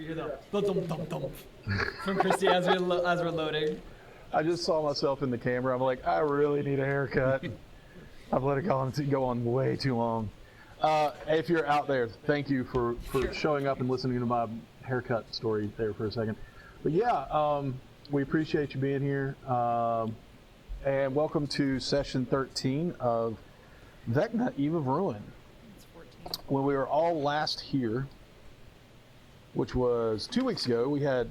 You hear the thump thump thump from Christy as we're loading. I just saw myself in the camera. I'm like, I really need a haircut. I've let it go on way too long. If you're out there, thank you for showing up and listening to my haircut story there for a second. But yeah, we appreciate you being here. And welcome to session 13 of Vecna, Eve of Ruin. It's 14. When we were all last here, which was 2 weeks ago, we had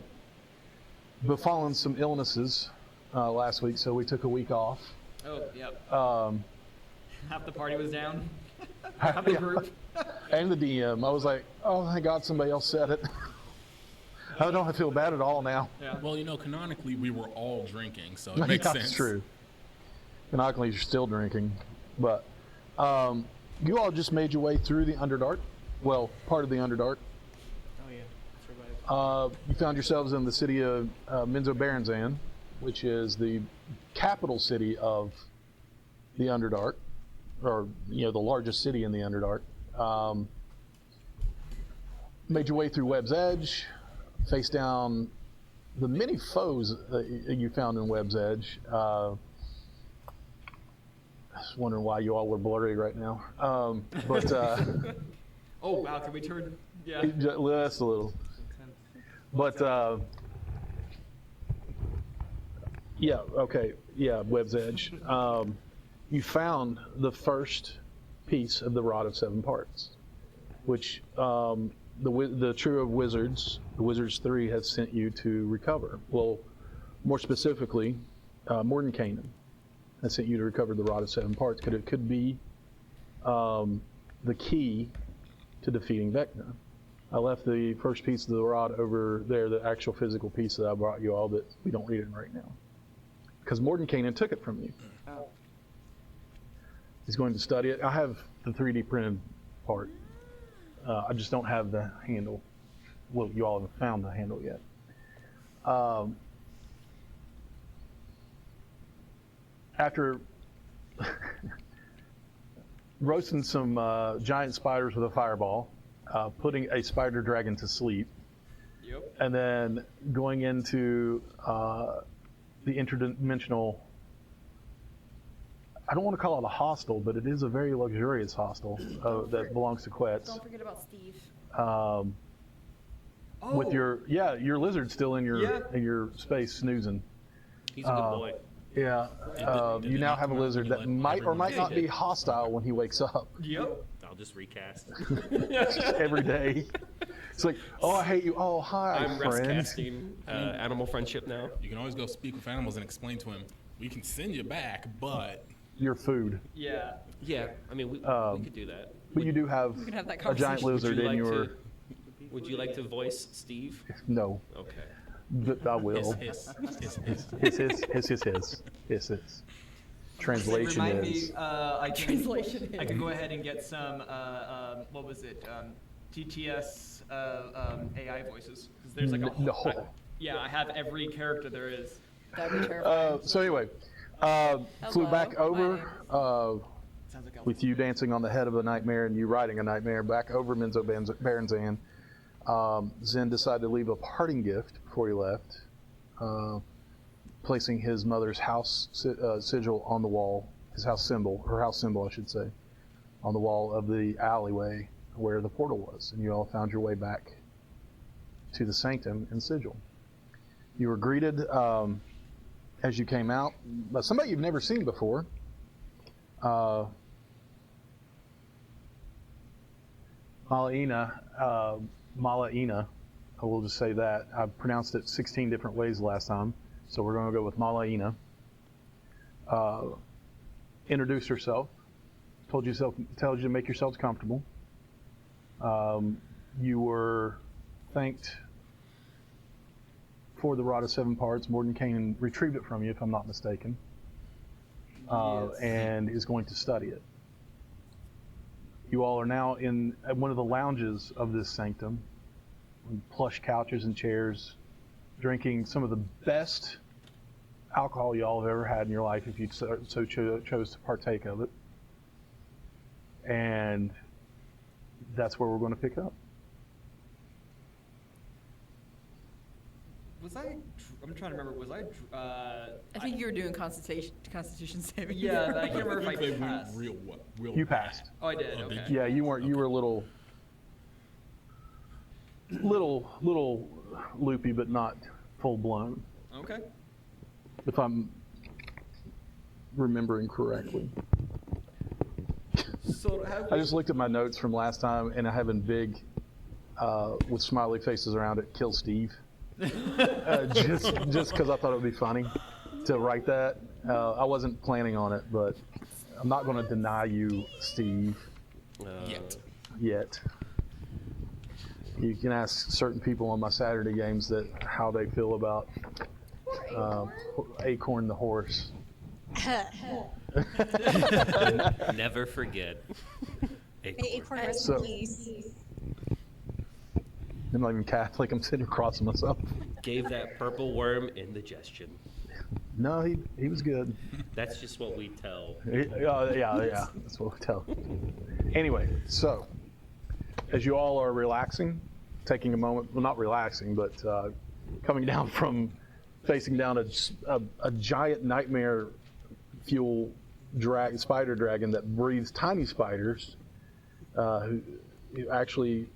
befallen some illnesses last week, so we took a week off. Oh, yep. Half the party was down. Half the group. And the DM. I was like, oh, thank God somebody else said it. I don't feel bad at all now. Yeah. Well, canonically, we were all drinking, so it makes sense. That's true. Canonically, you're still drinking. But you all just made your way through the Underdark. Well, part of the Underdark. Oh, yeah. Survived. You found yourselves in the city of Menzoberranzan, which is the capital city of the Underdark, or the largest city in the Underdark. Made your way through Webb's Edge, faced down the many foes that you found in Webb's Edge. I was wondering why you all were blurry right now. But Oh, wow. Can we turn? Yeah. Just a little. But yeah, okay, yeah, Webb's Edge. You found the first piece of the Rod of Seven Parts, which the Trio of Wizards, the Wizards 3, has sent you to recover. Well, more specifically, Mordenkainen has sent you to recover the Rod of Seven Parts, because it could be the key to defeating Vecna. I left the first piece of the rod over there, the actual physical piece that I brought you all, but we don't read it right now, because Mordenkainen took it from you. Oh. He's going to study it. I have the 3D printed part. I just don't have the handle. Well, you all haven't found the handle yet. After roasting some giant spiders with a fireball, putting a spider dragon to sleep, Yep. and then going into the interdimensional, I don't want to call it a hostel, but it is a very luxurious hostel that belongs to Quetz. Don't forget about Steve. With your lizard still in your space snoozing. He's a good boy. Yeah, you now have a lizard that might or might not be hostile when he wakes up. Yep. I'll just recast. Every day. It's like, oh, I hate you. Oh, hi, I'm friend. recasting animal friendship now. You can always go speak with animals and explain to him, we can send you back, but... Your food. Yeah. Yeah, I mean, we could do that. But you do have, can have that a giant conversation. lizard in your... Would you like to voice Steve? No, Okay. but I will. Hiss. Hiss. Translation Remind is... me, I Translation I can go ahead and get some, what was it? TTS AI voices. 'Cause there's like a No. yeah, I have every character there is. That'd be terrifying. So anyway, flew back over Sounds like with you dancing on the head of a nightmare and you riding a nightmare back over Menzoberranzan. Zen decided to leave a parting gift before he left, placing his mother's house sigil on the wall, her house symbol, I should say, on the wall of the alleyway where the portal was. And you all found your way back to the sanctum and sigil. You were greeted as you came out by somebody you've never seen before. Malaina, I will just say that. I pronounced it 16 different ways last time, so we're going to go with Malaina. Introduced herself, told you to make yourselves comfortable. You were thanked for the Rod of Seven Parts. Mordenkainen retrieved it from you, if I'm not mistaken, Yes. and is going to study it. You all are now in one of the lounges of this sanctum, on plush couches and chairs, drinking some of the best alcohol you all have ever had in your life, if you chose to partake of it. And that's where we're going to pick up. was I? I'm trying to remember. Was I? I think you were doing Constitution saving. Yeah, but I can't remember if I think they went passed. real You bad. passed. Oh, I did. Oh, Okay. did you? Yeah, you weren't. You were a little loopy, but not full blown, Okay. if I'm remembering correctly. So have I just looked at my notes from last time, and I have in big, with smiley faces around it, "Kill Steve." Just because I thought it would be funny to write that. I wasn't planning on it, but I'm not going to deny you, Steve, yet. You can ask certain people on my Saturday games that how they feel about Acorn the horse. Never forget. Acorn, rest So- in peace. I'm not even Catholic. I'm sitting across from myself. Gave that purple worm indigestion. No, he was good. That's just what we tell. Yeah. That's what we tell. Anyway, so as you all are relaxing, taking a moment, well, not relaxing, but coming down from facing down a giant nightmare fuel spider dragon that breathes tiny spiders, who actually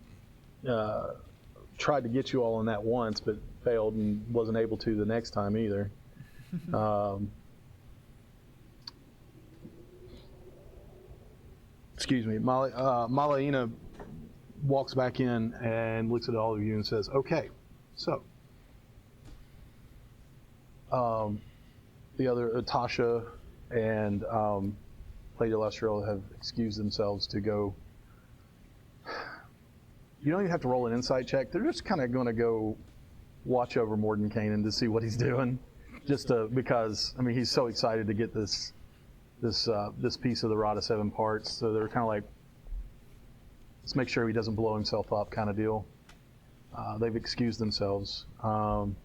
tried to get you all in that once, but failed and wasn't able to the next time either. Excuse me. Malaina walks back in and looks at all of you and says, "Okay, so the other Tasha and Lady Lustral have excused themselves to go. You don't even have to roll an insight check. They're just kind of going to go watch over Mordenkainen to see what he's doing, because I mean he's so excited to get this piece of the Rod of Seven Parts. So they're kind of like, let's make sure he doesn't blow himself up, kind of deal. They've excused themselves, and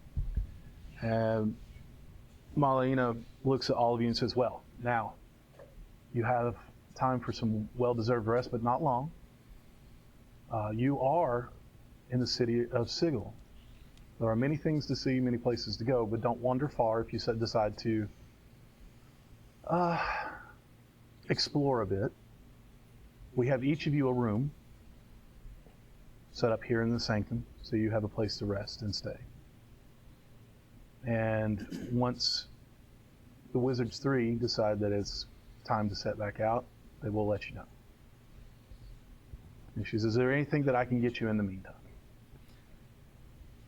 Malaina looks at all of you and says, "Well, now you have time for some well-deserved rest, but not long. You are in the city of Sigil. There are many things to see, many places to go, but don't wander far if you decide to explore a bit. We have each of you a room set up here in the sanctum, so you have a place to rest and stay. And once the Wizards 3 decide that it's time to set back out, they will let you know." And she says, "Is there anything that I can get you in the meantime?"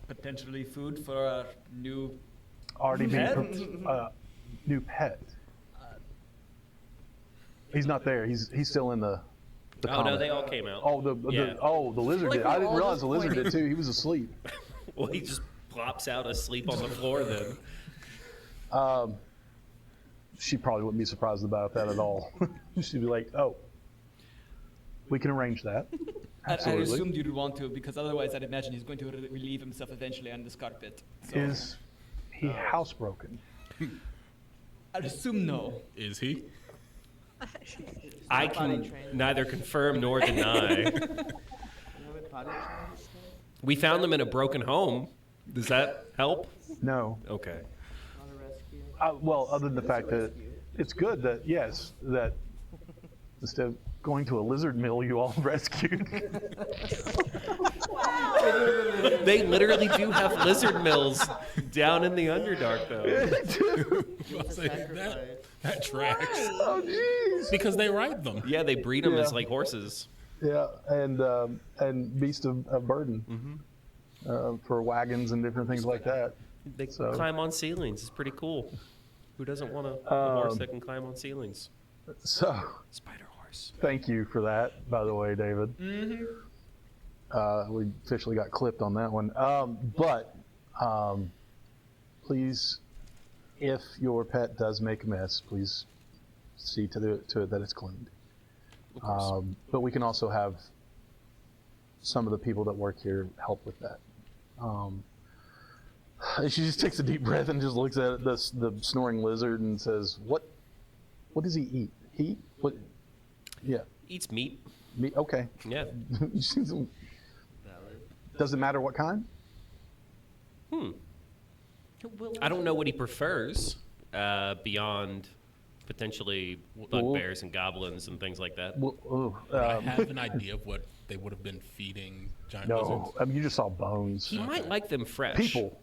Potentially food for a new. Already Pet? New pet. He's not there. He's still in the Oh no, comet. they all came out. Oh, the lizard Like did. I we're didn't all realize the just lizard did pointing. too. He was asleep. Well, he just plops out asleep on the floor then. She probably wouldn't be surprised about that at all. She'd be like, "Oh, we can arrange that." I Absolutely. assumed you'd want to, because otherwise I'd imagine he's going to relieve himself eventually on this carpet. So Is he housebroken? I'd assume no. Is he? I potty can trained. neither confirm nor deny. We found them in a broken home. Does that help? No. Okay. Not a rescue. Well, other than the fact that it's good that, yes, that instead of going to a lizard mill, you all rescued. They literally do have lizard mills down in the Underdark, though. I'll say that tracks. Oh, jeez. Because they ride them. Yeah, they breed them Yeah. as like horses. Yeah, and beast of burden for wagons and different things like that. They So- climb on ceilings. It's pretty cool. Who doesn't want a horse that can climb on ceilings? So, Spider horse. thank you for that, by the way, David. We officially got clipped on that one. But please, if your pet does make a mess, please see to it that it's cleaned. But we can also have some of the people that work here help with that. And she just takes a deep breath and just looks at the snoring lizard and says, "What does he eat? He what? Yeah, Eats meat. meat. Okay. Yeah. Does it matter what kind? I don't know what he prefers beyond potentially bugbears and goblins and things like that. Well, I have an idea of what they would have been feeding giant no, lizards. I mean you just saw bones. He might like them fresh. People.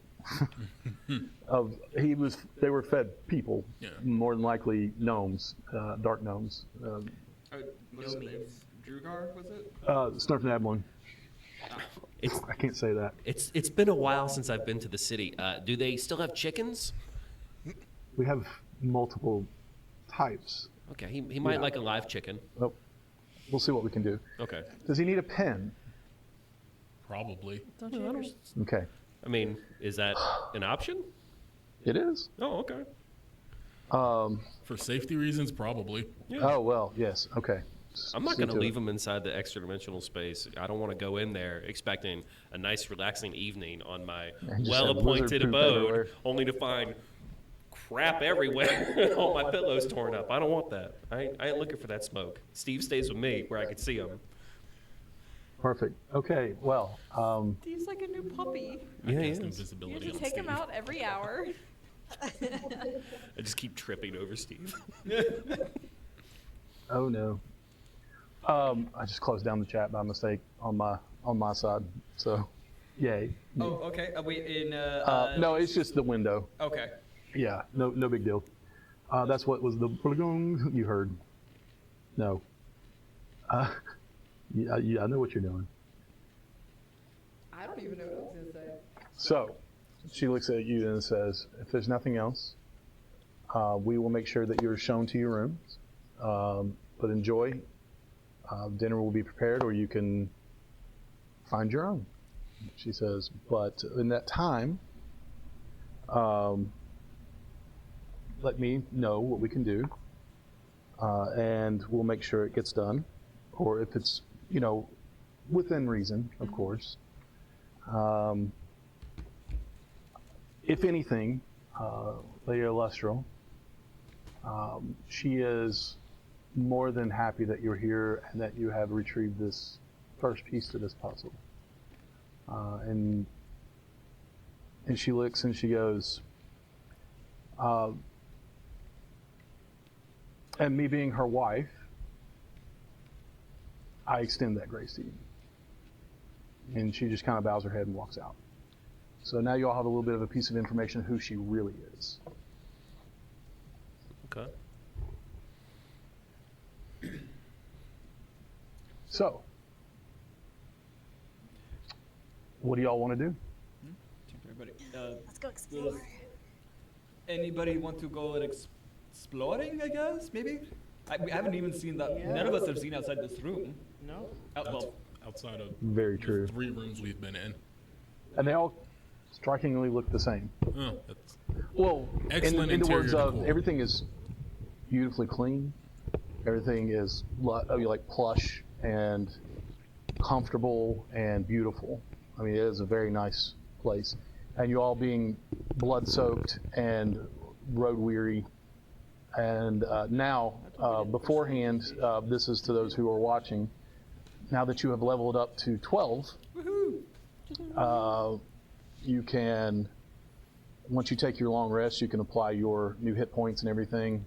They were fed people, Yeah. more than likely gnomes, dark gnomes. What's the name? Drugar, was it? Snurfnabloon. It's I can't say that. it's been a while since I've been to the city. Do they still have chickens? We have multiple types. Okay, he might like a live chicken. Oh, we'll see what we can do. Okay. Does he need a pen? Probably. Don't you understand? Okay, I mean, is that an option? it is. Oh, okay. For safety reasons, probably. Oh well, yes. Okay. I'm not See going to to leave it. him inside the extra dimensional space. I don't want to go in there expecting a nice, relaxing evening on my And just have well-appointed lizard poop abode, everywhere. only to find crap everywhere, all my pillows torn up. I don't want that. I ain't looking for that smoke. Steve stays with me where I can see him. Perfect. Okay. Well, He's like a new puppy. Yeah, he Cast is. invisibility You have to on take him Steve. out every hour. I just keep tripping over Steve. oh no. I just closed down the chat by mistake on my side. So, yay. Oh, okay. Are we in? No, it's just the window. Okay. Yeah, no big deal. That's what was the you heard. No. Yeah, I know what you're doing. I don't even know what I was gonna say. So, she looks at you and says, "If there's nothing else, we will make sure that you're shown to your rooms. But enjoy. Dinner will be prepared, or you can find your own." She says, "But in that time, let me know what we can do, and we'll make sure it gets done. Or if it's, within reason, of course. If anything, Lady Lustral, she is more than happy that you're here and that you have retrieved this first piece to this puzzle." And she looks and she goes, "And me being her wife, I extend that grace to you." And she just kind of bows her head and walks out. So now you all have a little bit of a piece of information who she really is. Okay. So, what do y'all want to do? Everybody. Let's go explore. Anybody want to go exploring? I guess maybe. We haven't even seen that. None of us have seen outside this room. No. Well, Outside of Very true. the 3 rooms we've been in. And they all strikingly look the same. Oh, that's Well, Excellent in the words interior of, decor. everything is beautifully clean. Everything is like plush and comfortable and beautiful. I mean, it is a very nice place. And you all being blood-soaked and road-weary. And now, beforehand, this is to those who are watching, now that you have leveled up to 12, you can, once you take your long rest, you can apply your new hit points and everything,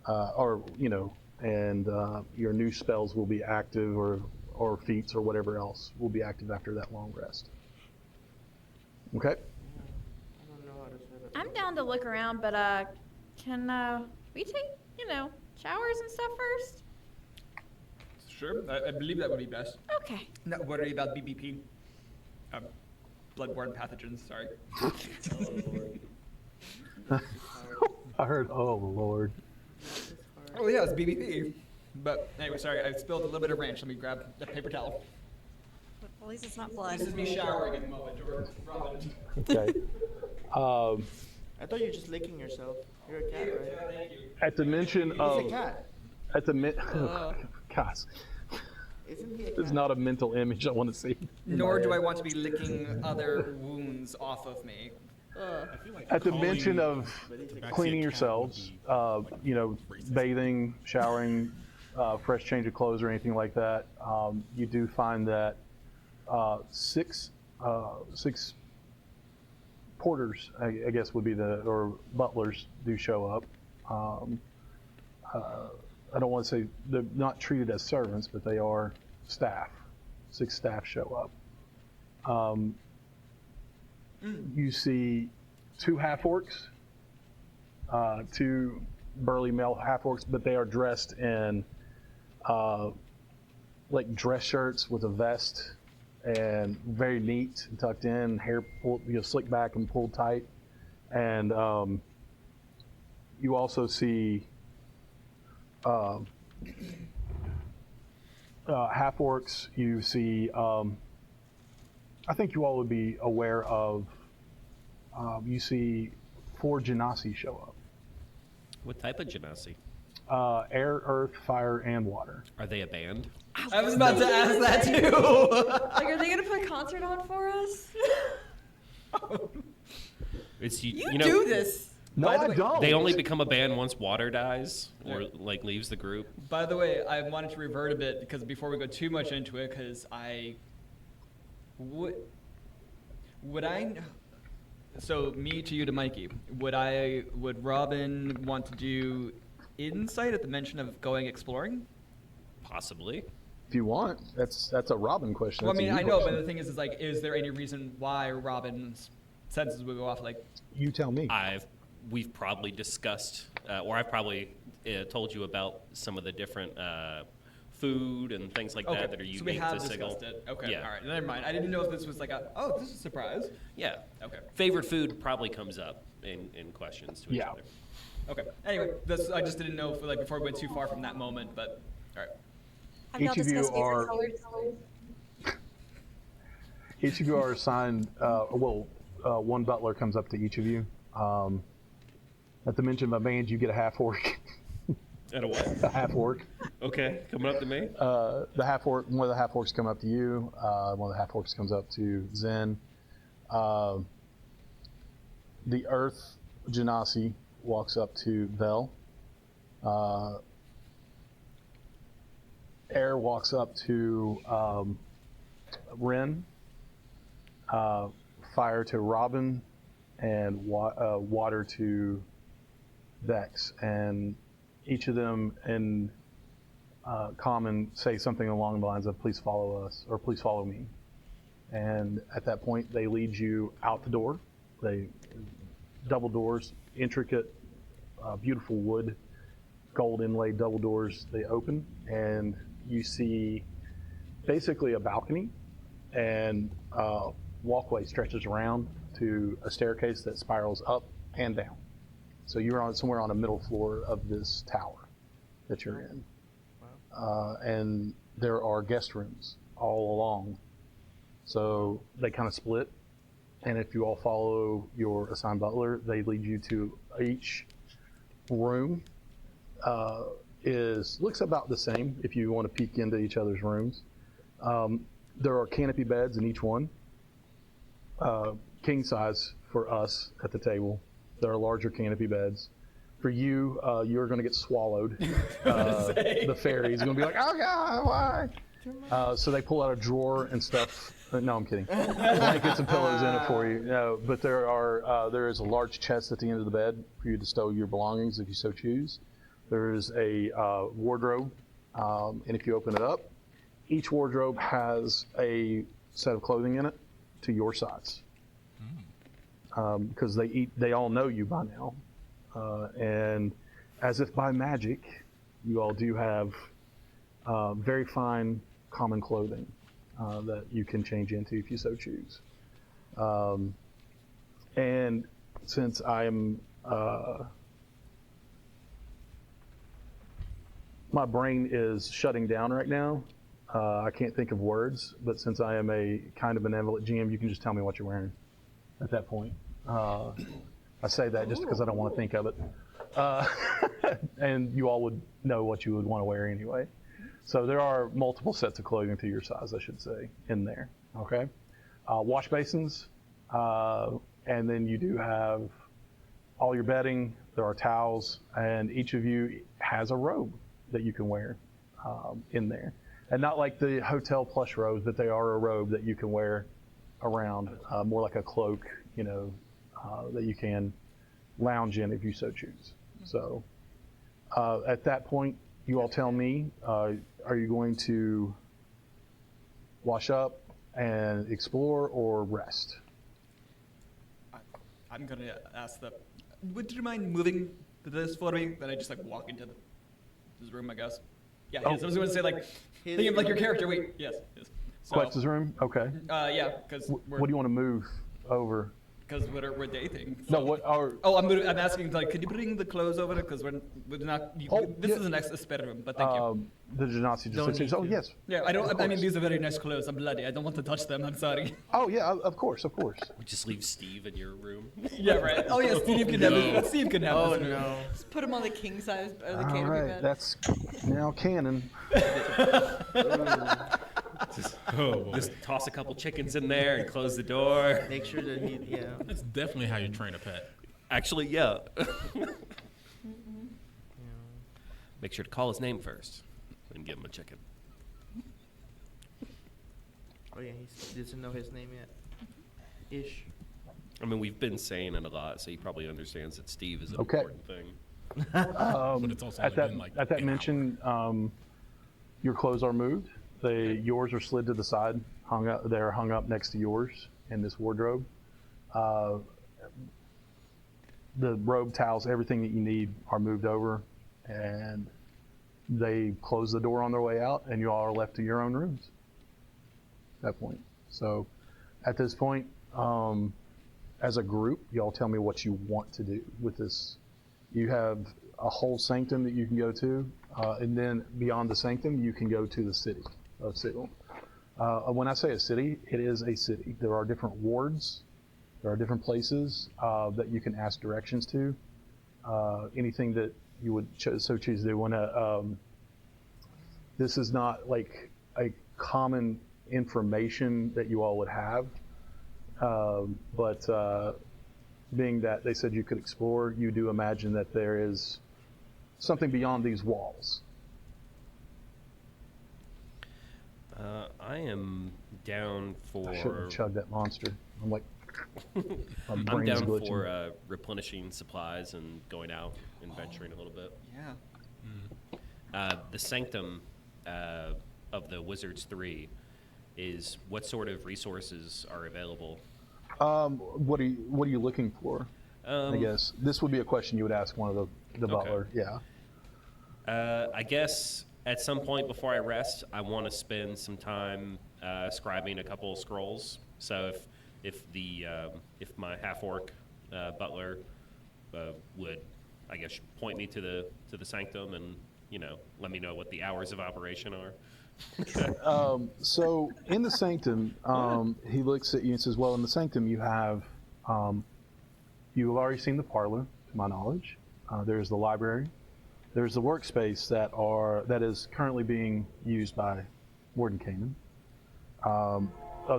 and your new spells will be active, or feats or whatever else will be active after that long rest. Okay? I'm down to look around, but can we take, showers and stuff first? sure. I believe that would be best. Okay. Not worry about BBP. Bloodborne pathogens. Sorry. I heard, oh Lord. Oh yeah, it's BBP. But anyway, sorry, I spilled a little bit of ranch. Let me grab the paper towel. At least it's not blood. This is me showering at the moment, or Robin. Okay. I thought you were just licking yourself. You're a cat, right? Thank you. At the mention He's of, a cat. at the gosh, Isn't he a cat? it's not a mental image I want to see. Nor do I want to be licking other wounds off of me. I feel like At the calling mention of Tabaxi a cleaning cat yourselves, would be bathing, showering, fresh change of clothes or anything like that, you do find that six porters, I guess would be or butlers do show up. I don't want to say they're not treated as servants, but they are staff. 6 staff show up. You see 2 half-orcs, 2 burly male half-orcs, but they are dressed in like dress shirts with a vest and very neat and tucked in, hair pulled, slicked back and pulled tight. And you also see half-orcs. You see, I think you all would be aware of, you see 4 genasi show up. What type of genasi? Air, earth, fire, and water. Are they a band? I was about to ask that too. Like, are they gonna put a concert on for us? It's You know, do this. No, By the I way, don't. They only become a band once water dies or like leaves the group. By the way, I wanted to revert a bit because before we go too much into it, because would I, so me to you to Mikey, would Robin want to do insight at the mention of going exploring? Possibly. If you want, that's a Robin question. Well, I That's a mean, you I know, but question. the thing is like, is there any reason why Robin's senses would go off? Like, You tell me. We've probably discussed, or I've probably told you about some of the different food and things like that that are so unique we have to Sigil. discussed it. Okay, Yeah. all right, never mind. I didn't know if this was like this is a surprise. Yeah. Okay. Favorite food probably comes up in questions to each Yeah. other. Okay. Anyway, I just didn't know if, like, before we went too far from that moment, but all right. Have y'all Each of you discussed favorite are- colors? Each of you are assigned, one butler comes up to each of you. At the mention of a band, you get a half-orc. And a what? A half-orc. Okay, coming up to me. The half-orc, one of the half-orcs come up to you. One of the half-orcs comes up to Zen. The Earth Genasi walks up to Vel. Air walks up to Ren. Fire to Robin, and water to Vex. And each of them in common say something along the lines of "Please follow us" or "Please follow me." And at that point, they lead you out the door. They double doors, intricate, beautiful wood, gold inlaid double doors. They open, and you see basically a balcony, and walkway stretches around to a staircase that spirals up and down. So you're somewhere on a middle floor of this tower that you're in. And there are guest rooms all along. So they kind of split. And if you all follow your assigned butler, they lead you to each room. Looks about the same if you want to peek into each other's rooms. There are canopy beds in each one. King size for us at the table. There are larger canopy beds. For you, you're going to get swallowed. The fairy's going to be like, "Oh God, why?" So they pull out a drawer and stuff. No, I'm kidding. Blankets and pillows in it for you. No, but there is a large chest at the end of the bed for you to stow your belongings if you so choose. There is a wardrobe, and if you open it up, each wardrobe has a set of clothing in it to your size, because they all know you by now, and as if by magic, you all do have very fine common clothing that you can change into if you so choose. And since I'm my brain is shutting down right now. I can't think of words, but since I am a kind of benevolent GM, you can just tell me what you're wearing at that point. I say that just because I don't want to think of it. And you all would know what you would want to wear anyway. So there are multiple sets of clothing to your size, I should say, in there. Okay? Wash basins, and then you do have all your bedding. There are towels, and each of you has a robe that you can wear in there. And not like the hotel plush robes, but they are a robe that you can wear around, more like a cloak, that you can lounge in if you so choose. So at that point, you all tell me, are you going to wash up and explore or rest? I'm gonna ask the. Would you mind moving this for me? Then I just like walk into this room, I guess. Yeah, yes. I was gonna say like, thinking of like your character. Wait, yes. So, Quetz's room? Okay. yeah, because What do you want to move over? Because we're dating. No, so- what are, Oh, I'm asking like, could you bring the clothes over? Because we're not. This yeah. is an spare room, but thank you. the Genasi Don't just need oh, to. yes. Yeah, I don't. Of I mean, course. these are very nice clothes. I'm bloody. I don't want to touch them. I'm sorry. Oh, yeah, of course, of course. We just leave Steve in your room. yeah, right. Oh yeah, Steve can have it. Steve can have Oh this room. no. Just put him on the king size or the All canopy right, bed. that's now canon. Just toss a couple chickens in there and close the door. Make sure that he, yeah. That's definitely how you train a pet. Actually, yeah. Make sure to call his name first and give him a chicken. Oh yeah, he doesn't know his name yet. Ish. I mean, we've been saying it a lot, so he probably understands that Steve is an Okay. important thing. But it's also At only been like that an hour. mention, your clothes are moved. Yours are slid to the side, they're hung up next to yours in this wardrobe. The robe, towels, everything that you need are moved over, and they close the door on their way out, and you all are left to your own rooms at that point. So at this point, as a group, y'all tell me what you want to do with this. You have a whole sanctum that you can go to, and then beyond the sanctum, you can go to the city of Sigil. When I say a city, it is a city. There are different wards. There are different places that you can ask directions to. Anything that you would so choose to do. This is not like a common information that you all would have, but being that they said you could explore, you do imagine that there is something beyond these walls. I am down for. I shouldn't have chugged that monster. I'm like, my I'm brain's down glitching. for replenishing supplies and going out and venturing a little bit. Yeah. The sanctum of the Wizards 3 is what sort of resources are available? What are you looking for? I guess this would be a question you would ask one of the butler. Yeah. I guess at some point before I rest, I want to spend some time scribing a couple of scrolls. So if my half orc butler would, I guess, point me to the sanctum and let me know what the hours of operation are. So in the sanctum, he looks at you and says, "Well, in the sanctum, you have already seen the parlor, to my knowledge. There's the library. There's the workspace that is currently being used by Warden Kanan.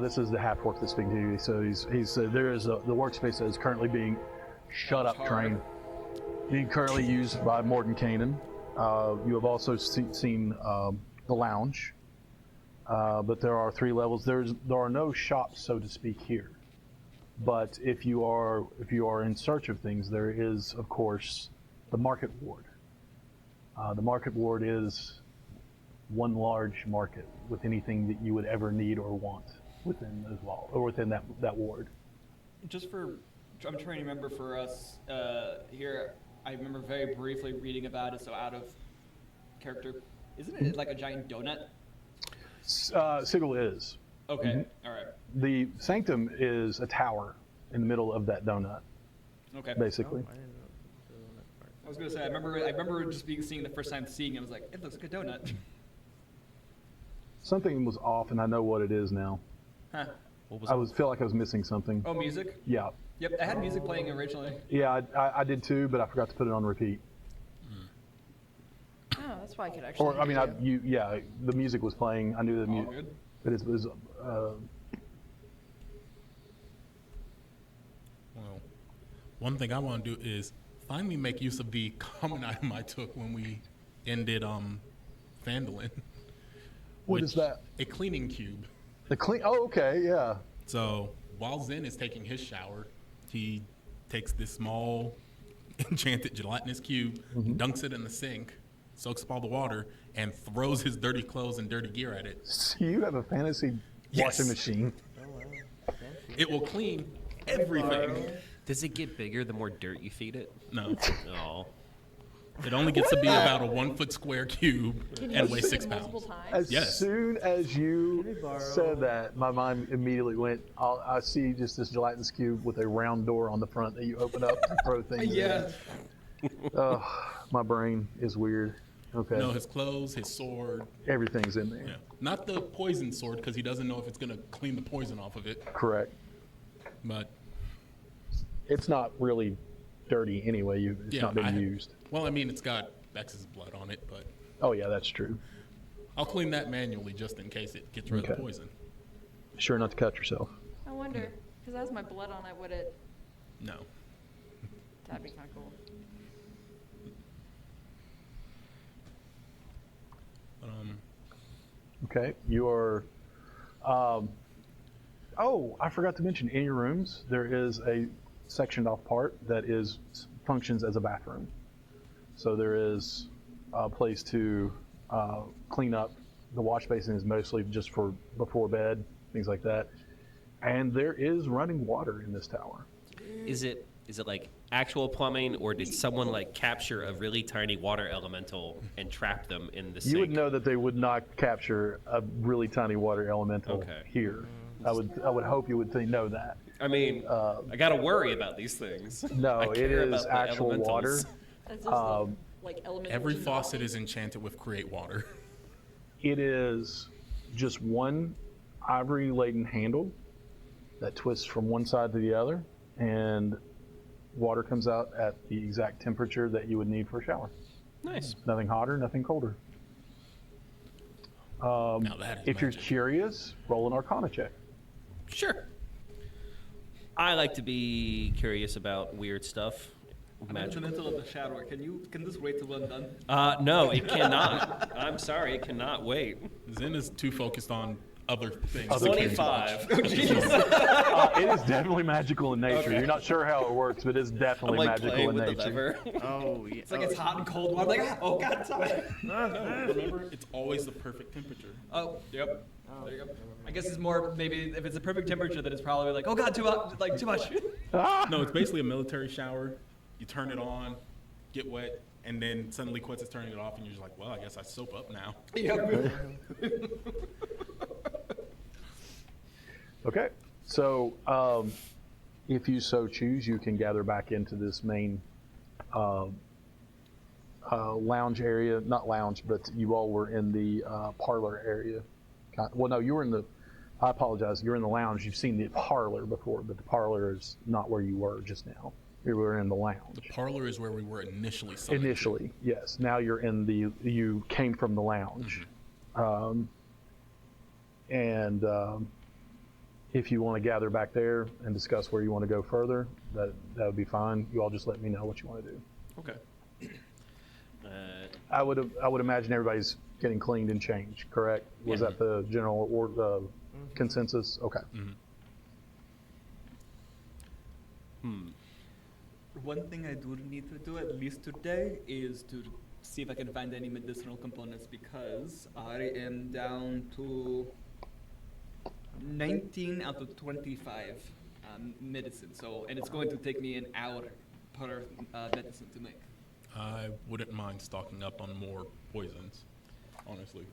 This is the half orc that's speaking to you. So he's there is the workspace that is currently being shut up train, being currently used by Morton Kanan. You have also seen the lounge, but there are 3 levels. There are no shops, so to speak, here. But if you are in search of things, there is, of course, the market ward. The market ward is one large market with anything that you would ever need or want within those walls or within that ward. Just for, I'm trying to remember for us here. I remember very briefly reading about it. So out of character, isn't it like a giant donut? Sigil is. Okay. All right. The sanctum is a tower in the middle of that donut, Okay. basically. I didn't know that part. I was gonna say I remember just seeing the first time seeing it. I was like, it looks like a donut. Something was off, and I know what it is now. Huh. What was I feel like I was missing something. Oh, music. Yeah. Yep, I had music playing originally. Yeah, I did too, but I forgot to put it on repeat. Oh, that's why I could actually. Or, I mean, hear you. the music was playing. I knew the All music, good. but it was, Well, one thing I want to do is finally make use of the common item I took when we ended Phandalin. What is which- that? A cleaning cube. oh, okay, yeah. So while Zen is taking his shower, he takes this small enchanted gelatinous cube, dunks it in the sink, soaks up all the water, and throws his dirty clothes and dirty gear at it. So you have a fantasy Yes. washing machine. Oh, wow. Fancy. It will clean everything. Does it get bigger the more dirt you feed it? No, Oh. it only gets to be about a 1 foot square cube Can you and weighs use 6 it multiple pounds. times? As Yes. soon as you Can we borrow- said that, my mind immediately went, I see just this gelatinous cube with a round door on the front that you open up and throw things Yeah. in. Oh, my brain is weird. Okay. No, his clothes, his sword. Everything's in there. Yeah. Not the poison sword because he doesn't know if it's going to clean the poison off of it. Correct. But It's not really dirty anyway. It's yeah, not been used. Well, I mean, it's got Bex's blood on it, but Oh, yeah, that's true. I'll clean that manually just in case it gets rid of Okay. the poison. Sure not to cut yourself. I wonder, because that has my blood on it, would it, No. that'd be kind of cool. But, Okay, you are. Oh, I forgot to mention, in your rooms there is a sectioned off part that functions as a bathroom. So there is a place to clean up. The wash basin is mostly just for before bed, things like that. And there is running water in this tower. Is it like actual plumbing, or did someone like capture a really tiny water elemental and trap them in the sink? You would know that they would not capture a really tiny water elemental Okay. here. I would hope you would know that. I mean, I gotta worry about these things. No, I it care is about the actual elementals. water. That's just like elemental. every gin faucet coffee. is enchanted with create water. It is just one ivory laden handle that twists from one side to the other, and water comes out at the exact temperature that you would need for a shower. Nice. Nothing hotter, nothing colder. Now that is If you're magic. curious, roll an Arcana check. Sure. I like to be curious about weird stuff. I'm in the Magical. middle of the shower. Can this wait till I'm done? No, it cannot. I'm sorry, it cannot wait. Zen is too focused on other things. Other things. 25. It is definitely magical in nature. Okay. You're not sure how it works, but it's I'm definitely like magical playing in with the nature. lever. Oh, yeah. It's like it's hot and cold water. Like, oh god, sorry. Remember, it's always the perfect temperature. Oh, yep. There you go. I guess it's more maybe if it's a perfect temperature, then it's probably like, oh god, too hot, like too much. No, it's basically a military shower. You turn it on, get wet, and then suddenly quits is turning it off, and you're just like, well, I guess I soap up now. Yep. Okay, so if you so choose, you can gather back into this main lounge area. Not lounge, but you all were in the parlor area. Well, no, you were in the. I apologize. You're in the lounge. You've seen the parlor before, but the parlor is not where you were just now. You were in the lounge. Parlor is where we were initially summoned. Initially, yes. Now you're in the. You came from the lounge, and if you want to gather back there and discuss where you want to go further, that would be fine. You all just let me know what you want to do. Okay. I would imagine everybody's getting cleaned and changed, correct? Was Yeah. that the general consensus? Okay. One thing I do need to do at least today is to see if I can find any medicinal components because I am down to 19 out of 25 medicine. So, and it's going to take me an hour per medicine to make. I wouldn't mind stocking up on more poisons, honestly.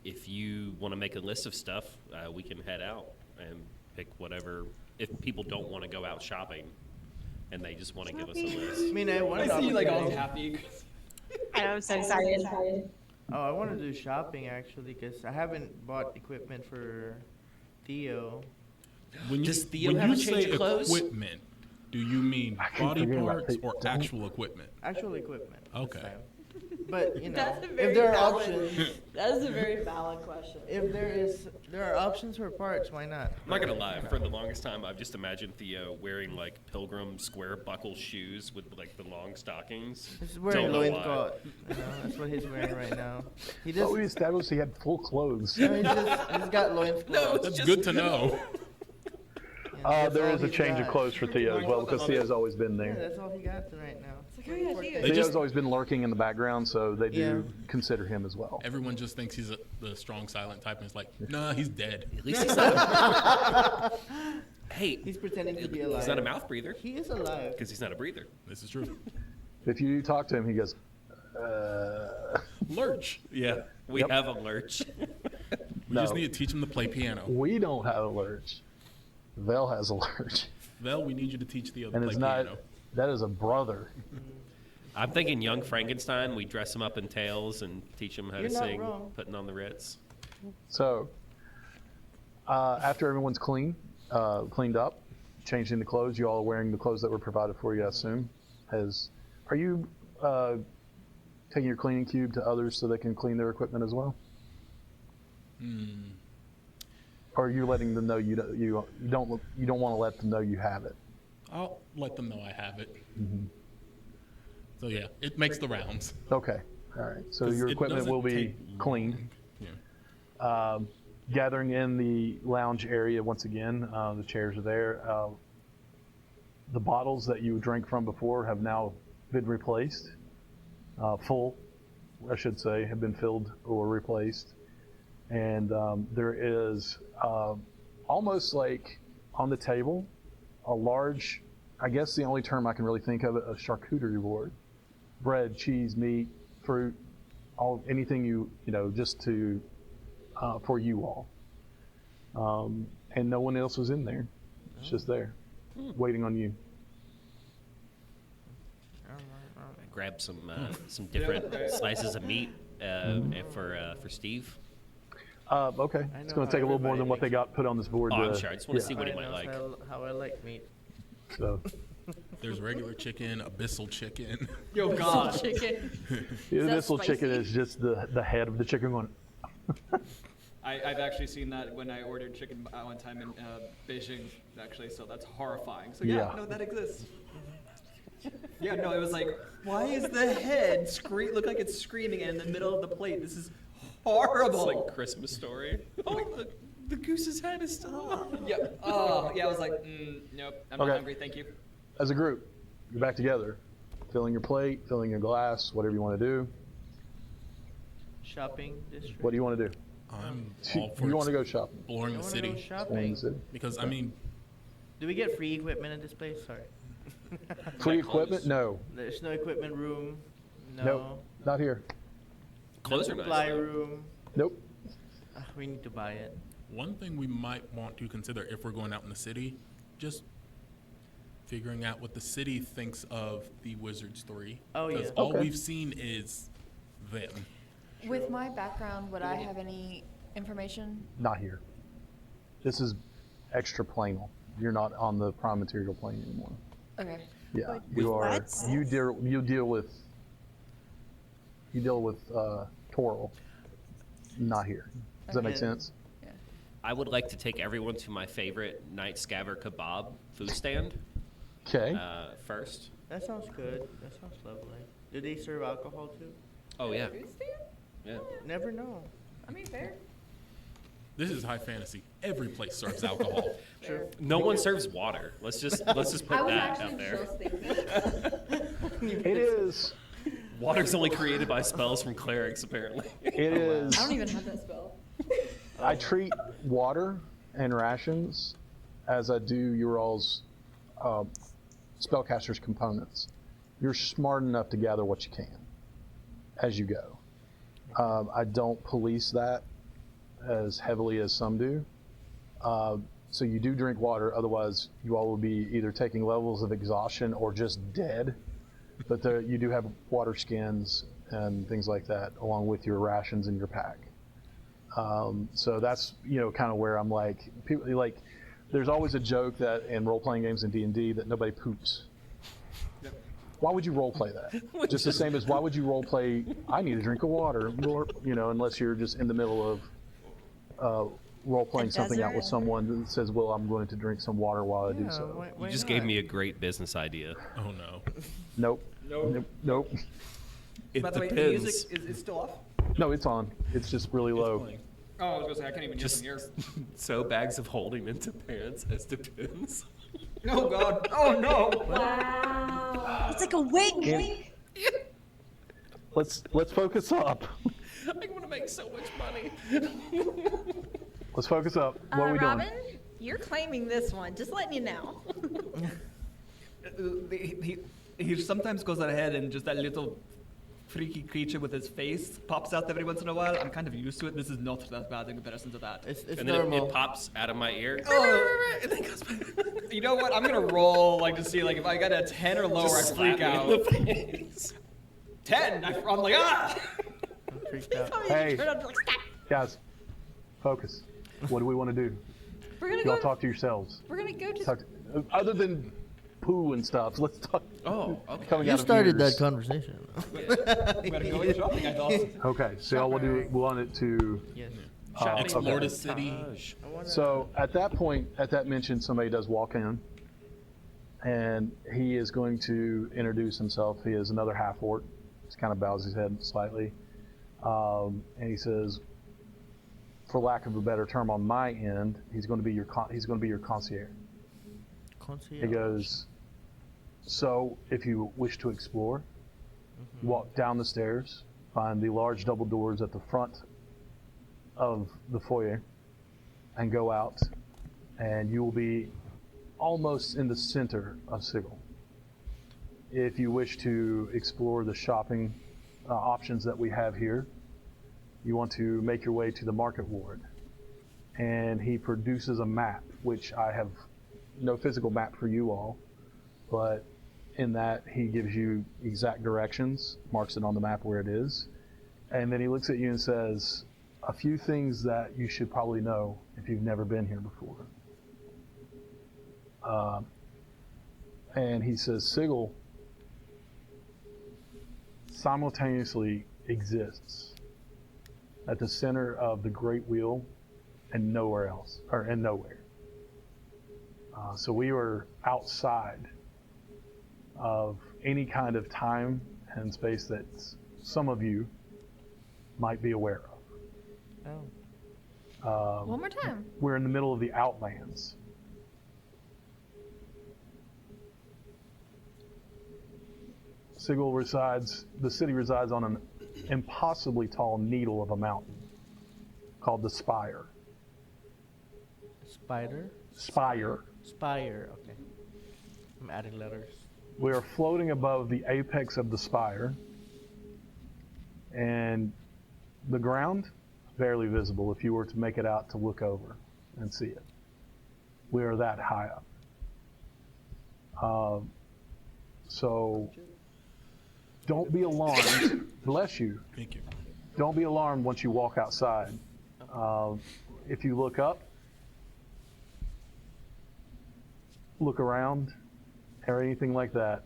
If you want to make a list of stuff, we can head out and pick whatever. If people don't want to go out shopping and they just want to give us a I list. mean, I I wanted see you like all to. happy. I know, I'm so excited. Oh, I want to do shopping actually because I haven't bought equipment for Theo. When you, Does Theo when have you a change say of clothes? equipment, do you mean I keep body forgetting about parts the- or actual equipment? Actual equipment. this Okay. time. But you know, That's a if very there are valid- options, That is a very valid question. if there are options for parts, why not? I'm not gonna lie. For the longest time, I've just imagined Theo wearing like pilgrim square buckle shoes with like the long stockings. He's wearing Don't know why. loincloth. You know, that's what he's wearing right now. He But just, we established he had full clothes. no, he's got loincloth. No, That's just- good to know. You That's There all is a he's change of got. clothes for Theo as well because Theo's always been Yeah, there. that's all he got right now. It's like, oh yeah, Theo. Theo's always been lurking in the background, so they do Yeah. consider him as well. Everyone just thinks he's the strong silent type, and it's like, nah, he's dead. At least he's not. Hey, He's pretending to be alive. he's not a mouth breather He is alive. because he's not a breather. This is true. If you talk to him, he goes, Lurch. Yeah, we Yep. have a lurch. We No. just need to teach him to play piano. we don't have a lurch. Vel has a lurch. Vel, we need you to teach Theo to And play it's not, piano. that is a brother. I'm thinking Young Frankenstein. We dress him up in tails and teach him how You're to not sing, wrong. putting on the Ritz. So, after everyone's cleaned up, changed into clothes, you all are wearing the clothes that were provided for you, I assume. Are you taking your cleaning cube to others so they can clean their equipment as well? Or are you letting them know you don't want to let them know you have it? I'll let them know I have it. So yeah, it makes the rounds. Okay, all right. So 'Cause your it equipment doesn't will be take cleaned. Yeah. Gathering in the lounge area once again. The chairs are there. The bottles that you drank from before have now been replaced. Full, I should say, have been filled or replaced. And there is almost like on the table a large, I guess the only term I can really think of, a charcuterie board. Bread, cheese, meat, fruit, anything you know, just to for you all. And no one else was in there. It's just there, waiting on you. Grab some different slices of meat for Steve. Okay, I it's know going how to take a little more everybody than what they makes got put on this board. Oh, I'm sure. I just want to yeah. see what he Everybody might knows like. how I like meat. So, There's regular chicken, abyssal chicken. Yo, God. Chicken. the that missile chicken spicy? is just the head of the chicken going. I've actually seen that when I ordered chicken one time in Beijing, actually, so that's horrifying. So yeah, Yeah. no, that exists. Yeah, no, it was like, why is the head look like it's screaming in the middle of the plate? This is horrible. It's like Christmas Story. Oh, look, the goose's head is still on. Yeah. Oh, yeah. I was like, nope. I'm not Okay. hungry. Thank you. As a group, you're back together, filling your plate, filling your glass, whatever you want to do. Shopping district. What do you want to do? I'm all for You want to go shopping? exploring I the wanna city go In the shopping. city. because I mean, Do we get free equipment at this place? Sorry. Free Like equipment? clothes. No, There's no equipment room. No. nope, not here. Clothes no are nice. supply though. room. Nope. We need to buy it. one thing we might want to consider if we're going out in the city, just figuring out what the city thinks of the Wizards 3. Oh, Because yeah. all Okay. we've seen is them. With my background, would I have any information? Not here. This is extra planal. You're not on the prime material plane anymore. Okay. Yeah, But you are. what? You deal with Toral. Not here. Does that make Okay. sense? I would like to take everyone to my favorite Night Scaver Kebab food stand Okay. first. That sounds good. That sounds lovely. Do they serve alcohol too? Oh yeah, Food stand? yeah. Never know. I mean, fair. This is high fantasy. Every place serves alcohol. Sure. No one serves water. Let's just put I was that actually out there. just thinking. It is. Water's only created by spells from clerics, apparently. It is. I don't even have that spell. I treat water and rations as I do your all's spellcaster's components. You're smart enough to gather what you can as you go. I don't police that as heavily as some do. So you do drink water, otherwise you all will be either taking levels of exhaustion or just dead. But you do have water skins and things like that along with your rations in your pack. So that's, kind of where I'm like, people like, there's always a joke that in role-playing games in D&D that nobody poops. Why would you role-play that? Just the same as why would you role-play, I need a drink of water, unless you're just in the middle of role-playing A something out with desert? someone that says, well, I'm going to drink some water while I do Yeah, so. why You just not? gave me a great business idea. Oh no. Nope. Nope. It By the way, the depends. music is still off. No, it's on. It's just really low. playing. Oh, I was gonna say I can't even Just use them here. sew bags of holding into pants as depends. Oh God! Oh no! Wow. It's like a wig. Let's focus up. I want to make so much money. Let's focus up. What are we Robin, doing? you're claiming this one. Just letting you know. He sometimes goes ahead and just that little freaky creature with his face pops out every once in a while. I'm kind of used to it. This is not that bad in comparison to that. It's And then normal. it pops out of my ear. Oh. And then goes back. You know what? I'm gonna roll like to see like if I got a 10 or lower, Just I freak slap me in out. the face. 10. I'm like ah. I'm freaked out. Hey. Turn on, like, stop. Guys, focus. What do we want to do? We're gonna Y'all go. talk to yourselves. We're gonna go to. Talk other than poo and stuff, let's talk. Oh, okay. Coming You out of started ears. that conversation. Better go shopping, I thought. Okay, so y'all Shopping. want it to. Yes. Explore okay. the city. I wanna, So at that point, at that mention, somebody does walk in, and he is going to introduce himself. He is another half orc. He kind of bows his head slightly, and he says, for lack of a better term, on my end, he's going to be your concierge. He goes, so if you wish to explore, walk down the stairs, find the large double doors at the front of the foyer, and go out, and you will be almost in the center of Sigil. If you wish to explore the shopping options that we have here, you want to make your way to the market ward. And he produces a map, which I have no physical map for you all, but in that he gives you exact directions, marks it on the map where it is, and then he looks at you and says, a few things that you should probably know if you've never been here before. And he says, Sigil simultaneously exists at the center of the Great Wheel and nowhere else, and nowhere. So we were outside of any kind of time and space that some of you might be aware of. Oh. One more time. We're in the middle of the Outlands. Sigil the city resides on an impossibly tall needle of a mountain called the Spire. Spider? Spire. Spire, okay. I'm adding letters. We are floating above the apex of the spire, and the ground, barely visible if you were to make it out to look over and see it. We are that high up. So don't be alarmed. Bless you. Thank you. Don't be alarmed once you walk outside. If you look up, look around, or anything like that,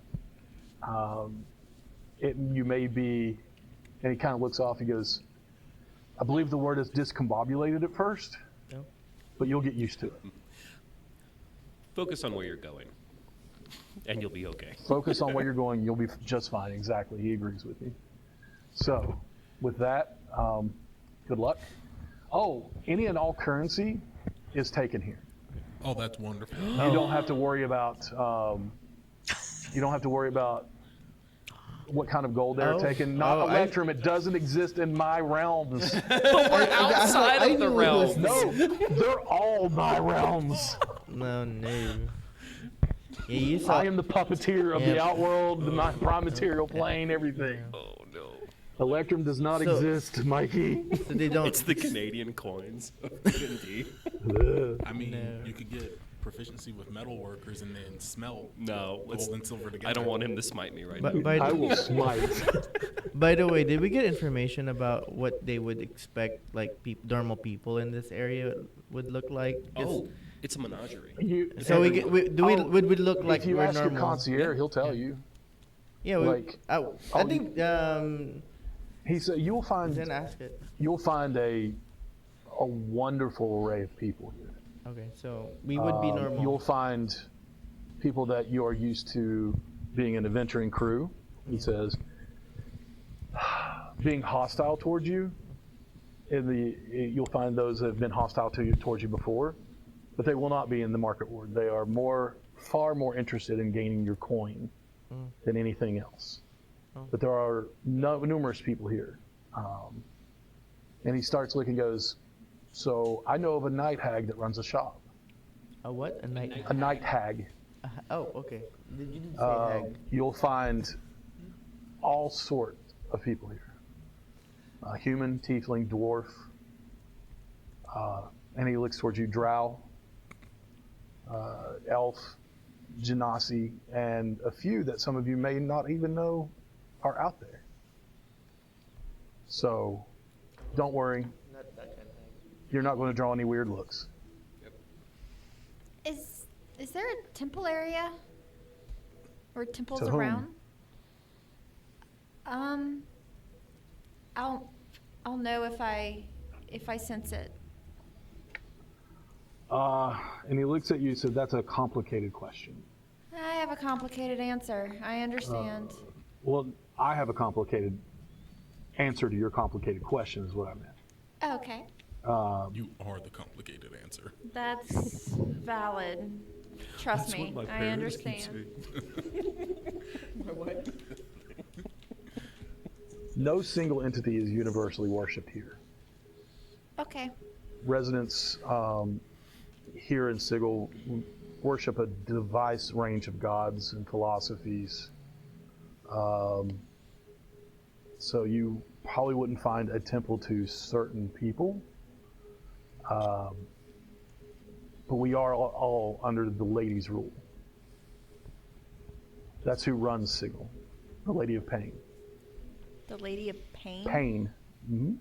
you may be, and he kind of looks off, he goes, I believe the word is discombobulated at first, No. but you'll get used to it. Focus on where you're going, and you'll be okay. Focus on where you're going, you'll be just fine. Exactly, he agrees with me. So, with that, good luck. Oh, any and all currency is taken here. Oh, that's wonderful. You don't have to worry about. You don't have to worry about what kind of gold they're Oh. taking. Not Oh, Electrum. It doesn't exist in my realms. We're outside I of the knew it was- realm. No, they're all my realms. No. Yeah, you saw. I am the puppeteer of the Yeah. outworld, my prime material plane, everything. Oh no. Electrum does not So- exist, Mikey. So they don't. It's the Canadian coins of D&D. I mean, No. you could get proficiency with metal workers and then smelt No, let's, gold and silver together. I don't want him to smite me right But now. I will smite. by the way, did we get information about what they would expect, like normal people in this area would look like? 'Cause- Oh, it's a menagerie. So would we look like if you we're ask normal? your concierge, he'll tell you. Yeah, like, I oh, think He said you'll find then ask it. a wonderful array of people here. Okay, so we would be normal. You'll find people that you are used to being an adventuring crew. He says, being hostile towards you You'll find those that have been hostile towards you before, but they will not be in the market ward. They are far more interested in gaining your coin than anything else. But there are numerous people here. And he starts looking, goes, so I know of a night hag that runs a shop. A what? A night? A night hag. Oh, okay. You didn't say hag. You'll find all sorts of people here. Human, tiefling, dwarf, and he looks towards you, drow, elf, genasi, and a few that some of you may not even know are out there. So don't worry, Not that kind of hag. you're not going to draw any weird looks. Is there a temple area? Or temples To whom? around? I'll know if I sense it. And he looks at you and said, that's a complicated question. I have a complicated answer. I understand. Well, I have a complicated answer to your complicated question is what I meant. Okay. You are the complicated answer. That's valid. Trust me. I understand. No single entity is universally worshipped here. Okay. Residents here in Sigil worship a diverse range of gods and philosophies. So you probably wouldn't find a temple to certain people. But we are all under the lady's rule. That's who runs Sigil, the Lady of Pain. The Lady of Pain? Pain. Mhm.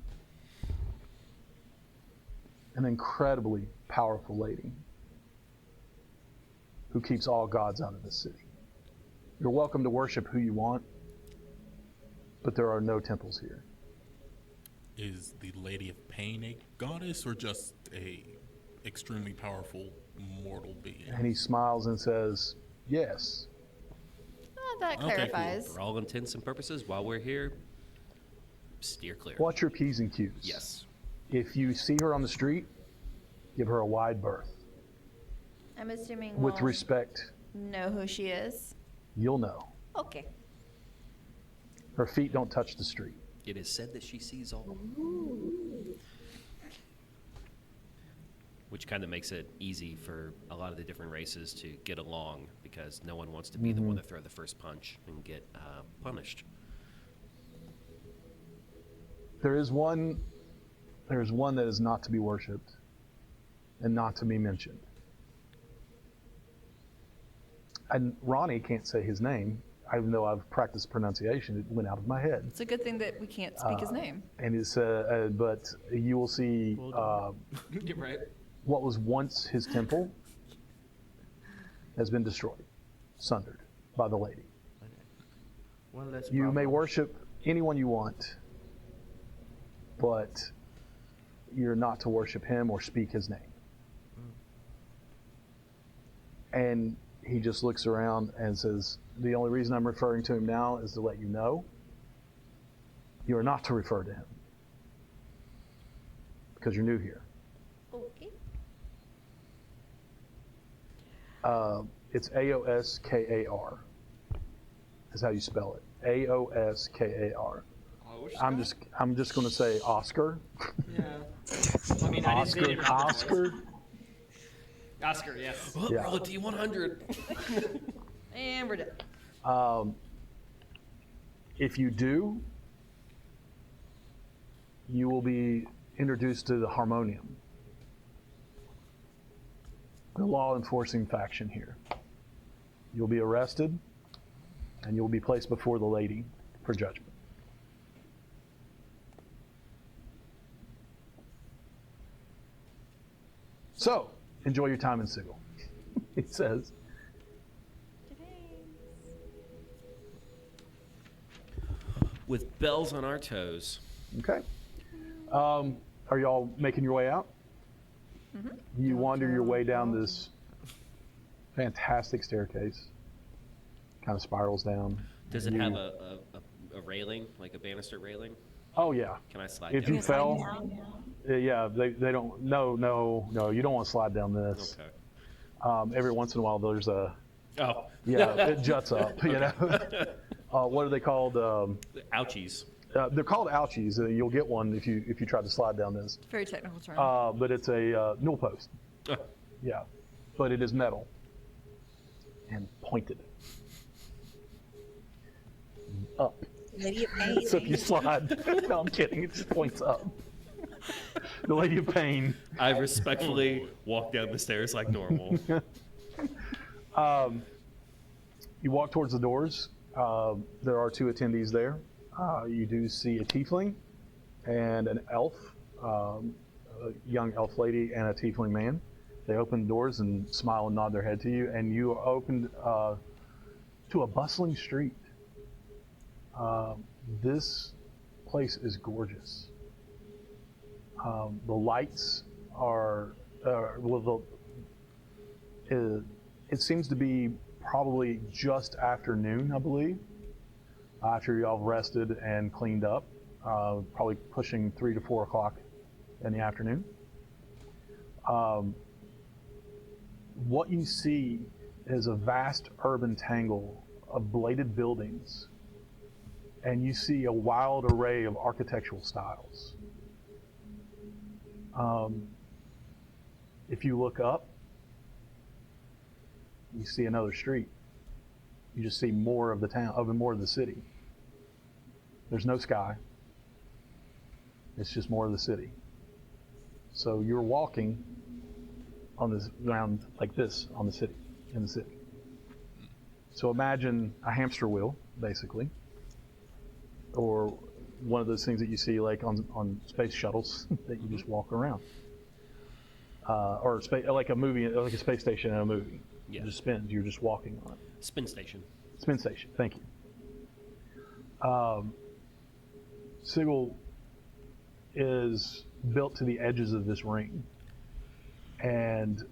An incredibly powerful lady who keeps all gods out of the city. You're welcome to worship who you want, but there are no temples here. Is the Lady of Pain a goddess or just a extremely powerful mortal being? And he smiles and says, yes. Oh, that Okay, cool. clarifies. For all intents and purposes, while we're here, steer clear. Watch your P's and Q's. Yes. If you see her on the street, give her a wide berth. I'm assuming With we'll respect, know who she is. you'll know. Okay. Her feet don't touch the street. It is said that she sees all. Which kind of makes it easy for a lot of the different races to get along because no one wants to be the one to throw the first punch and get punished. There's one that is not to be worshipped and not to be mentioned. And Ronnie can't say his name, even though I've practiced pronunciation, it went out of my head. It's a good thing that we can't speak his name. And it's, but you will see Get right. what was once his temple has been destroyed, sundered by the lady. One less You may problem. worship anyone you want, but you're not to worship him or speak his name. And he just looks around and says, the only reason I'm referring to him now is to let you know you are not to refer to him because you're new here. Okay. It's Aoskar is how you spell it. Aoskar. I'm just going to say Oscar. Yeah. I mean, I didn't say it Oscar. right. Oscar, yes. Yeah. Roll a D100. And we're done. If you do, you will be introduced to the Harmonium, the law enforcing faction here. You'll be arrested and you'll be placed before the lady for judgment. So, enjoy your time in Sigil, he says. With bells on our toes. Okay. Are y'all making your way out? You wander your way down this fantastic staircase. Kind of spirals down. Does it You- have a railing, like a banister railing? Oh yeah. Can I slide If down? you fell, Yeah, they don't. No. You don't want to slide down this. Okay. Every once in a while, there's a Oh. yeah, it juts up. You know. What are they called? Ouchies. They're called ouchies. You'll get one if you try to slide down this. Very technical term. But it's a newel post. Yeah, but it is metal and pointed up. Lady of Pain. So if you slide, no, I'm kidding. It just points up. The Lady of Pain. I respectfully walk down the stairs like normal. You walk towards the doors. There are 2 attendees there. You do see a tiefling and an elf, a young elf lady and a tiefling man. They open the doors and smile and nod their head to you, and you are opened to a bustling street. This place is gorgeous. The lights are, it seems to be probably just after noon, I believe, after you all have rested and cleaned up, probably pushing 3 to 4 o'clock in the afternoon. What you see is a vast urban tangle of bladed buildings, and you see a wild array of architectural styles. If you look up, you see another street. You just see more of the town, more of the city. There's no sky. It's just more of the city. So you're walking on this ground like this in the city. So imagine a hamster wheel, basically, or one of those things that you see like on space shuttles that you just walk around, or like a movie, like a space station in a movie. Yeah. It just spins. You're just walking on it. Spin station. Spin station. Thank you. Sigil is built to the edges of this ring, and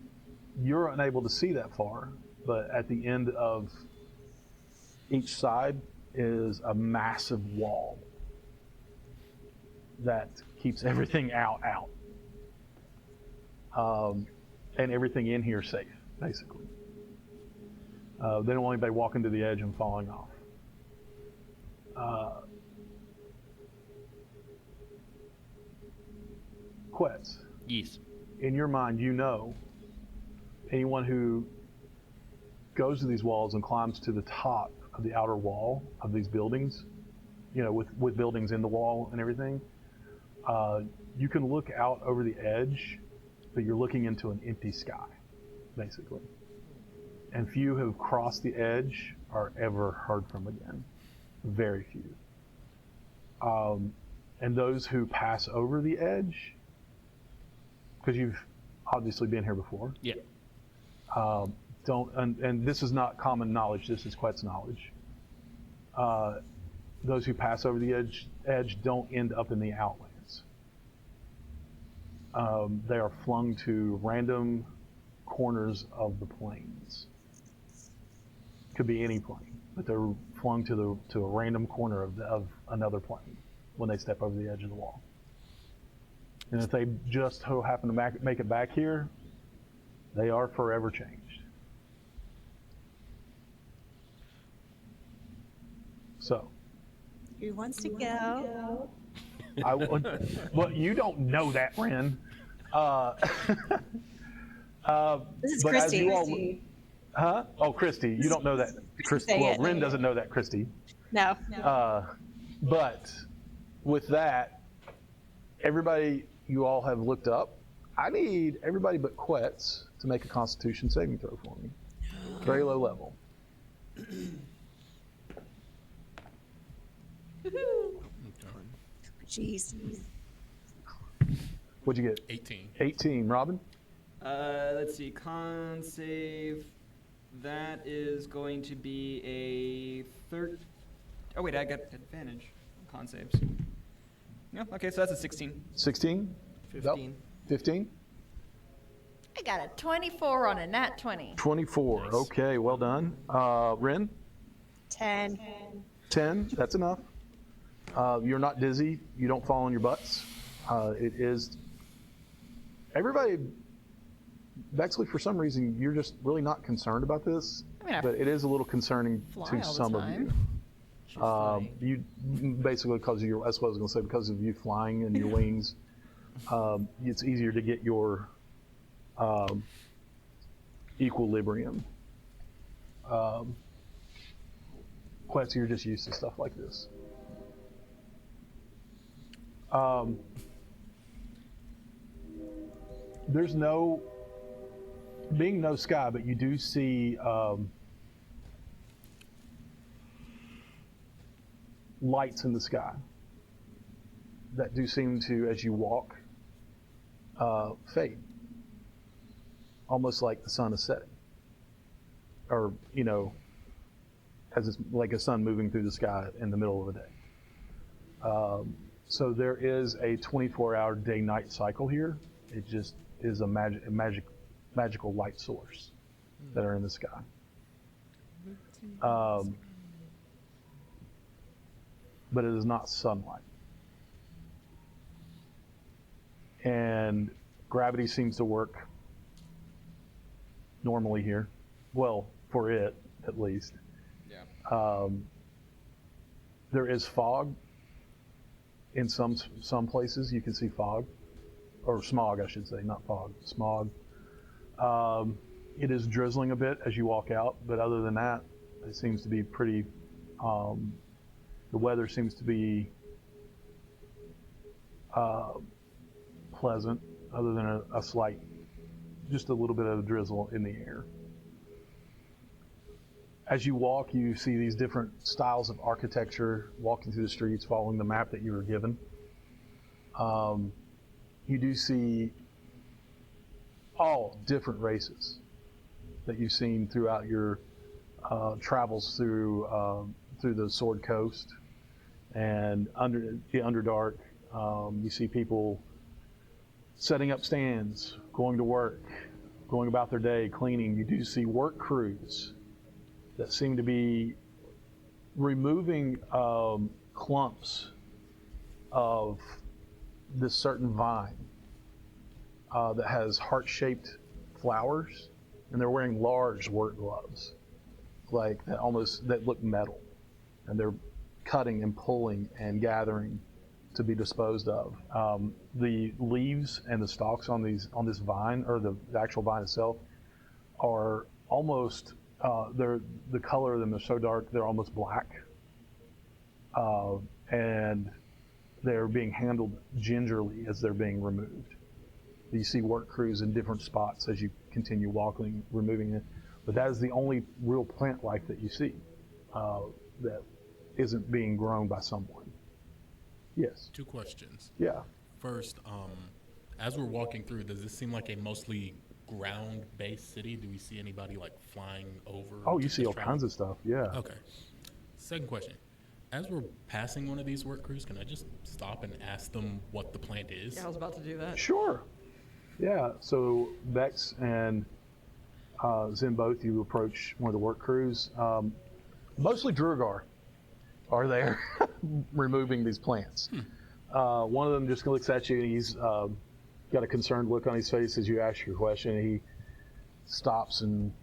you're unable to see that far, but at the end of each side is a massive wall that keeps everything out. And everything in here safe, basically. They don't want anybody walking to the edge and falling off. Quetz, Yes. in your mind, you know anyone who goes to these walls and climbs to the top of the outer wall of these buildings, with buildings in the wall and everything, you can look out over the edge, but you're looking into an empty sky, basically. And few who have crossed the edge are ever heard from again. Very few. And those who pass over the edge, because you've obviously been here before, Yeah. don't, and this is not common knowledge, this is Quet's knowledge. Those who pass over the edge don't end up in the outlands. They are flung to random corners of the plains. Could be any plane, but they're flung to a random corner of another plane when they step over the edge of the wall. And if they just so happen to make it back here, they are forever changed. So. Who wants to go? Well, you don't know that, Ren. This is but as you all- Christy. Huh? Oh, Christy. You don't know that. Say Well, it. Ren doesn't know that, Christy. No. But with that, everybody, you all have looked up. I need everybody but Quetz to make a Constitution saving throw for me. Very low level. Jeez. What'd you get? 18. 18. Robin? Let's see, con save. That is going to be a Oh wait, I got advantage on con saves. No, okay, so that's a 16. 16? 15. 15? I got a 24 on a nat 20. 24. Nice. Okay, well done. Ren? 10. 10. That's enough. You're not dizzy. You don't fall on your butts. It is everybody, actually, for some reason, you're just really not concerned about this, I mean, I but it is a little concerning fly to all the some of time. you. She's flying. You basically because of your, that's what I was going to say, because of you flying and your wings, it's easier to get your equilibrium. Quest, you're just used to stuff like this. There's no sky, but you do see lights in the sky that do seem to, as you walk, fade. Almost like the sun is setting. Or, as it's like a sun moving through the sky in the middle of the day. So there is a 24-hour day-night cycle here. It just is a magical light source that are in the sky. But it is not sunlight. And gravity seems to work normally here. Well, for it, at least. Yeah. There is fog. In some places, you can see fog. Or smog, I should say, not fog, smog. It is drizzling a bit as you walk out, but other than that, it seems to be pretty, the weather seems to be pleasant, other than a slight, just a little bit of drizzle in the air. As you walk, you see these different styles of architecture, walking through the streets, following the map that you were given. You do see all different races that you've seen throughout your travels through the Sword Coast and under the Underdark. You see people setting up stands, going to work, going about their day, cleaning. You do see work crews that seem to be removing clumps of this certain vine that has heart-shaped flowers, and they're wearing large work gloves, like that look metal, and they're cutting and pulling and gathering to be disposed of. The leaves and the stalks on this vine, or the actual vine itself, are almost the color of them is so dark they're almost black, and they're being handled gingerly as they're being removed. You see work crews in different spots as you continue walking, removing it, but that is the only real plant life that you see that isn't being grown by someone. Yes. 2 questions. Yeah. First, as we're walking through, does this seem like a mostly ground-based city? Do we see anybody like flying over? Oh, you just see all traveling? kinds of stuff. Yeah. Okay. Second question. As we're passing one of these work crews, can I just stop and ask them what the plant is? Yeah, I was about to do that. Sure. Yeah. So Vex and Zen, both you approach one of the work crews. Mostly Drugar are there removing these plants. One of them just looks at you, and he's got a concerned look on his face as you ask your question. And he stops and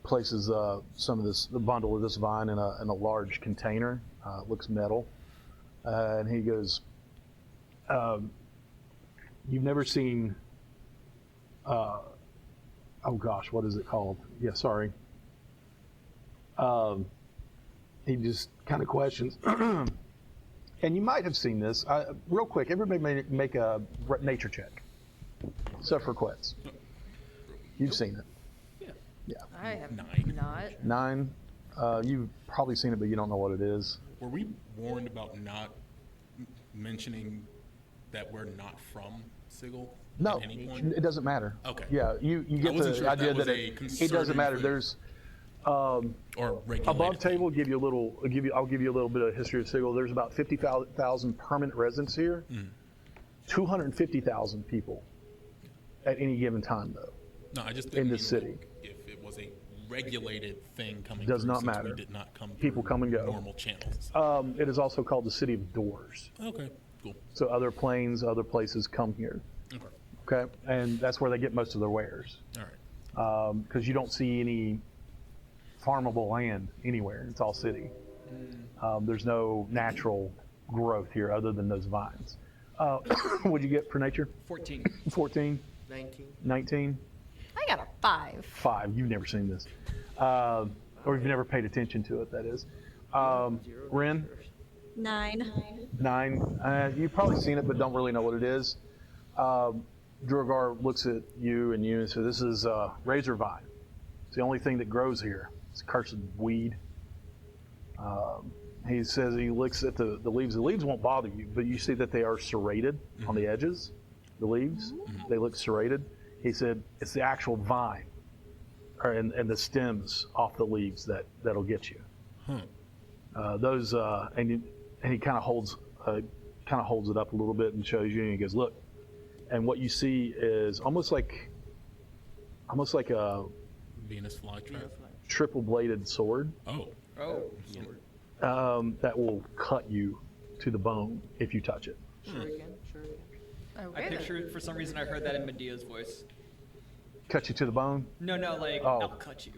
places the bundle of this vine in a large container. It looks metal, and he goes, "You've never seen? Oh gosh, what is it called? Yeah, sorry." He just kind of questions. And you might have seen this. Real quick, everybody make a nature check. Except for Quetz. You've seen it. Yeah. I have 9. not. 9. You've probably seen it, but you don't know what it is. Were we warned about not mentioning that we're not from Sigil No, at any point? it doesn't matter. Okay. Yeah, you get wasn't the sure if idea that was that a it concerted doesn't matter. thing. There's Or regulated above thing? table. I'll give you a little bit of history of Sigil. There's about 50,000 permanent residents here. 250,000 people at any given time, though. No, I just in didn't this mean, city. like, if it was a regulated thing coming Does through, not since matter. we did not come People through come and go. normal channels. It is also called the City of Doors. Okay, cool. So other planes, other places come here. Okay. Okay, and that's where they get most of their wares. All right. Because you don't see any farmable land anywhere. It's all city. There's no natural growth here other than those vines. What'd you get for nature? 14. 14? 19. 19? I got a 5. 5. You've never seen this. Or you've never paid attention to it, that is. Ren? 9. 9. You've probably seen it, but don't really know what it is. Drogar looks at you and says, this is razor vine. It's the only thing that grows here. It's a cursed weed. He says he looks at the leaves. The leaves won't bother you, but you see that they are serrated on the edges. The leaves, they look serrated. He said it's the actual vine and the stems off the leaves that'll get you. Those and he kind of holds it up a little bit and shows you, and he goes, look. And what you see is almost like a Venus flytrap. triple-bladed sword. Oh. Oh. That will cut you to the bone if you touch it. Sure again. I Okay, then. pictured, for some reason, I heard that in Medea's voice. Cut you to the bone? No, like, Oh. I'll cut you.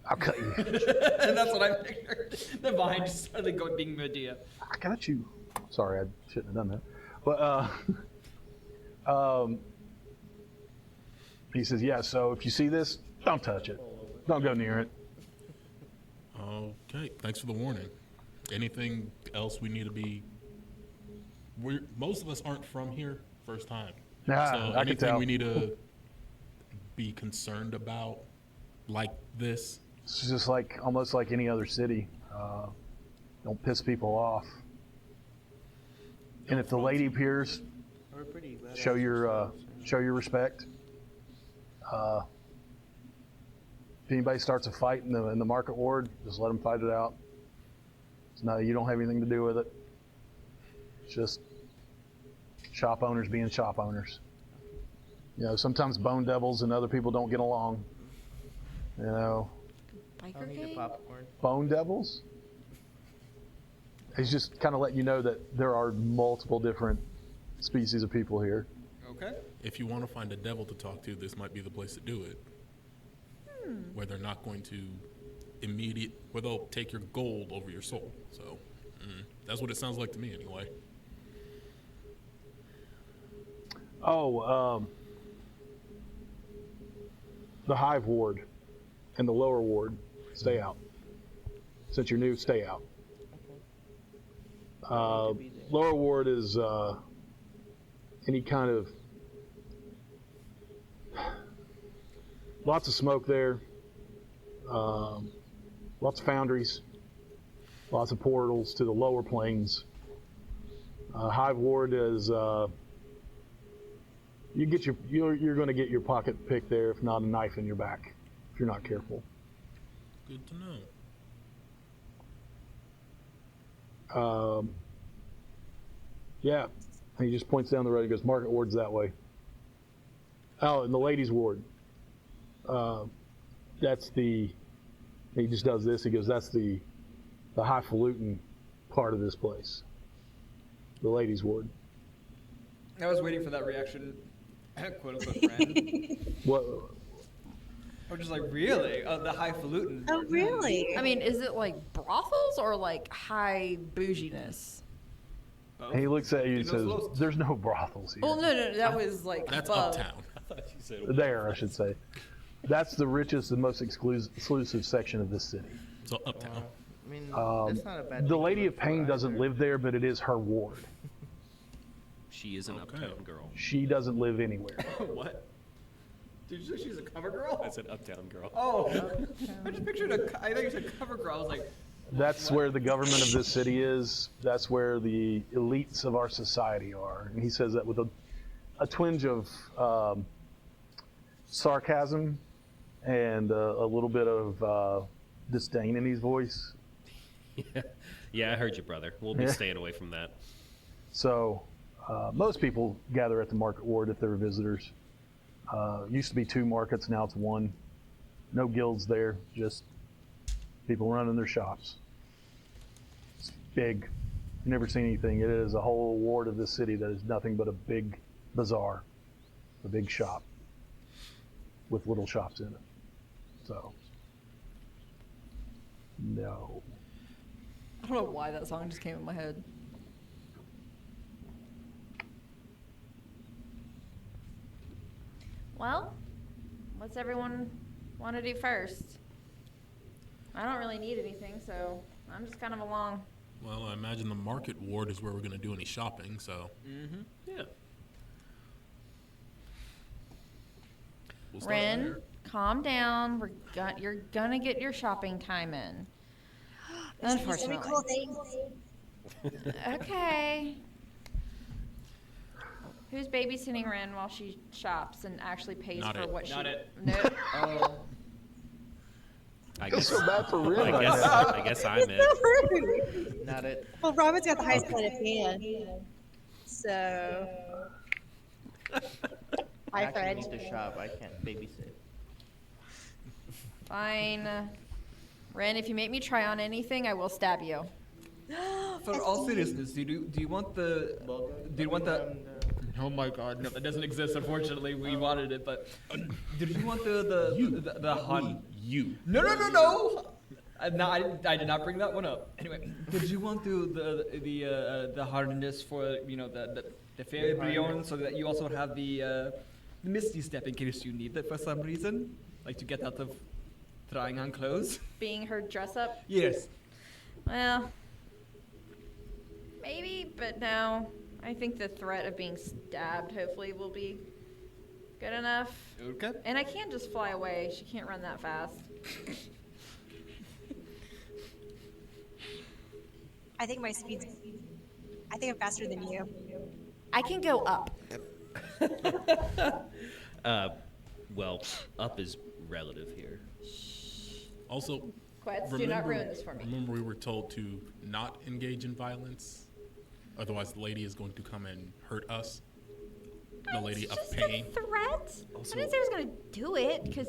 I'll cut you. And that's what I pictured. The vine just started going being Medea. I got you. Sorry, I shouldn't have done that. But he says, yeah, so if you see this, don't touch it. Don't go near it. Okay. Thanks for the warning. Anything else we need to be? Most of us aren't from here. First time. Nah, So I can anything tell. we need to be concerned about, like this? It's just almost like any other city. Don't piss people off. And if the lady appears, We're pretty glad. show your respect. If anybody starts a fight in the market ward, just let them fight it out. No, you don't have anything to do with it. It's just shop owners being shop owners. You know, sometimes bone devils and other people don't get along. You know, I'll Biker need a gang? popcorn. bone devils. He's just kind of letting you know that there are multiple different species of people here. Okay. If you want to find a devil to talk to, this might be the place to do it. Where they're not going to where they'll take your gold over your soul. So that's what it sounds like to me, anyway. Oh, the Hive Ward and the Lower Ward, stay out. Since you're new, stay out. Lower Ward is any kind of lots of smoke there, lots of foundries, lots of portals to the lower planes. Hive Ward is you're going to get your pocket picked there, if not a knife in your back, if you're not careful. Good to know. Yeah, and he just points down the road. He goes, Market Ward's that way. Oh, and the ladies' ward. That's he just does this. He goes, that's the highfalutin part of this place. The ladies' ward. I was waiting for that reaction, quote unquote, friend. What? I'm just like, really? Oh, the highfalutin. Oh, really? I mean, is it like brothels or like high bouginess? Both. And he looks at you and He knows says, those. there's no brothels here. Well, no, that was like That's above. uptown. There, I should say. That's the richest and most exclusive section of this city. So uptown. I mean, that's not a bad. The thing to Lady look of Pain for doesn't either. live there, but it is her ward. She is an uptown girl. She doesn't live anywhere. What? Did you say she's a cover girl? I said uptown girl. Oh, I just pictured I thought you said cover girl. I was like, That's where the government of this city is. That's where the elites of our society are. And he says that with a twinge of sarcasm and a little bit of disdain in his voice. Yeah, I heard you, brother. We'll be Yeah. staying away from that. So most people gather at the market ward if they're visitors. Used to be 2 markets, now it's 1. No guilds there, just people running their shops. It's big. Never seen anything. It is a whole ward of this city that is nothing but a big bazaar. a big shop with little shops in it. So, no. I don't know why that song just came in my head. Well, what's everyone want to do first? I don't really need anything, so I'm just kind of along. Well, I imagine the market ward is where we're going to do any shopping, so Yeah. we'll start Ren, there. calm down. You're gonna get your shopping time in. Unfortunately. Cool things. Okay. Who's babysitting Ren while she shops and actually pays Not for it. what she? Not it. No. Oh. I feel guess, so bad for Ren I right guess, now. I guess I'm it. Rude. Not it. Well, Robin's got the highest sleight of hand. So, I hi, actually Fred. need to shop. I can't babysit. Fine. Ren, if you make me try on anything, I will stab you. For all seriousness, do you want the? Do you want the? Oh my God, no, that doesn't exist. Unfortunately, we wanted it, but did you want the hot? You. No. No, I did not bring that one up. Anyway, did you want the hardness for the fairy Brion so that you also have the misty step in case you need it for some reason, like to get out of trying on clothes? Being her dress up? Yes. Well, maybe, but no. I think the threat of being stabbed hopefully will be good enough. Okay. And I can't just fly away. She can't run that fast. I think my speed's. I think I'm faster than you. I can go up. Well, up is relative here. Also, Quets, do not ruin this for me. remember we were told to not engage in violence. Otherwise, the lady is going to come and hurt us. The lady of Just pain. a threat. Also- I didn't say I was going to do it, because...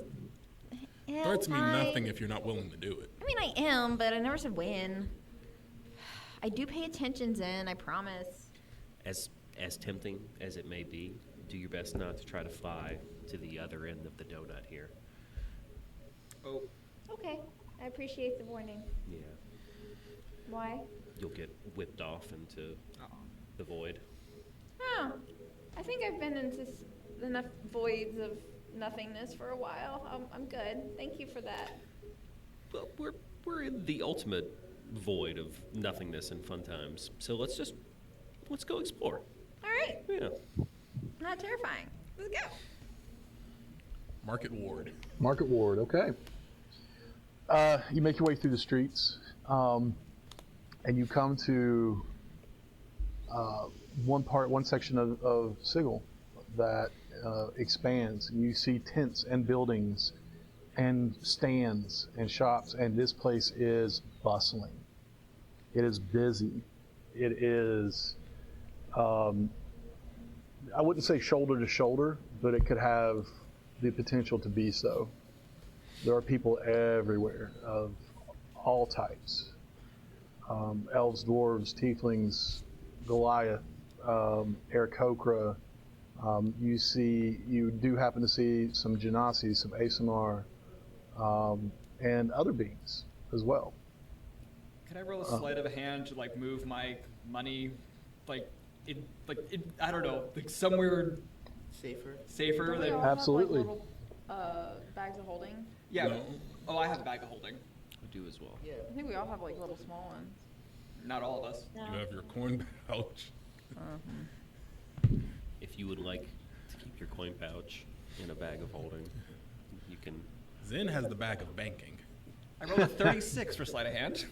Yeah, Threats mean fine. nothing if you're not willing to do it. I mean, I am, but I never said when. I do pay attention, Zen, I promise. As tempting as it may be, do your best not to try to fly to the other end of the donut here. Oh. Okay, I appreciate the warning. Yeah. Why? You'll get whipped off into the void. Oh, I think I've been into enough voids of nothingness for a while. I'm good. Thank you for that. Well, we're in the ultimate void of nothingness and fun times. So let's go explore. All right, Yeah. not terrifying. Let's go. Market ward. Market ward, okay. You make your way through the streets, and you come to one section of Sigil that expands. You see tents and buildings and stands and shops, and this place is bustling. It is busy. It is, I wouldn't say shoulder to shoulder, but it could have the potential to be so. There are people everywhere of all types. Elves, dwarves, tieflings, Goliath, Aarakocra. You do happen to see some Genasi, some Asimar, and other beings as well. Can I roll a sleight of hand to like move my money, I don't know, like somewhere Safer. safer Don't we than? all have, Absolutely. like, little, bags of holding? Yeah. No. Oh, I have a bag of holding. I do as well. Yeah. I think we all have like little small ones. Not all of us. No. You have your coin pouch. If you would like to keep your coin pouch in a bag of holding, you can. Zen has the bag of banking. I rolled a 36 for sleight of hand.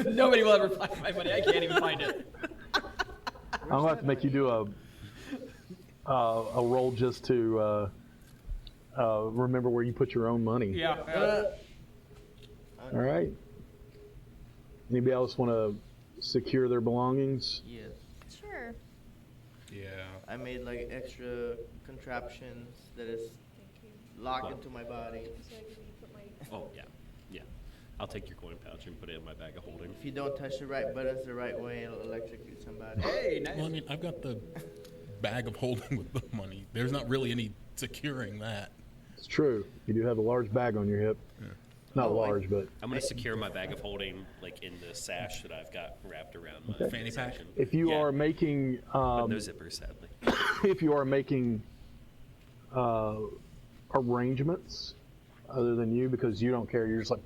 Nobody will ever find my money. I can't even find it. I'm gonna have to make you do a roll just to remember where you put your own money. Yeah. All right. Anybody else want to secure their belongings? Yeah. Sure. Yeah. I made like extra contraptions that is locked into my body. Oh yeah, yeah. I'll take your coin pouch and put it in my bag of holding. If you don't touch the right buttons the right way, it'll electrocute somebody. Hey, nice. Well, I mean, I've got the bag of holding with the money. There's not really any securing that. It's true. You do have a large bag on your hip. Not large, but I'm gonna secure my bag of holding like in the sash that I've got wrapped around my Okay. Fanny pack? section. if you Yeah, are making but no zippers, sadly. if you are making arrangements other than you, because you don't care, you're just like,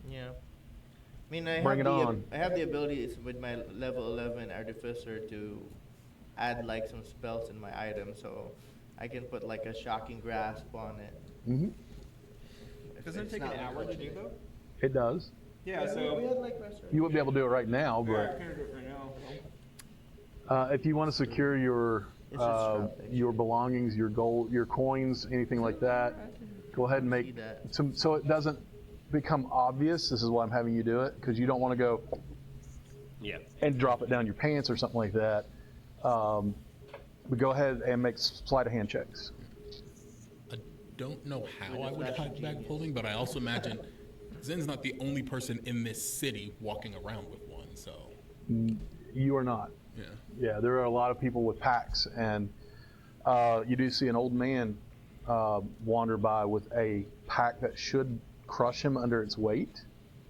Yeah. I mean, Bring it on. I have the ability with my level 11 artificer to add like some spells in my item, so I can put like a shocking grasp on it. mm-hmm. Doesn't it It's take an not hour to like do though? It does. Yeah, we so. had like restaurant. You wouldn't be able to do it right now, Yeah, I but can do it right now. if you want to secure your It's a strap, your belongings, your gold, your coins, anything like that, go ahead and See make that. so it doesn't become obvious. This is why I'm having you do it, because you don't want to go Yeah. and drop it down your pants or something like that. But go ahead and make sleight of hand checks. I don't know how With I a would flash hide of bag of genius. holding, but I also imagine Zen's not the only person in this city walking around with one, so You are not. yeah. Yeah, there are a lot of people with packs, and you do see an old man wander by with a pack that should crush him under its weight,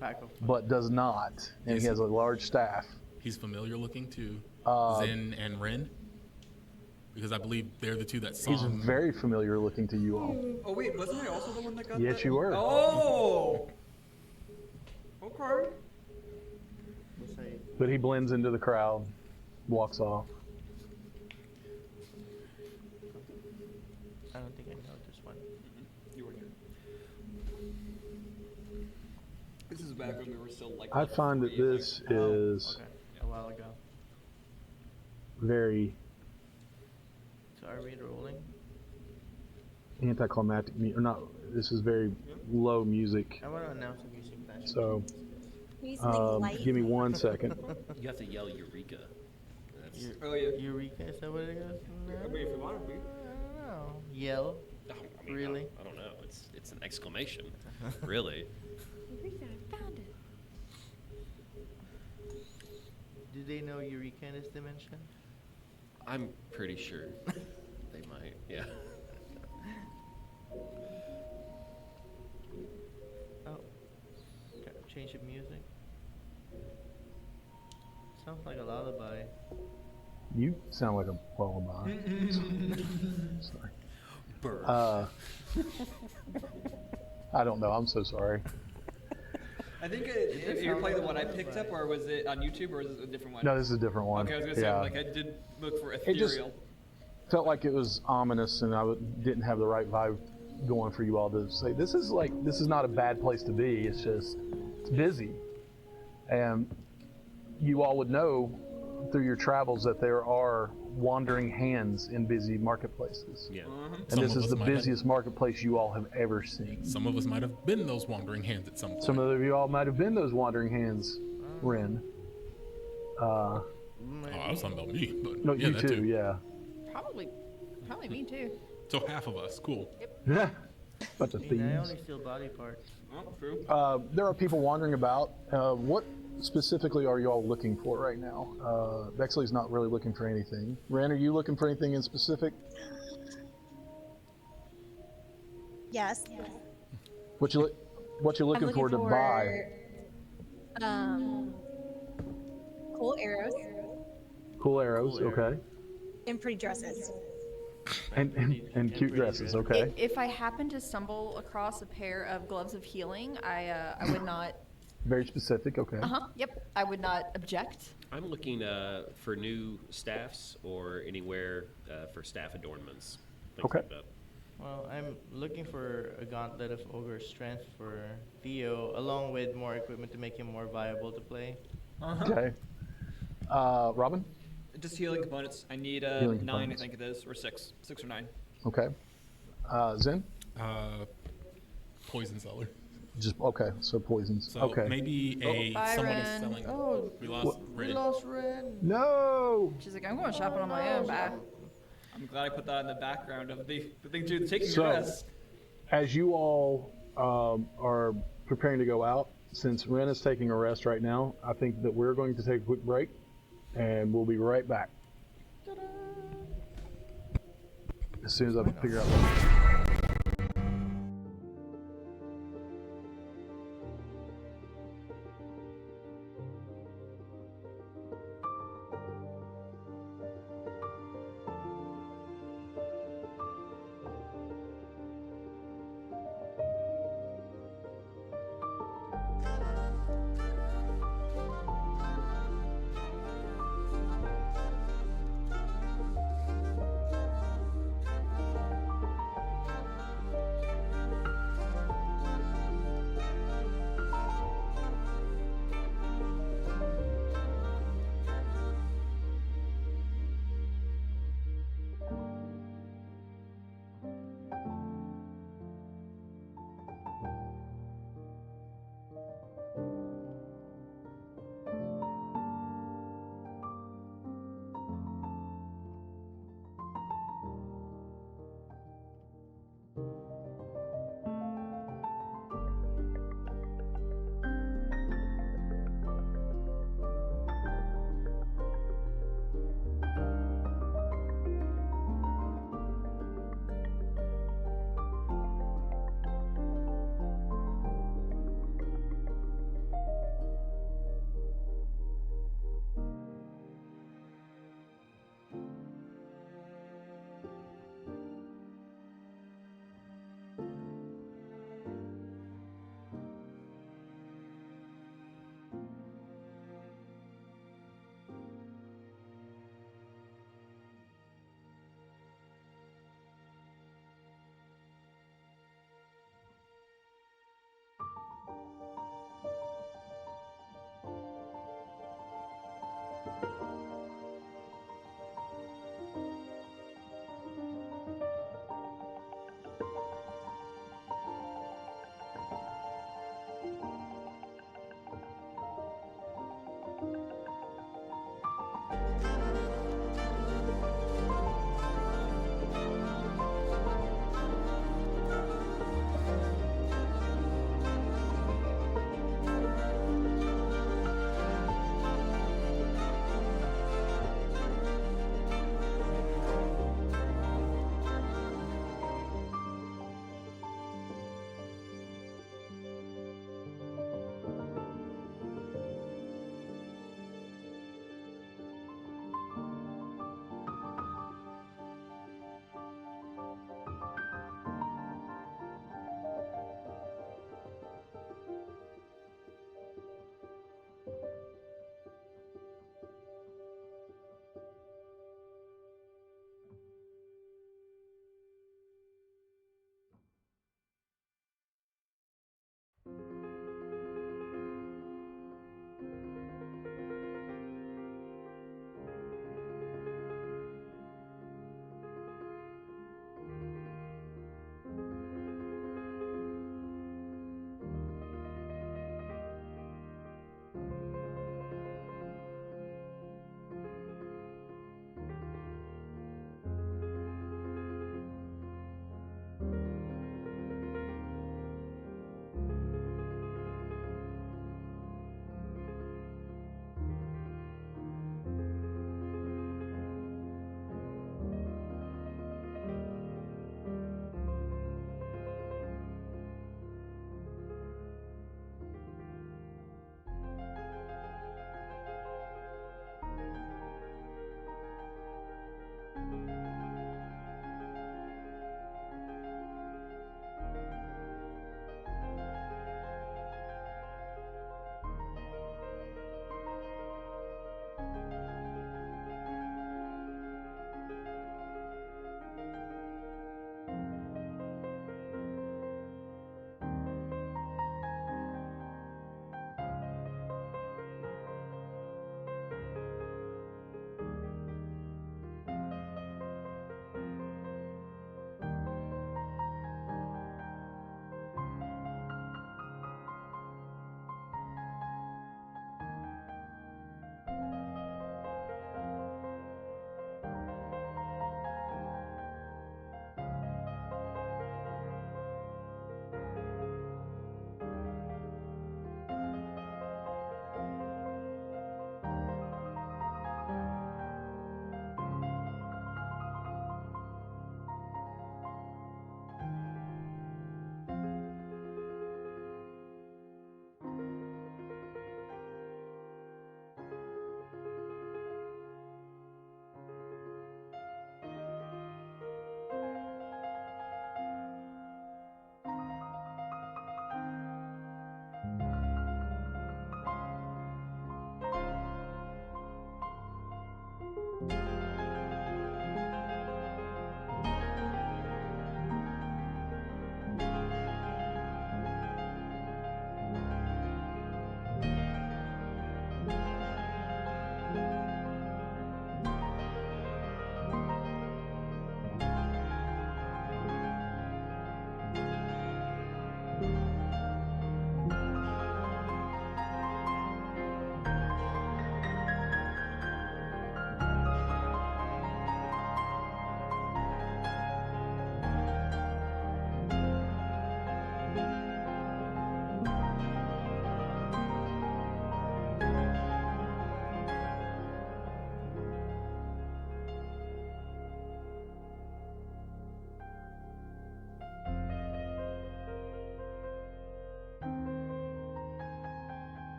Pack of but does not. And Is he has he- a large staff. He's familiar looking to Uh, Zen and Ren, because I believe they're the two that He's song. very familiar looking to you all. Oh wait, wasn't I also the one that got Yes, that? you were. Oh! Okay. We'll say But he blends into the crowd, walks off. I don't think I know this one. You were here. This is back when we were still like. I level find that 3, I this think. is Okay, a while ago. very So are we rolling? anticlimactic, or not, this is very low music. I want to announce the music flash. So He's like give me 1 second. You have to yell Eureka. That's, Oh yeah. Eureka, is that what it is? I mean, if you want to be. I don't know. Yell. I mean, Really? I don't know. It's an exclamation. Really. Eureka, I found it. Do they know Eureka in this dimension? I'm pretty sure they might. Yeah. Oh. Change of music. Sounds like a lullaby. You sound like a lullaby. Sorry. Burr. I don't know. I'm so sorry. I think you're playing the one I picked up, or was it on YouTube, or was it a different one? No, this is a different one. Okay, I was gonna say, Yeah. like I did look for just- ethereal. Felt like it was ominous, and didn't have the right vibe going for you all to say this is not a bad place to be. It's just it's busy, and you all would know through your travels that there are wandering hands in busy marketplaces, Yeah. and Some this of is us the might have- busiest marketplace you all have ever seen. Some of us might have been those wandering hands at some point. Some of you all might have been those wandering hands, Ren. Oh, I was talking about me, but No, yeah, you that too. Yeah. Probably me too. So half of us, cool. Bunch of I mean, I thieves. only steal body parts. Oh, true. There are people wandering about. What specifically are you all looking for right now? Bexley's not really looking for anything. Ren, are you looking for anything in specific? yes. What you looking, I'm for to buy? Cool arrows Cool arrows, Cool okay. and pretty dresses. And cute pretty dresses, dress. okay. If I happen to stumble across a pair of gloves of healing, I would not. Very specific, okay. Yep, I would not object. I'm looking for new staffs or anywhere for staff adornments. Things Okay. like that. Well, I'm looking for a gauntlet of ogre strength for Theo, along with more equipment to make him more viable to play. Okay. Robin? Just healing components. I need Healing 9, I components. think it is, or 6 or 9. Okay. Zen? Poison seller. Just okay. So poisons. So okay. maybe Bye, someone is Ren. selling. Oh, We lost Ren. Ren. No. She's like, I'm going shopping on my own. Bye. I'm glad I put that in the background of the thing too. Taking So- your rest. As you all are preparing to go out, since Ren is taking a rest right now, I think that we're going to take a quick break, and we'll be right back. Ta-da. as soon as I figure out.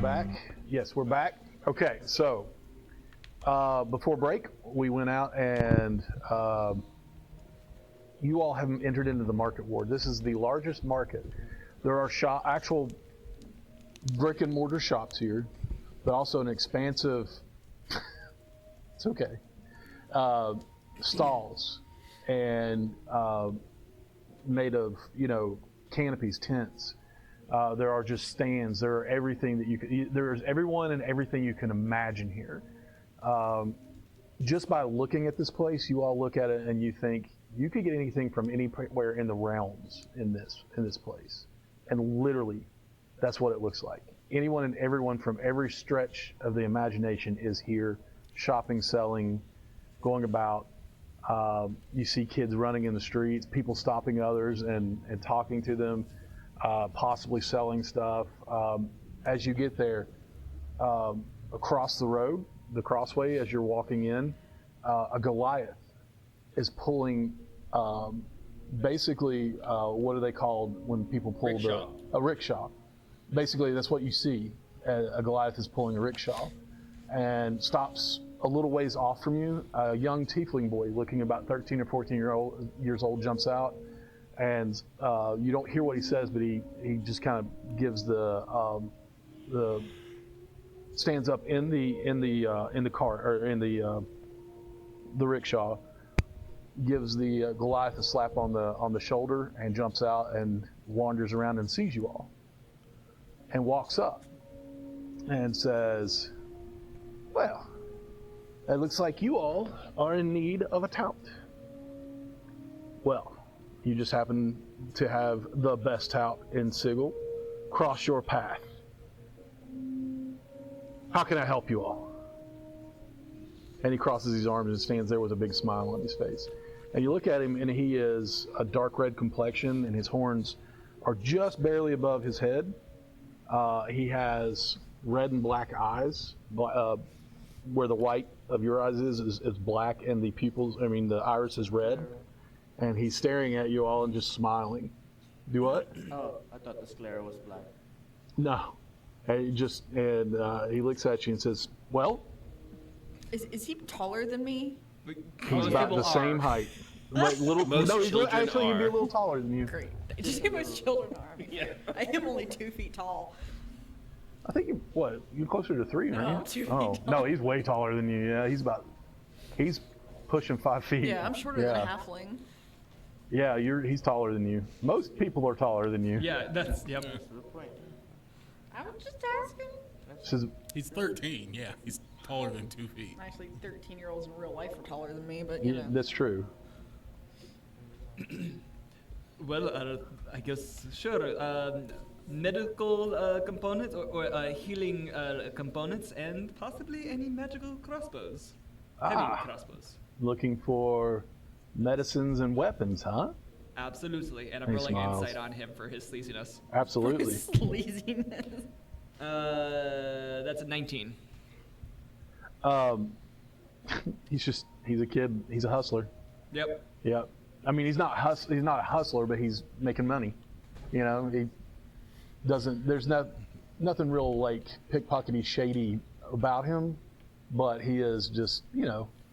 back. Yes, we're back. Okay, so before break, we went out and you all have entered into the market ward. This is the largest market. There are actual brick and mortar shops here, but also an expansive, it's okay, stalls and made of, canopies, tents. There are just stands. There are everything that you could, there's everyone and everything you can imagine here. Just by looking at this place, you all look at it and you think you could get anything from anywhere in the realms in this place. And literally, that's what it looks like. Anyone and everyone from every stretch of the imagination is here, shopping, selling, going about. You see kids running in the streets, people stopping others and talking to them, possibly selling stuff. As you get there, across the road, the crossway, as you're walking in, a Goliath is pulling, basically, what are they called when people pull a rickshaw? Basically, that's what you see. A Goliath is pulling a rickshaw and stops a little ways off from you. A young tiefling boy looking about 13 or 14 years old jumps out, and you don't hear what he says, but he just kind of gives the stands up in the car or in the rickshaw, gives the Goliath a slap on the shoulder, and jumps out and wanders around and sees you all, and walks up and says, "Well, it looks like you all are in need of a tout. Well, you just happen to have the best tout in Sigil cross your path. How can I help you all?" And he crosses his arms and stands there with a big smile on his face. And you look at him, and he is a dark red complexion, and his horns are just barely above his head. He has red and black eyes, where the white of your eyes is black, and the the iris is red. And he's staring at you all and just smiling. Do what? Oh, I thought the sclera was black. No. And he looks at you and says, "Well, Is he taller than me? he's about the same height." Like Most children actually, he'd be a are. little taller than you. Great. Just see most children are. Yeah. I am only 2 feet tall. I think you're closer to 3, No, right? I'm 2 feet Oh, tall. no, he's way taller than you. Yeah, he's pushing 5 feet. Yeah, I'm shorter than a halfling. Yeah, he's taller than you. Most people are taller than you. Yeah, yep. That's the point. I was just asking. Says, He's 13. Yeah, he's taller than 2 feet. Actually, 13-year-olds in real life are taller than me, but yeah, that's true. Well, I guess, sure. Medical components or healing components, and possibly any magical crossbows. Heavy crossbows. Looking for medicines and weapons, huh? Absolutely. And I'm He rolling smiles. insight on him for his sleaziness. Absolutely. Sleaziness. That's a 19. He's a kid. He's a hustler. Yep. Yep. I mean, he's not a hustler, but he's making money. He doesn't. There's nothing real like pickpockety, shady about him, but he is just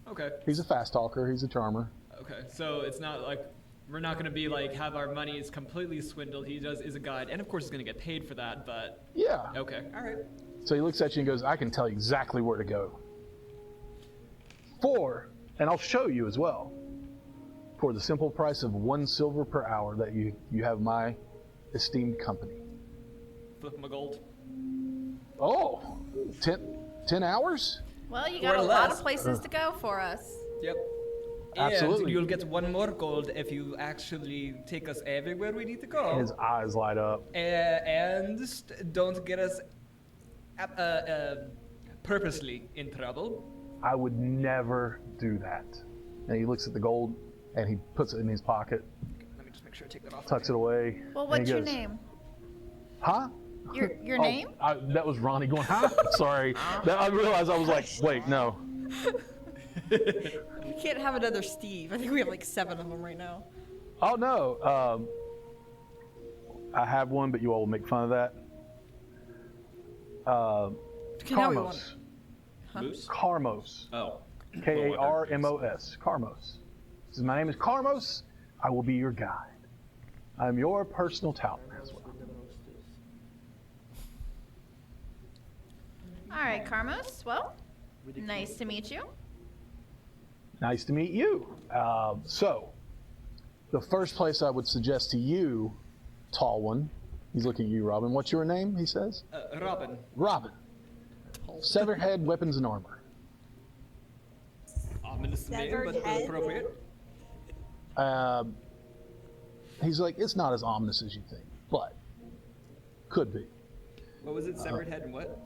Okay. He's a fast talker. He's a charmer. Okay. So it's not like we're not going to be like have our money is completely swindled. He is a guide, and of course he's going to get paid for that. But Yeah. okay. All right. So he looks at you and goes, "I can tell you exactly where to go. And I'll show you as well. For the simple price of 1 silver per hour, that you have my esteemed company." Flip him a gold. Oh, 10 hours? Well, you Or got a lot less. of places to go for us. Yep. Absolutely. And you'll get 1 more gold if you actually take us everywhere we need to go. His eyes light up. And don't get us purposely in trouble. I would never do that. And he looks at the gold and he puts it in his pocket, Let me just make sure I take that off. tucks it away. Well, and what's he your goes, name? Huh? Your Oh, name? that was Ronnie going, huh? Sorry. I realized I was like, wait, no. We can't have another Steve. I think we have like 7 of them right now. Oh, no. I have one, but you all will make fun of that. Now we want- Carmos. Moose? Carmos. Oh. Karmos. Carmos. Says, my name is Carmos. I will be your guide. I'm your personal talisman as well. All right, Carmos. Well, nice to meet you. Nice to meet you. So, the first place I would suggest to you, tall one, he's looking at you, Robin. What's your name, he says? Robin. Robin. Severed head, weapons, and armor. Ominous name, Severed but head? appropriate. He's like, it's not as ominous as you think, but could be. What was it? Severed head and what?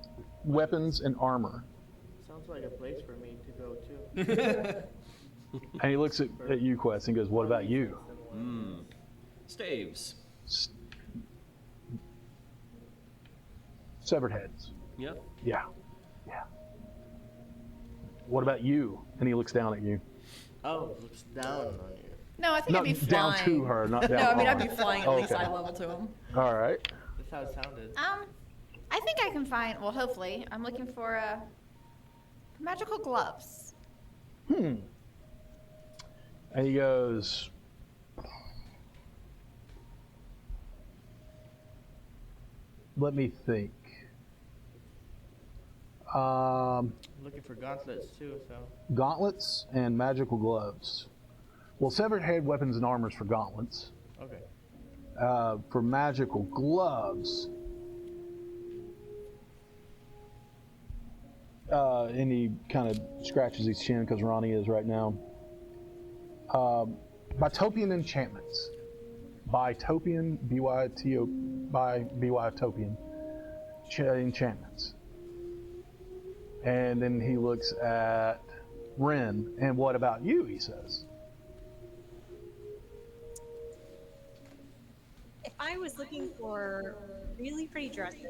Weapons and armor. Sounds like a place for me to go to. And he looks at you, Quest, and goes, what about you? Staves. Severed heads. Yeah. Yeah. Yeah. What about you? And he looks down at you. Oh, looks down on you. No, I think Not I'd be flying. down to her, not down No, I mean, on I'd be her. flying at least Okay. eye level to him. All right. That's how it sounded. I think I can find, well, hopefully, I'm looking for magical gloves. And he goes, let me think. Looking for gauntlets too, so. Gauntlets and magical gloves. Well, severed head, weapons, and armors for gauntlets. Okay. For magical gloves, and he kind of scratches his chin because Ronnie is right now. Bytopian enchantments. Bytopian, B-Y-T-O, by B-Y-Topian enchantments. And then he looks at Ren, and what about you, he says. If I was looking for really pretty dresses,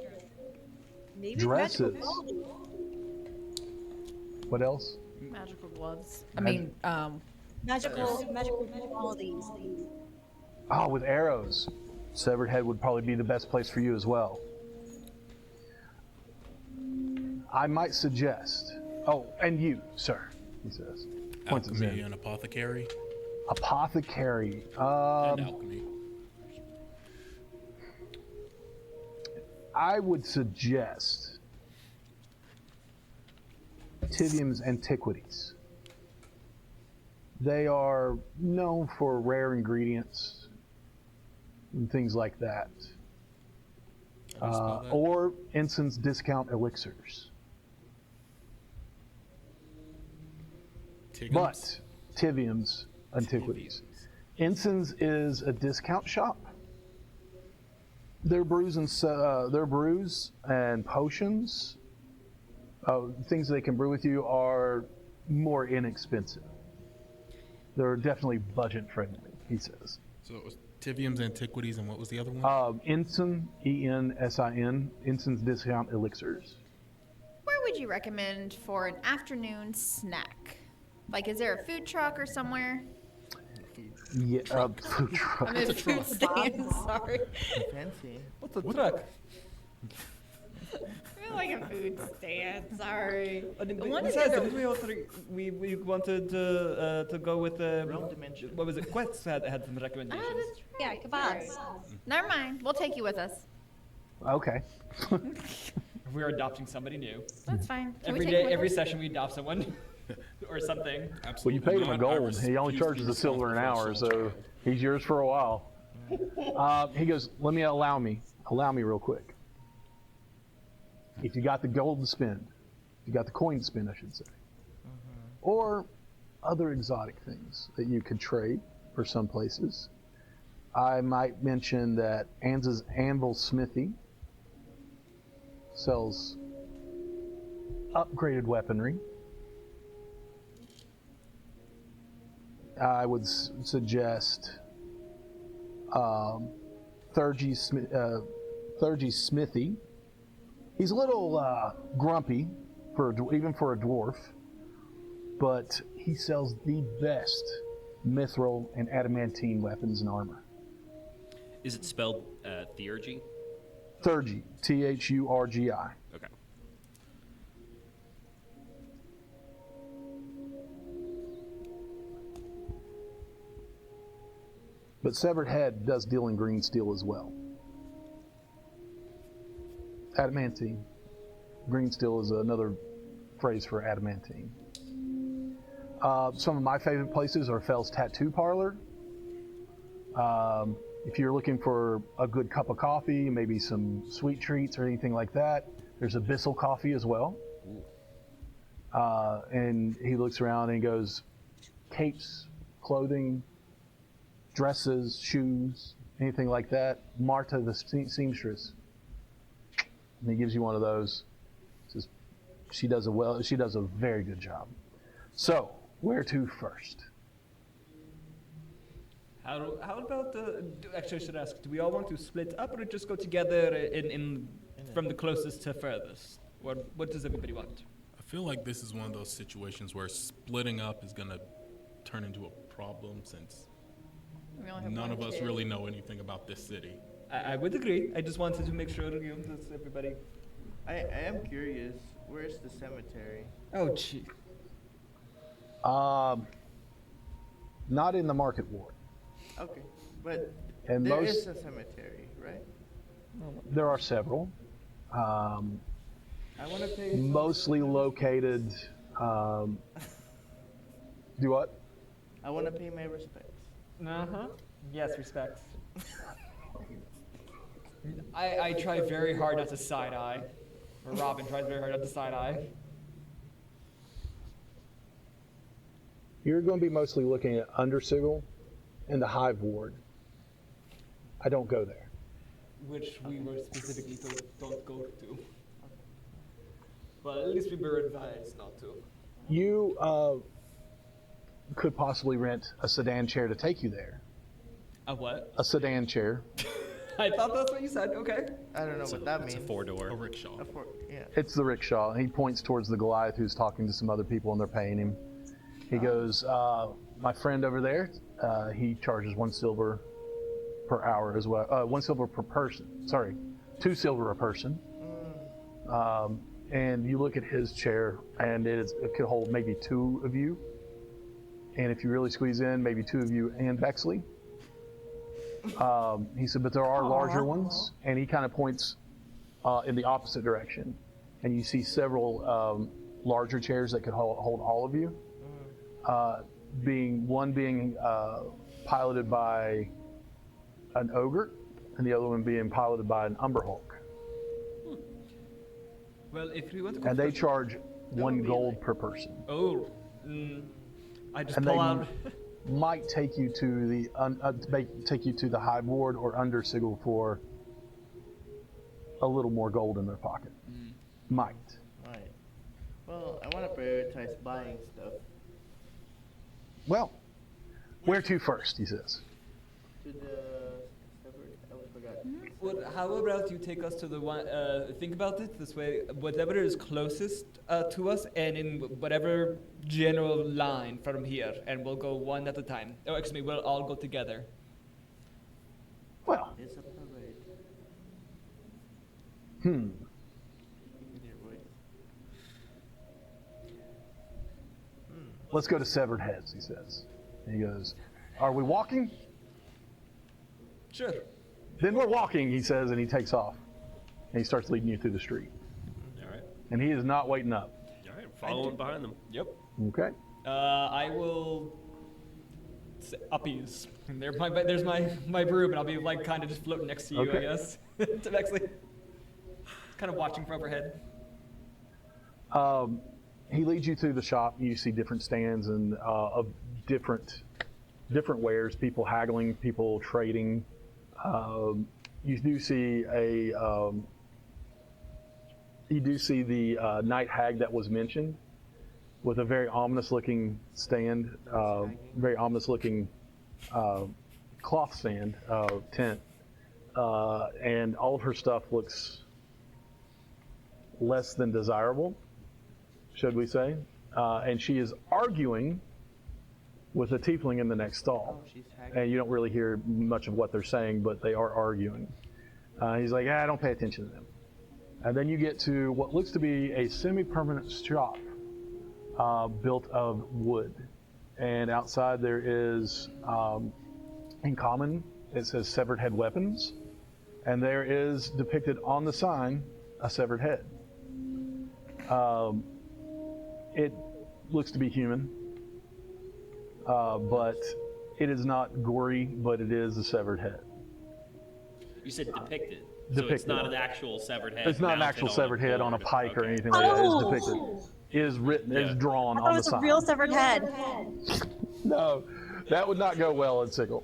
maybe Dresses? magical quality. What else? Magical gloves. I mean, Magical qualities. Oh, with arrows. Severed head would probably be the best place for you as well. I might suggest. Oh, and you, sir, he says. Points at Alchemy Zen. and apothecary Apothecary. and alchemy. I would suggest Tivium's Antiquities. They are known for rare ingredients and things like that. How do you spell that? Or incense discount elixirs. Tiggums? But Tivium's Antiquities. Incense is a discount shop. Their brews and potions, things they can brew with you, are more inexpensive. They're definitely budget friendly, he says. So it was Tivium's Antiquities, and what was the other one? Ensign, E-N-S-I-N, Ensign's discount elixirs. where would you recommend for an afternoon snack? Like, is there a food truck or somewhere? Yeah, food truck. I mean, a food stand, sorry. Fancy. What's a truck? I feel like a food stand, sorry. The one is Besides, either- didn't we also we wanted to go with Realm dimension. what was it? Quest had some recommendations. Ah, that's Yeah, right. kebabs. Never mind. We'll take you with us. Okay. We're adopting somebody new. That's fine. Can we Every take day, you with every us? session, we adopt someone or something. Well, Absolutely you paid him a not. I gold. He only refuse to charges be a silver an responsible hour, for a soul so child. he's yours for a while. He goes, allow me real quick. If you got the gold to spend, if you got the coin to spend, I should say, or other exotic things that you could trade for some places, I might mention that Anza's Anvil Smithy sells upgraded weaponry. I would suggest Thurgy's Smithy. He's a little grumpy, even for a dwarf, but he sells the best mithril and adamantine weapons and armor. Is it spelled theurgy? Thurgy, Thurgi. Okay. But Severed Head does deal in green steel as well. Adamantine. Green steel is another phrase for adamantine. Some of my favorite places are Fell's Tattoo Parlor. If you're looking for a good cup of coffee, maybe some sweet treats or anything like that, there's a Bissell Coffee as well. And he looks around and he goes, capes, clothing, dresses, shoes, anything like that. Marta the seamstress. And he gives you one of those. Says she does a very good job. So, where to first? How about actually, I should ask, do we all want to split up or just go together in from the closest to furthest? What does everybody want? I feel like this is one of those situations where splitting up is going to turn into a problem since We only have none one of us kid. really know anything about this city. I would agree. I just wanted to make sure that that's everybody. I am curious, where's the cemetery? Oh, gee. Not in the market ward. Okay, but And there most- is a cemetery, right? There are several. I want to pay. Mostly located. Do what? I want to pay my respects. Uh-huh. Yes, respect. I try very hard not to side eye. Or Robin tries very hard not to side eye. You're going to be mostly looking at Undersigil and the Hive Ward. I don't go there. Which we were specifically told don't go to. But at least we were advised not to. You could possibly rent a sedan chair to take you there. A what? A sedan chair. I thought that's what you said. Okay. I don't know what that means. It's a 4-door. A rickshaw. Yeah. It's the rickshaw. And he points towards the Goliath who's talking to some other people and they're paying him. He goes, my friend over there, he charges 1 silver per hour as well. 1 silver per person. Sorry, 2 silver a person. And you look at his chair, and it could hold maybe 2 of you. And if you really squeeze in, maybe 2 of you and Bexley. He said, but there are larger ones, and he kind of points in the opposite direction. And you see several larger chairs that could hold all of you. One being piloted by an ogre, and the other one being piloted by an Umber Hulk. Well, if we want to go And they first- charge 1 gold per person. Oh. I just And pull they out. might take you to the Hive Ward or Undersigil for a little more gold in their pocket. Might. Right. Well, I want to prioritize buying stuff Well, where to first, he says. to the. I forgot. Well, how about you take us to the one? Think about it this way: whatever is closest to us, and in whatever general line from here, and we'll go one at a time. Oh, excuse me, we'll all go together. Well, It's a parade. hmm. Either way. Let's go to Severed Heads, he says. And he goes, are we walking? Sure. Then we're walking, he says, and he takes off. And he starts leading you through the street. All right. And he is not waiting up. All right. Following behind them. Yep. Okay. I will. Uppies. And there's my broom, and I'll be like kind of just floating next to you, Okay. I guess. To Bexley. Kind of watching from overhead. He leads you through the shop. You see different stands and of different wares. People haggling, people trading. You do see the night hag that was mentioned, with a very ominous-looking stand, very ominous-looking cloth stand tent, and all of her stuff looks less than desirable, should we say? And she is arguing with a tiefling in the next stall. Oh, she's haggling. And you don't really hear much of what they're saying, but they are arguing. He's like, don't pay attention to them. And then you get to what looks to be a semi-permanent shop built of wood. And outside there is In common, it says severed head weapons, and there is depicted on the sign a severed head. It looks to be human, but it is not gory, but it is a severed head. You said depicted. So it's Depicted. not an actual severed head. It's not an mounted actual on severed head on a board. pike or Okay. anything like that. It is Oh! depicted. It is written, it is Yeah. drawn I thought on it the was a sign. real severed head. No, that would not go well in Sickle.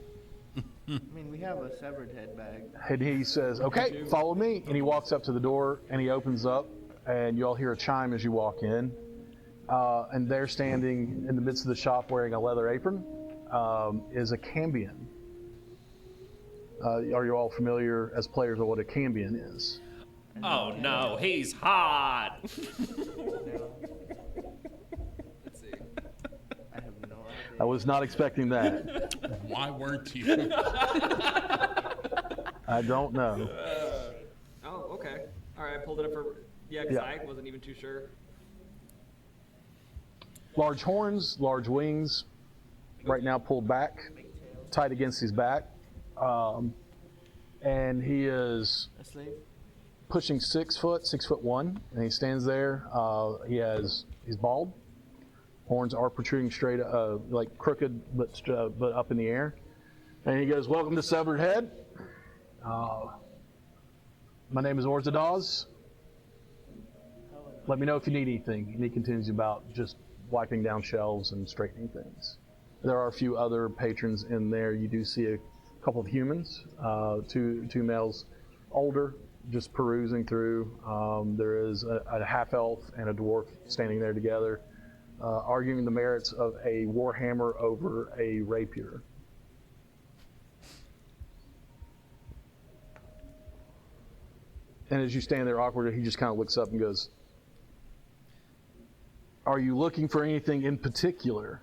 I mean, we have a severed head bag. And he says, okay, follow me. And he walks up to the door and he opens up, and you all hear a chime as you walk in. And there, standing in the midst of the shop wearing a leather apron, is a cambion. Are you all familiar as players with what a cambion is? Oh no, he's hot. Let's see. I have no I idea. was not expecting that. Why weren't you? I don't know. Oh, okay. All right, I pulled it up for. Yeah, because Yeah. I wasn't even too sure. Large horns, large wings, right now pulled back, tight against his back. And he is A slave? pushing 6 foot, 6'1", and he stands there. He's bald. Horns are protruding straight, like crooked, but up in the air. And he goes, "Welcome to Severed Head. My name is Orzadaz. Let me know if you need anything." And he continues about just wiping down shelves and straightening things. There are a few other patrons in there. You do see a couple of humans, two males, older, just perusing through. There is a half-elf and a dwarf standing there together, arguing the merits of a warhammer over a rapier. And as you stand there awkwardly, he just kind of looks up and goes, "Are you looking for anything in particular?"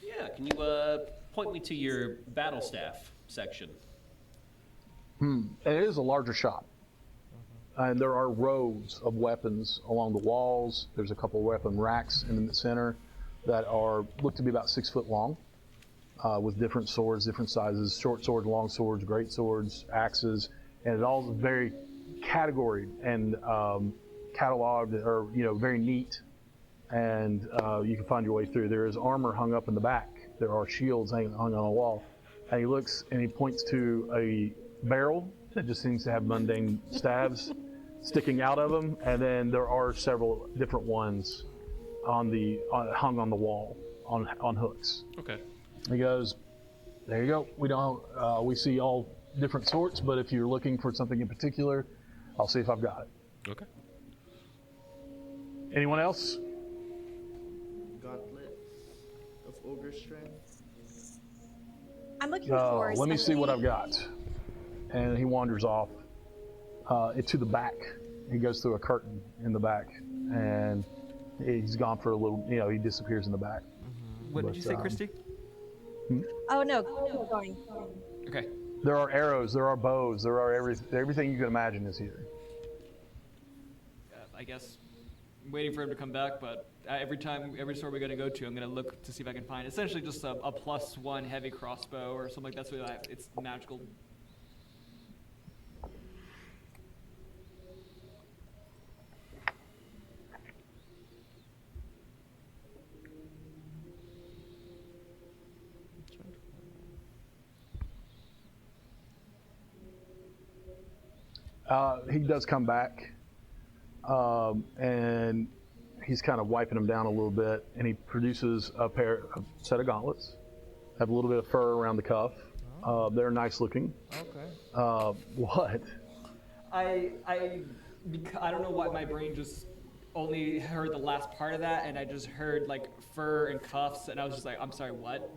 Yeah, can you point me to your battle staff section? And it is a larger shop. And there are rows of weapons along the walls. There's a couple of weapon racks in the center that look to be about 6 foot long, with different swords, different sizes, short swords, long swords, great swords, axes, and it all is very categoried and cataloged, or very neat. And you can find your way through. There is armor hung up in the back. There are shields hung on a wall. And he looks and he points to a barrel that just seems to have mundane stabs sticking out of them. And then there are several different ones hung on the wall on hooks. Okay. He goes, "There you go. We see all different sorts, but if you're looking for something in particular, I'll see if I've got it." Okay. Anyone else? Gauntlet of ogre strength. I'm looking for. Let me see what I've something- got. And he wanders off to the back. He goes through a curtain in the back, and he's gone for a little. He disappears in the back. What But, did you say, Christy? Oh no, keep going. Okay. There are arrows. There are bows. There are everything you can imagine is here. I guess waiting for him to come back, but every store we're going to go to, I'm going to look to see if I can find essentially just a +1 heavy crossbow or something like that. So it's magical. He does come back, and he's kind of wiping them down a little bit, and he produces a set of gauntlets. Have a little bit of fur around the cuff. They're nice looking. Okay. What? I don't know why my brain just only heard the last part of that, and I just heard like fur and cuffs, and I was just like, I'm sorry, what?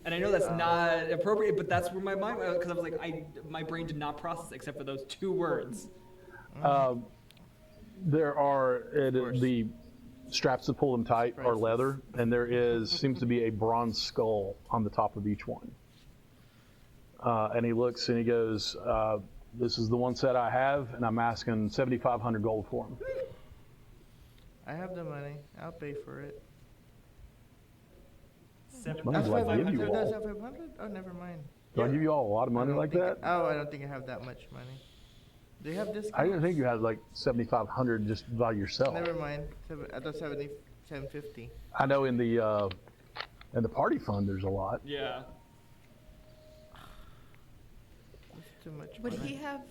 And I know that's not appropriate, but that's where my mind, because I was like, my brain did not process except for those 2 words. There are the straps that pull them tight are leather, and there seems to be a bronze skull on the top of each one. And he looks and he goes, "This is the one set I have, and I'm asking 7,500 gold for him." I have the money. I'll pay for it. Money's like give you That's all. 500? Oh, never mind. Do I give you all a lot of money I don't like think that? I don't think I have that much money. Do you have discounts? I didn't think you had like 7,500 just by yourself. Never mind. I thought 750. I know in the party fund there's a lot. Yeah. That's too much Would money. he have?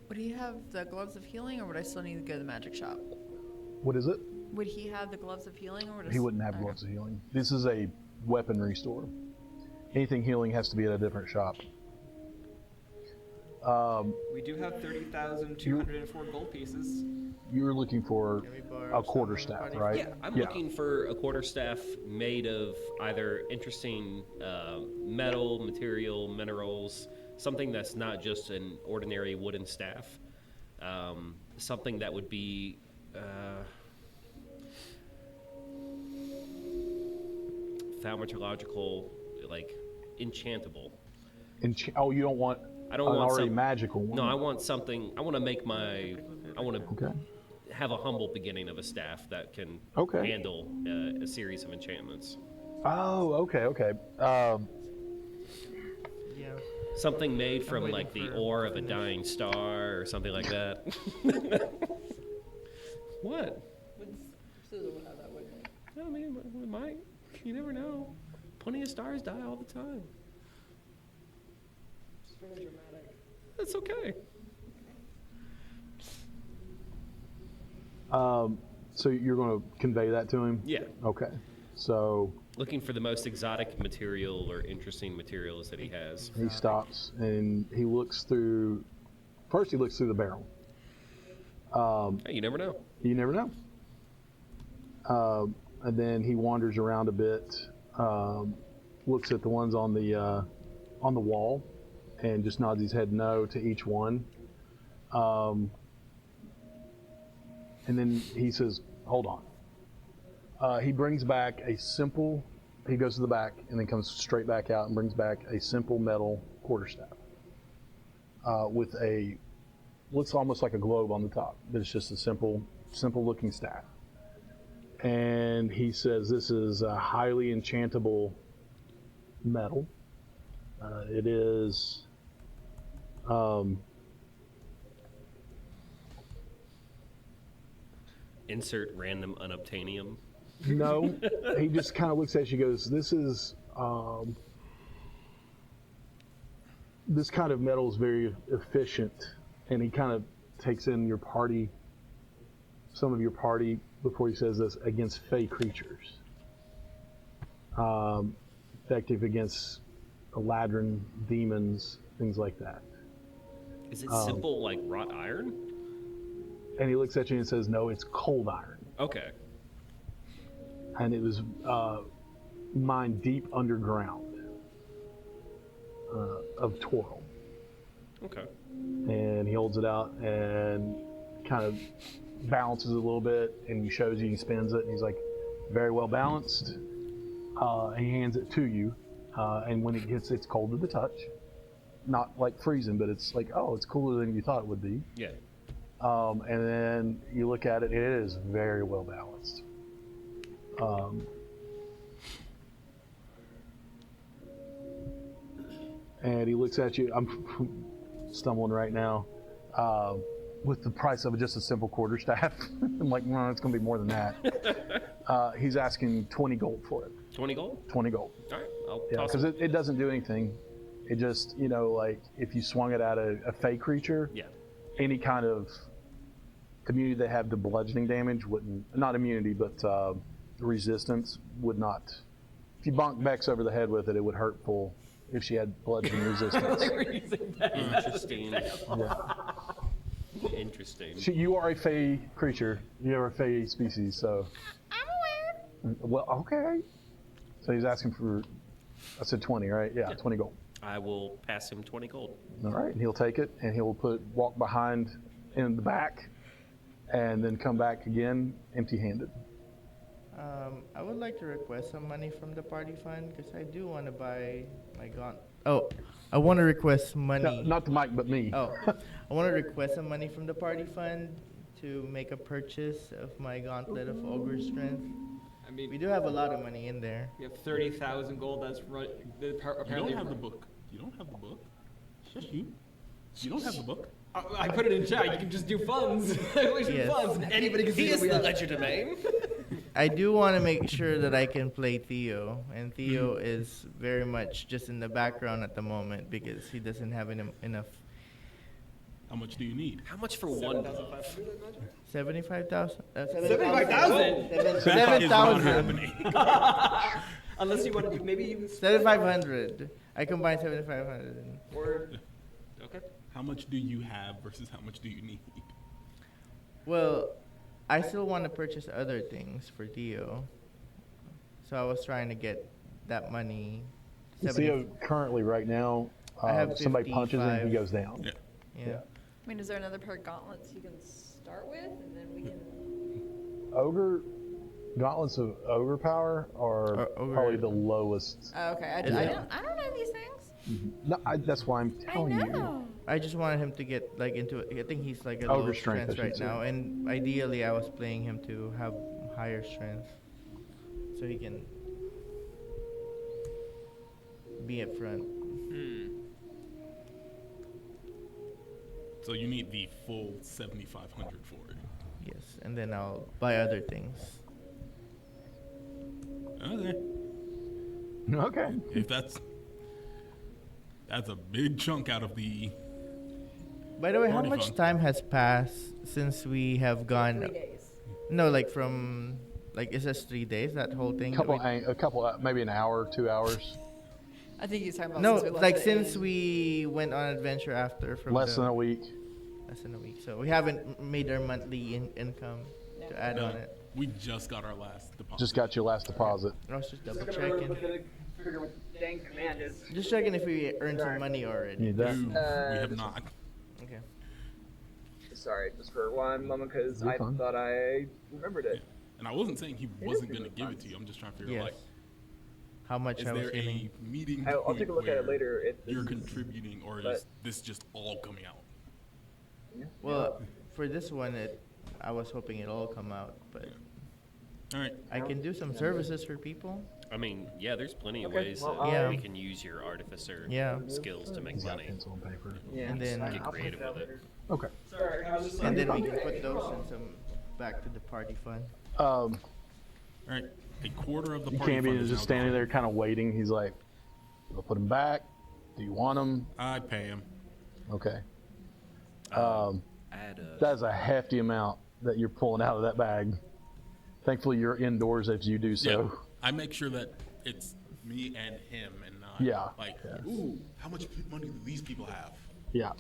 Would he have the gloves of healing, or would I still need to go to the magic shop? What is it? Would he have the gloves of healing, or would I He wouldn't have okay. gloves of healing. This is a weaponry store. Anything healing has to be at a different shop. We do have 30,204 gold pieces. You were looking for Can we borrow a quarter some staff, party right? Yeah, I'm looking for a quarterstaff made of either interesting metal, material, minerals, something that's not just an ordinary wooden staff. Something that would be thaumaturgical, like enchantable. Oh, you don't want I don't an want already some- magical one. No, I want something. I want to make my. I want to Okay. have a humble beginning of a staff that can Okay. handle a series of enchantments. Oh, okay, okay. Yeah. Something made from waiting like the for ore of a finish. dying star or something like that. What? I mean, it might. You never know. Plenty of stars die all the time. It's very dramatic. That's okay. So you're going to convey that to him? Yeah. Okay. So Looking for the most exotic material or interesting materials that he has. he stops and he looks through. First, he looks through the barrel. Hey, you never know. You never know. And then he wanders around a bit, looks at the ones on the wall, and just nods his head no to each one. And then he says, "Hold on." He brings back a simple. He goes to the back and then comes straight back out and brings back a simple metal quarterstaff with a looks almost like a globe on the top, but it's just a simple looking staff. And he says this is a highly enchantable metal. It is Insert random unobtainium. no. He just kind of looks at you and goes, this is this kind of metal is very efficient. And he kind of takes in your party, some of your party, before he says this, against fey creatures. Effective against Eladrin, demons, things like that. Is it simple like wrought iron? And he looks at you and says, no, it's cold iron. Okay. And it was mined deep underground of Toril. Okay. And he holds it out and kind of balances it a little bit, and he shows you, he spins it, and he's like, very well balanced. And he hands it to you, and when it gets, it's cold to the touch. Not like freezing, but it's like, oh, it's cooler than you thought it would be. Yeah. And then you look at it, it is very well balanced. And he looks at you, I'm stumbling right now, with the price of just a simple quarterstaff. I'm like, no, it's going to be more than that. He's asking 20 gold for it. 20 gold? 20 gold. All right. I'll Yeah, toss because it. it doesn't do anything. It just, like if you swung it at a fey creature, Yeah. any kind of immunity they have to bludgeoning damage wouldn't, not immunity, but resistance would not. If you bonk Bex over the head with it, it would hurt full if she had bludgeoning resistance. Interesting. Yeah. Interesting. You are a fey creature. You are a fey species, so. I'm aware. Well, okay. So he's asking for, I said 20, right? Yeah, 20 gold. I will pass him 20 gold. All right, and he'll take it, and he'll walk behind in the back, and then come back again empty-handed. I would like to request some money from the party fund because I do want to buy my gaunt. Oh, I want to request money. No, not the mic, but me. Oh, I want to request some money from the party fund to make a purchase of my gauntlet of ogre strength. I mean, We do have a lot of money in there. we have 30,000 gold. That's You apparently. don't have the book. You don't have the book. Shush you. You don't have the book. I put it in chat. You can just do funds. We should Yes. funds. And anybody can see He what is we the have. legerdemain. I do want to make sure that I can play Theo, and Theo is very much just in the background at the moment because he doesn't have enough. How much do you need? How much for one? 75,000? 75,000? That is not 7,000. happening. Unless you want to, maybe you. 7,500. I combine 7,500. Or. Okay. How much do you have versus how much do you need? Well, I still want to purchase other things for Theo. So I was trying to get that money. Theo currently right now, I have somebody punches him, 55. he goes down. Yeah. Yeah. I mean, is there another pair of gauntlets you can start with, and then we can? Ogre gauntlets of ogre power are Ogre- probably the lowest. Oh, okay, I don't know these things. No, that's why I'm I telling you. know. I just wanted him to get like into it. I think he's like a Ogre low strength, strength I right should say. now, and ideally I was playing him to have higher strength, so he can be up front. So you need the full 7,500 for it. Yes, and then I'll buy other things. Okay. Okay. If that's a big chunk out of the. By the way, how Party much fun. time has passed since we have gone? 3 days. No, like from like it says 3 days. That whole thing. that A couple, maybe an hour, 2 hours, I think he's talking about no, since we left like it since in. we went on adventure after from less the, than a week. less than a week. So we haven't made our monthly income to add No, on it. we just got our last deposit. Just got your last deposit. I was just double checking. Figure what the dang command is. Just checking if we earned some money already. Need that? Ooh, we have not. Okay. Sorry, just for one moment, because You're I fine. thought I remembered it. And I wasn't saying he wasn't going to give it to you. I'm just trying to figure Yes. out, like, How much is I was there getting? a meeting I'll point take a look at it where later. You're contributing, or is this just all coming out? Well, for this one, I was hoping it'll all come out, but All right. I can do some services for people. I mean, yeah, there's plenty of Okay, ways well, that Yeah. we can use your artificer Yeah. skills to make He's got money. pencil and paper. Yeah. And then- Get creative with it. Okay. Sorry, I was just And then we can put those in some back to the party fund. All right. A quarter of the You party can't be fund is just now standing gone. there kind of waiting. He's like, I'll put him back. Do you want him? I pay him. Okay. Add a That is a hefty amount that you're pulling out of that bag. Thankfully, you're indoors as you do so. Yeah. I make sure that it's me and him, and not Yeah. like, Yeah. ooh, how much money do these people have? Yeah.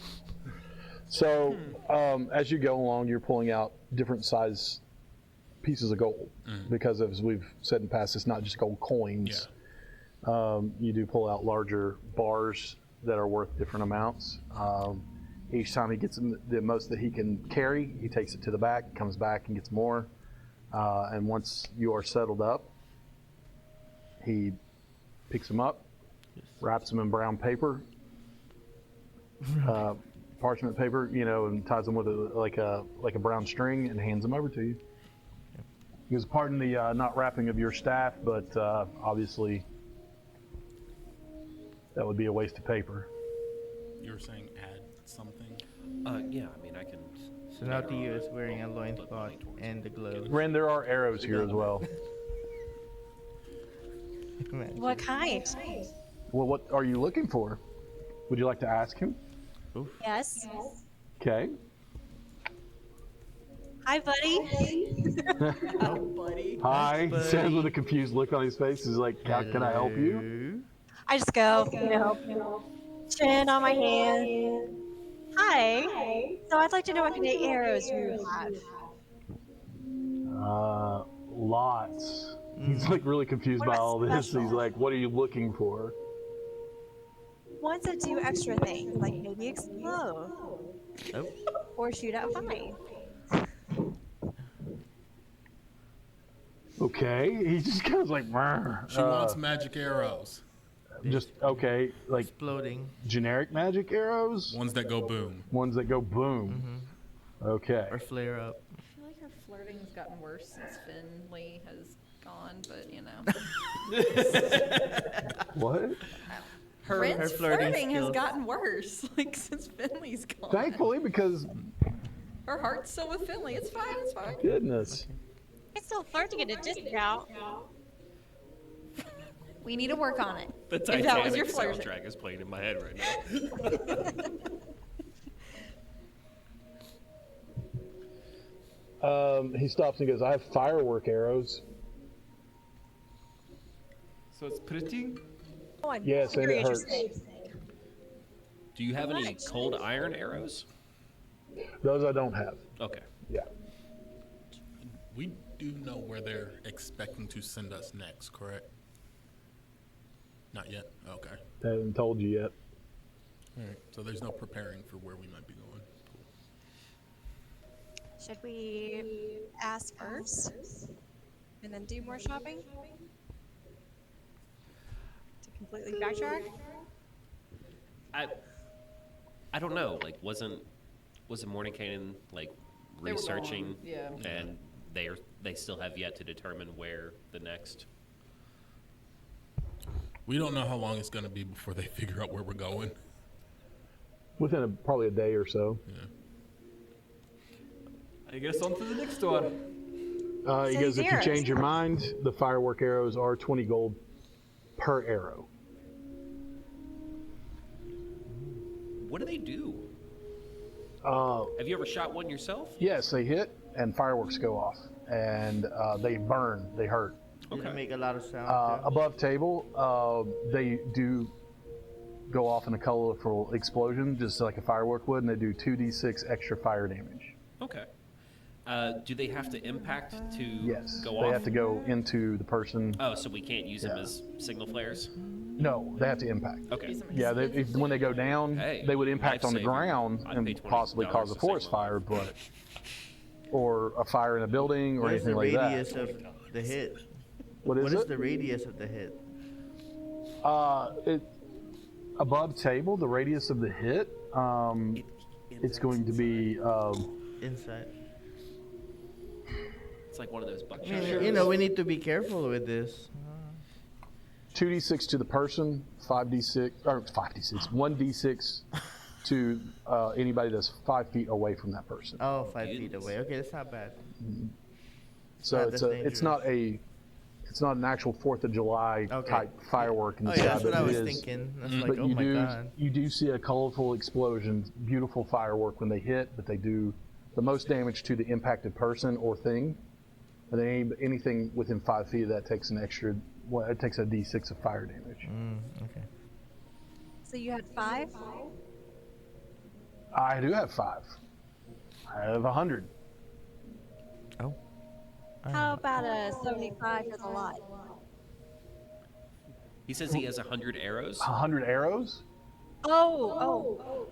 So, as you go along, you're pulling out different size pieces of gold because, as we've said in the past, it's not just gold coins. You do pull out larger bars that are worth different amounts. Each time he gets the most that he can carry, he takes it to the back, comes back and gets more. And once you are settled up, he picks them up, wraps them in brown paper, parchment paper, and ties them with like a brown string and hands them over to you. He goes, "Pardon the not wrapping of your staff, but obviously that would be a waste of paper." You were saying add something? yeah, I mean, I can. So now Theo is wearing a loincloth and the gloves. Ren, there are arrows here as well. What kind? Well, what are you looking for? Would you like to ask him? Yes. Okay. Hi, buddy. buddy. Hi. buddy. He says with a confused look on his face. He's like, "How can I help you?" Hello? I just go, chin on my hand. Hi. So I'd like to know what kind of arrows you have. Lots. He's like really confused What by about all this. special? He's like, "What are you looking for?" Ones that do extra things, like maybe explode Oh, or shoot out fire. Okay. He just goes like, "Brr." She wants magic arrows. Just okay, like exploding. generic magic arrows, Ones that go boom. ones that go boom. Okay. Or flare up. I feel like her flirting's gotten worse since Finley has gone, but you know. What? Brent's flirting flirting has skills. gotten worse, like since Finley's gone. Thankfully, because Her heart's still with Finley. It's fine. It's fine. goodness. It's still flirting at a discount. We need to work on it. The If that was your Titanic flirting. soundtrack is playing in my head right now. He stops and goes, I have firework arrows. So it's pretty. Oh, I'm Yes, and very it hurts. interested. Do you have any cold iron arrows? Those I don't have. Okay. Yeah. We do know where they're expecting to send us next, correct? Not yet? Okay. I haven't told you yet. All right. So there's no preparing for where we might be going. Cool. Should we ask first and then do more shopping? To completely backtrack? I don't know. Like, wasn't Mordenkainen like They were researching? gone, yeah. And they still have yet to determine where the next. We don't know how long it's going to be before they figure out where we're going. Within probably a day or so. Yeah. I guess on to the next one. He So goes, if you zeros. change your mind, the firework arrows are 20 gold per arrow. What do they do? Uh, Have you ever shot one yourself? yes, they hit and fireworks go off. And they burn, they hurt. Did it make a lot of sound? too? Above table, they do go off in a colorful explosion, just like a firework would, and they do 2d6 extra fire damage. Okay. Do they have to impact to Yes, go they off? have to go into the person. Oh, so we can't use them Yeah. as signal flares? No, they have to impact. Okay. Yeah, when they go down, Hey, they would impact on the life-saving. ground I'd and pay $20 possibly cause a to forest signal fire, but or a fire in a building or What is anything the like radius that. of the hit? What is What is it? the radius of the hit? It above table, the radius of the hit. It's going to be. Inside. It's like one of those buckshot. I mean, arrows. you know, we need to be careful with this. 2d6 to the person, 5d6 or 5d6, 1d6 to anybody that's 5 feet away from that person. Oh, 5 feet Goodness. away. Okay, that's not bad. So not it's that it's not an actual 4th of July Okay. type firework in the Oh sky, yeah, that's but what I it was is. thinking. That's But like, oh my god. you do see a colorful explosion, beautiful firework when they hit, but they do the most damage to the impacted person or thing. And then anything within 5 feet of that takes an extra. Well, it takes a d6 of fire damage. Okay. So you had 5? I do have 5. I have 100. Oh. How about a 75 for the lot? He says he has 100 arrows. 100 arrows? Oh.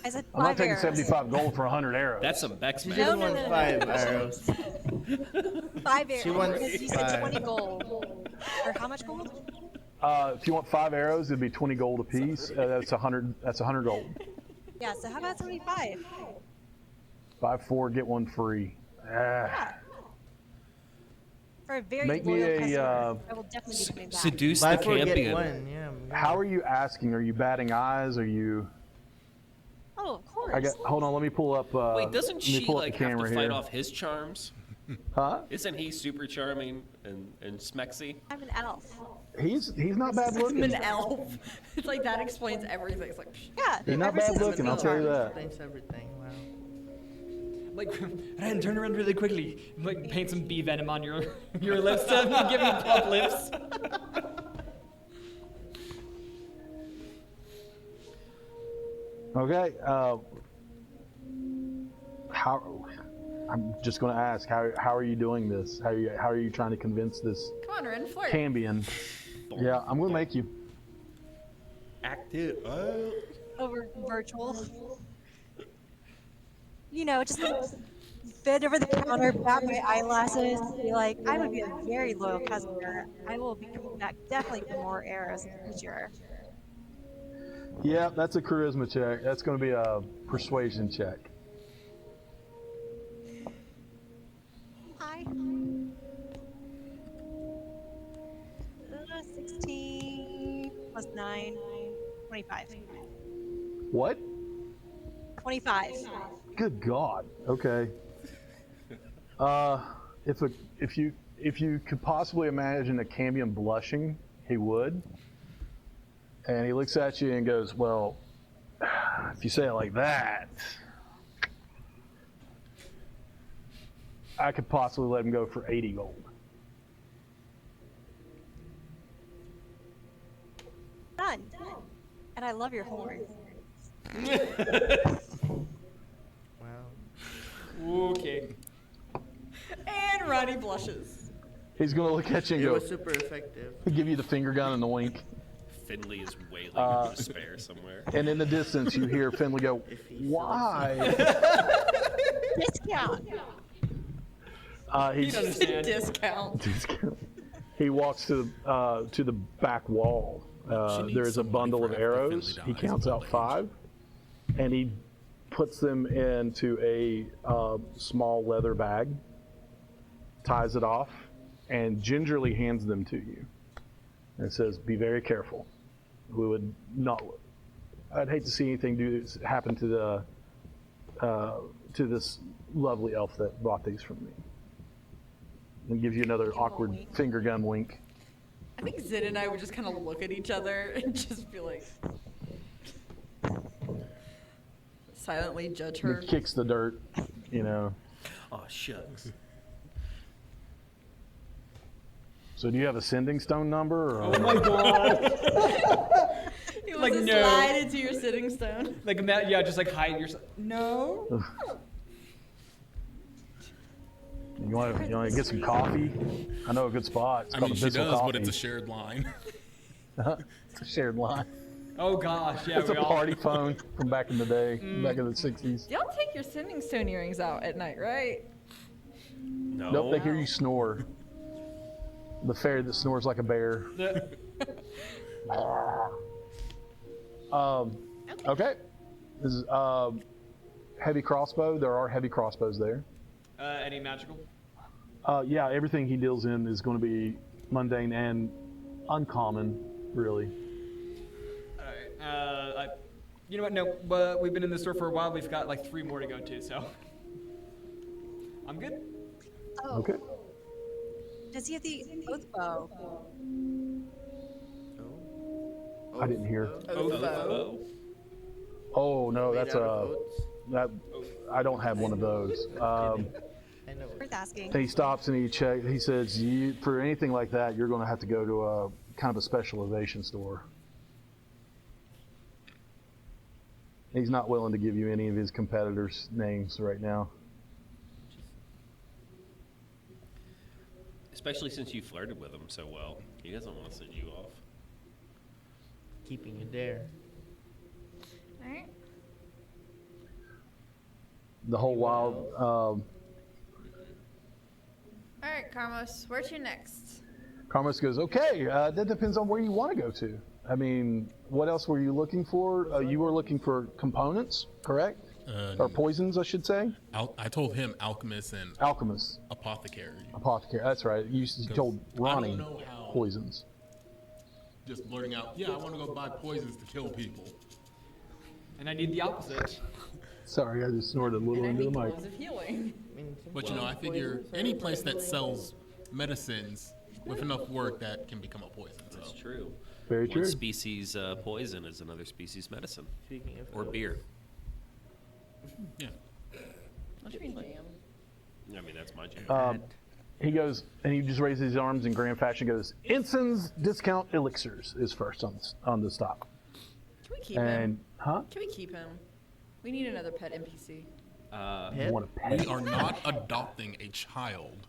I said 5 I'm not taking arrows. 75 gold for 100 arrows. That's some Bex She man. just No, no, wants no, 5 arrows. 5 arrows. She wants Because you said 5. 20 gold. Or how much gold? If you want 5 arrows, it'd be 20 gold apiece. That's 100. That's 100 gold. Yeah, so how about 75? Buy 4, get 1 free. For a very Make me loyal a, customer, I will definitely be coming back. Seduce Buy the 4, get champion. 1. Yeah. How are you asking? Are you batting eyes? Are you? Oh, of course. Hold on. Let me pull up. Wait, doesn't let me she pull up like the have to camera fight here. off his charms? Huh? Isn't he super charming and smexy? I'm an elf. He's not bad I'm looking. an elf. It's like that explains everything. It's like, psh. Yeah. He's not ever bad since looking. I'll the tell you charm. that. Thanks everything. Wow. Like, Ryan, turn around really quickly. Like, paint some bee venom on your lips to give you plump lips. Okay. How? I'm just going to ask. How are you doing this? How are you trying to convince this Come on, Ren, flirt. Cambion? Yeah, I'm going to make you. Act it. Over virtual. You know, just bend over the counter, bat my eyelashes, be like, I would be a very loyal customer. I will be coming back definitely for more arrows in the future. Yeah, that's a charisma check. That's going to be a persuasion check. Hi. 9, 25. What? 25. Good God. Okay. If you could possibly imagine a Cambion blushing, he would. And he looks at you and goes, "Well, if you say it like that, I could possibly let him go for 80 gold." Done. And I love your horn. Wow. Okay. And Ronnie blushes. He's going to look at you and It go, was super effective. give you the finger gun and the wink. Finley is wailing in despair somewhere. And in the distance, you hear Finley go, If he "Why?" Discount. He's, Discount. he walks to the back wall. She needs There is a some money bundle for of after arrows. Finley He dies counts of out old age. 5, and he puts them into a small leather bag, ties it off, and gingerly hands them to you. And it says, "Be very careful. We would not. I'd hate to see anything happen to this lovely elf that bought these from me." And gives you another awkward finger gun wink. I think Zid and I would just kind of look at each other and just be like, silently judge her. He kicks the dirt, you know. Oh, shucks. So do you have a sending stone number? Or Oh my god. He Like, wants to no. slide into your sitting stone. Like, yeah, just like hide yourself. No. You want to get some coffee? I know a good spot. It's I called mean, the she Bissell does, Coffee. but it's a shared line. It's a shared line. Oh gosh, yeah. It's a we all- party phone from back in the day, back in the 60s. Y'all take your sending stone earrings out at night, right? No. Nope, they hear you snore. The fairy that snores like a bear. Okay. This is heavy crossbow. There are heavy crossbows there. Any magical? Yeah, everything he deals in is going to be mundane and uncommon, really. Alright. You know what? No, but we've been in the store for a while. We've got like 3 more to go to, so I'm good. Oh. Okay. Does he have the oath bow? I didn't hear. Oh. Oh no, Made that's out of oats? that. I don't have one of those. I know. Worth asking. And he stops and he checks. He says, "For anything like that, you're going to have to go to a kind of a specialization store." He's not willing to give you any of his competitors' names right now. Especially since you flirted with him so well. He doesn't want to send you off. Keeping you there. Alright. The whole while, Alright, Carmos, where to next? Carmos goes, "Okay, that depends on where you want to go to. I mean, what else were you looking for? You were looking for components, correct? Or poisons, I should say? I told him alchemist and Alchemists, apothecary. apothecary, that's right. You told Ronnie know how- poisons. Just blurting out, yeah, I want to go buy poisons to kill people. And I need the opposite. Sorry, I just snorted a little And I into the need mic. gloves of healing. I mean, But you know, I figure any place that sells medicines with enough work that can become a poison. So. That's true. Very One true. species poison is another species medicine. Speaking of Or beer. Yeah. What do you mean, jam? I mean, that's my jam. Um, he goes, and he just raises his arms in grand fashion. Goes, "Ensign's discount elixirs is first on the stock." Can we keep And him? huh? Can we keep him? We need another pet NPC. You want to pet? We are not adopting a child.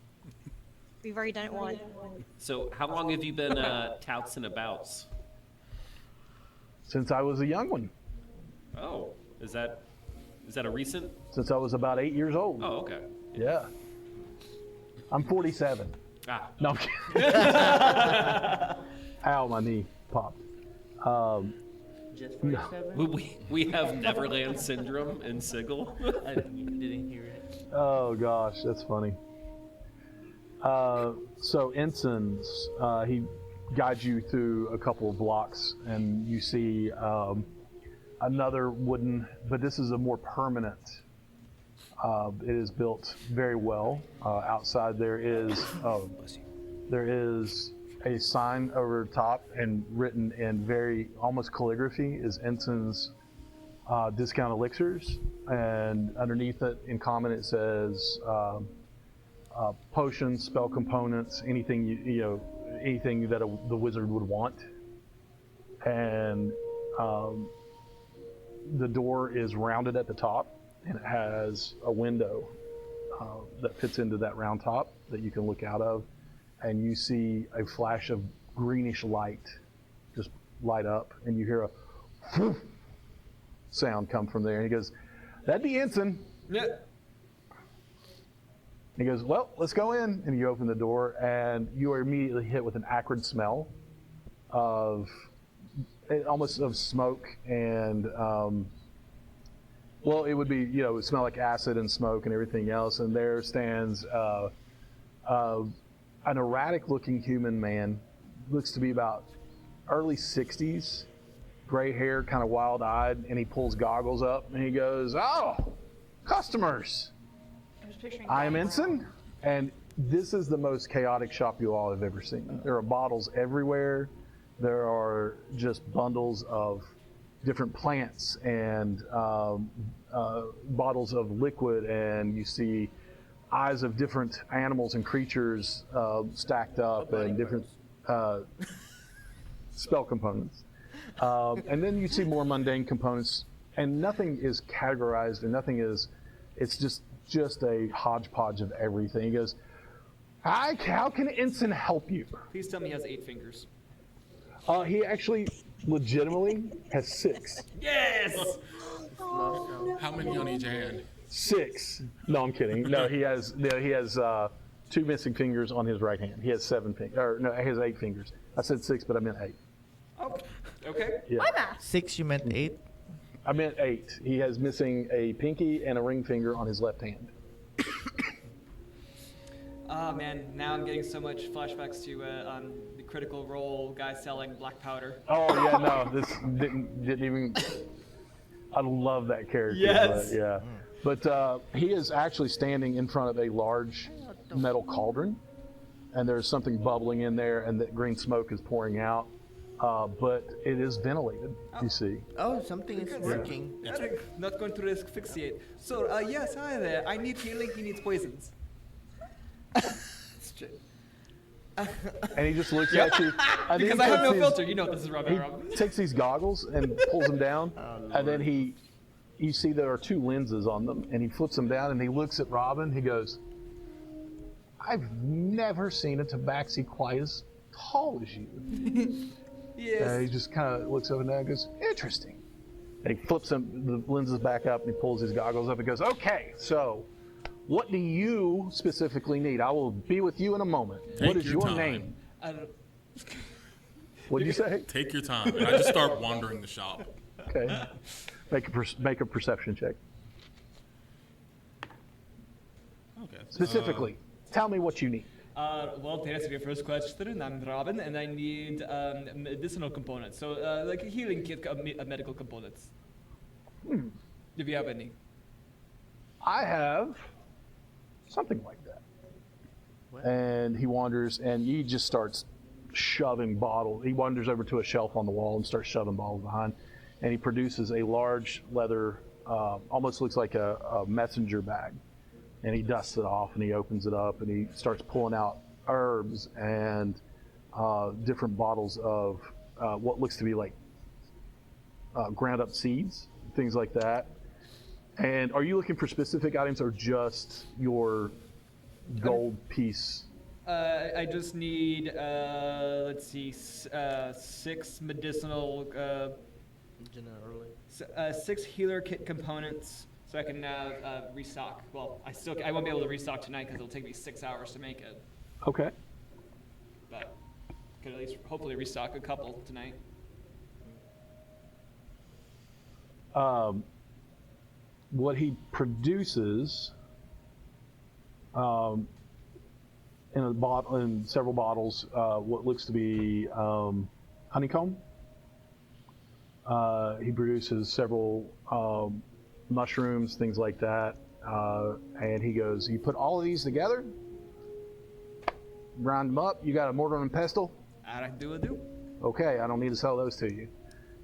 We've already done it once. So, how long have you been touts and abouts? Since I was a young one. Oh, is that a recent? Since I was about 8 years old. Oh, okay. Yeah. I'm 47. Ah, No, I'm kidding. Ow, my knee popped. just 47? we have Neverland syndrome in Sigil. I didn't hear it. Oh gosh, that's funny. So Ensign's, he guides you through a couple of blocks, and you see another wooden, but this is a more permanent. It is built very well. Outside there is a sign over the top, and written in very almost calligraphy is Ensign's discount elixirs, and underneath it in common it says potions, spell components, anything anything that the wizard would want. And the door is rounded at the top, and it has a window that fits into that round top that you can look out of, and you see a flash of greenish light just light up, and you hear a whoosh sound come from there. And he goes, "That'd be Ensign." Yeah. He goes, "Well, let's go in." And you open the door, and you are immediately hit with an acrid smell of almost of smoke and well, it would be, it would smell like acid and smoke and everything else. And there stands an erratic-looking human man, looks to be about early 60s, gray hair, kind of wild-eyed, and he pulls goggles up and he goes, "Oh, customers! I was picturing. I am Danny Ensign, Brown. and this is the most chaotic shop you all have ever seen. There are bottles everywhere. There are just bundles of different plants and bottles of liquid, and you see eyes of different animals and creatures stacked up, and different spell components. And then you see more mundane components, and nothing is categorized, and nothing is, it's just a hodgepodge of everything. He goes, "Hi, how can Ensign help you?" Please tell me he has 8 fingers. He actually legitimately has 6. Yes! How many on each hand? 6. No, I'm kidding. No, he has 2 missing fingers on his right hand. He has 7 fingers. Or no, he has 8 fingers. I said 6, but I meant 8. Oh, okay. Yeah. My math. 6, you meant 8? I meant 8. He has missing a pinky and a ring finger on his left hand. Oh man, now I'm getting so much flashbacks to the Critical Role guy selling black powder. Oh yeah, no, this didn't even. I love that character. Yes. But, yeah, but he is actually standing in front of a large metal cauldron, and there's something bubbling in there, and that green smoke is pouring out. But it is ventilated. You see. Oh, something is working. Not going to risk asphyxiate. So, yes, hi there. I need healing. He needs poisons. And he just looks at you. And Because then I he have no takes filter. You know this is He Robin. takes these goggles and pulls them down, and then you see there are 2 lenses on them, and he flips them down, and he looks at Robin. He goes, "I've never seen a tabaxi quite as tall as you." Yes. He just kind of looks up and down and goes, "Interesting." And he flips the lenses back up, and he pulls his goggles up and goes, "Okay, so what do you specifically need? I will be with you in a moment. Take What is your your time. name?" I don't, What'd you say? Take your time. And I just start wandering the shop. Okay. Make a perception check. Okay. Specifically, tell me what you need. well, to answer your first question, I'm Robin, and I need medicinal components. So, like a healing kit, medical components. If you have any. I have something like that. And he wanders, and he just starts shoving bottles. He wanders over to a shelf on the wall and starts shoving bottles behind. And he produces a large leather, almost looks like a messenger bag. And he dusts it off, and he opens it up, and he starts pulling out herbs and different bottles of what looks to be like ground up seeds, things like that. And are you looking for specific items or just your gold piece? I just need, let's see, 6 medicinal, Generally. 6 healer kit components, so I can restock. Well, I won't be able to restock tonight because it'll take me 6 hours to make it, Okay. but could at least hopefully restock a couple tonight. What he produces in a bottle, in several bottles, what looks to be honeycomb. He produces several mushrooms, things like that, and he goes, "You put all of these together, grind them up. You got a mortar and pestle? I do. Okay, I don't need to sell those to you."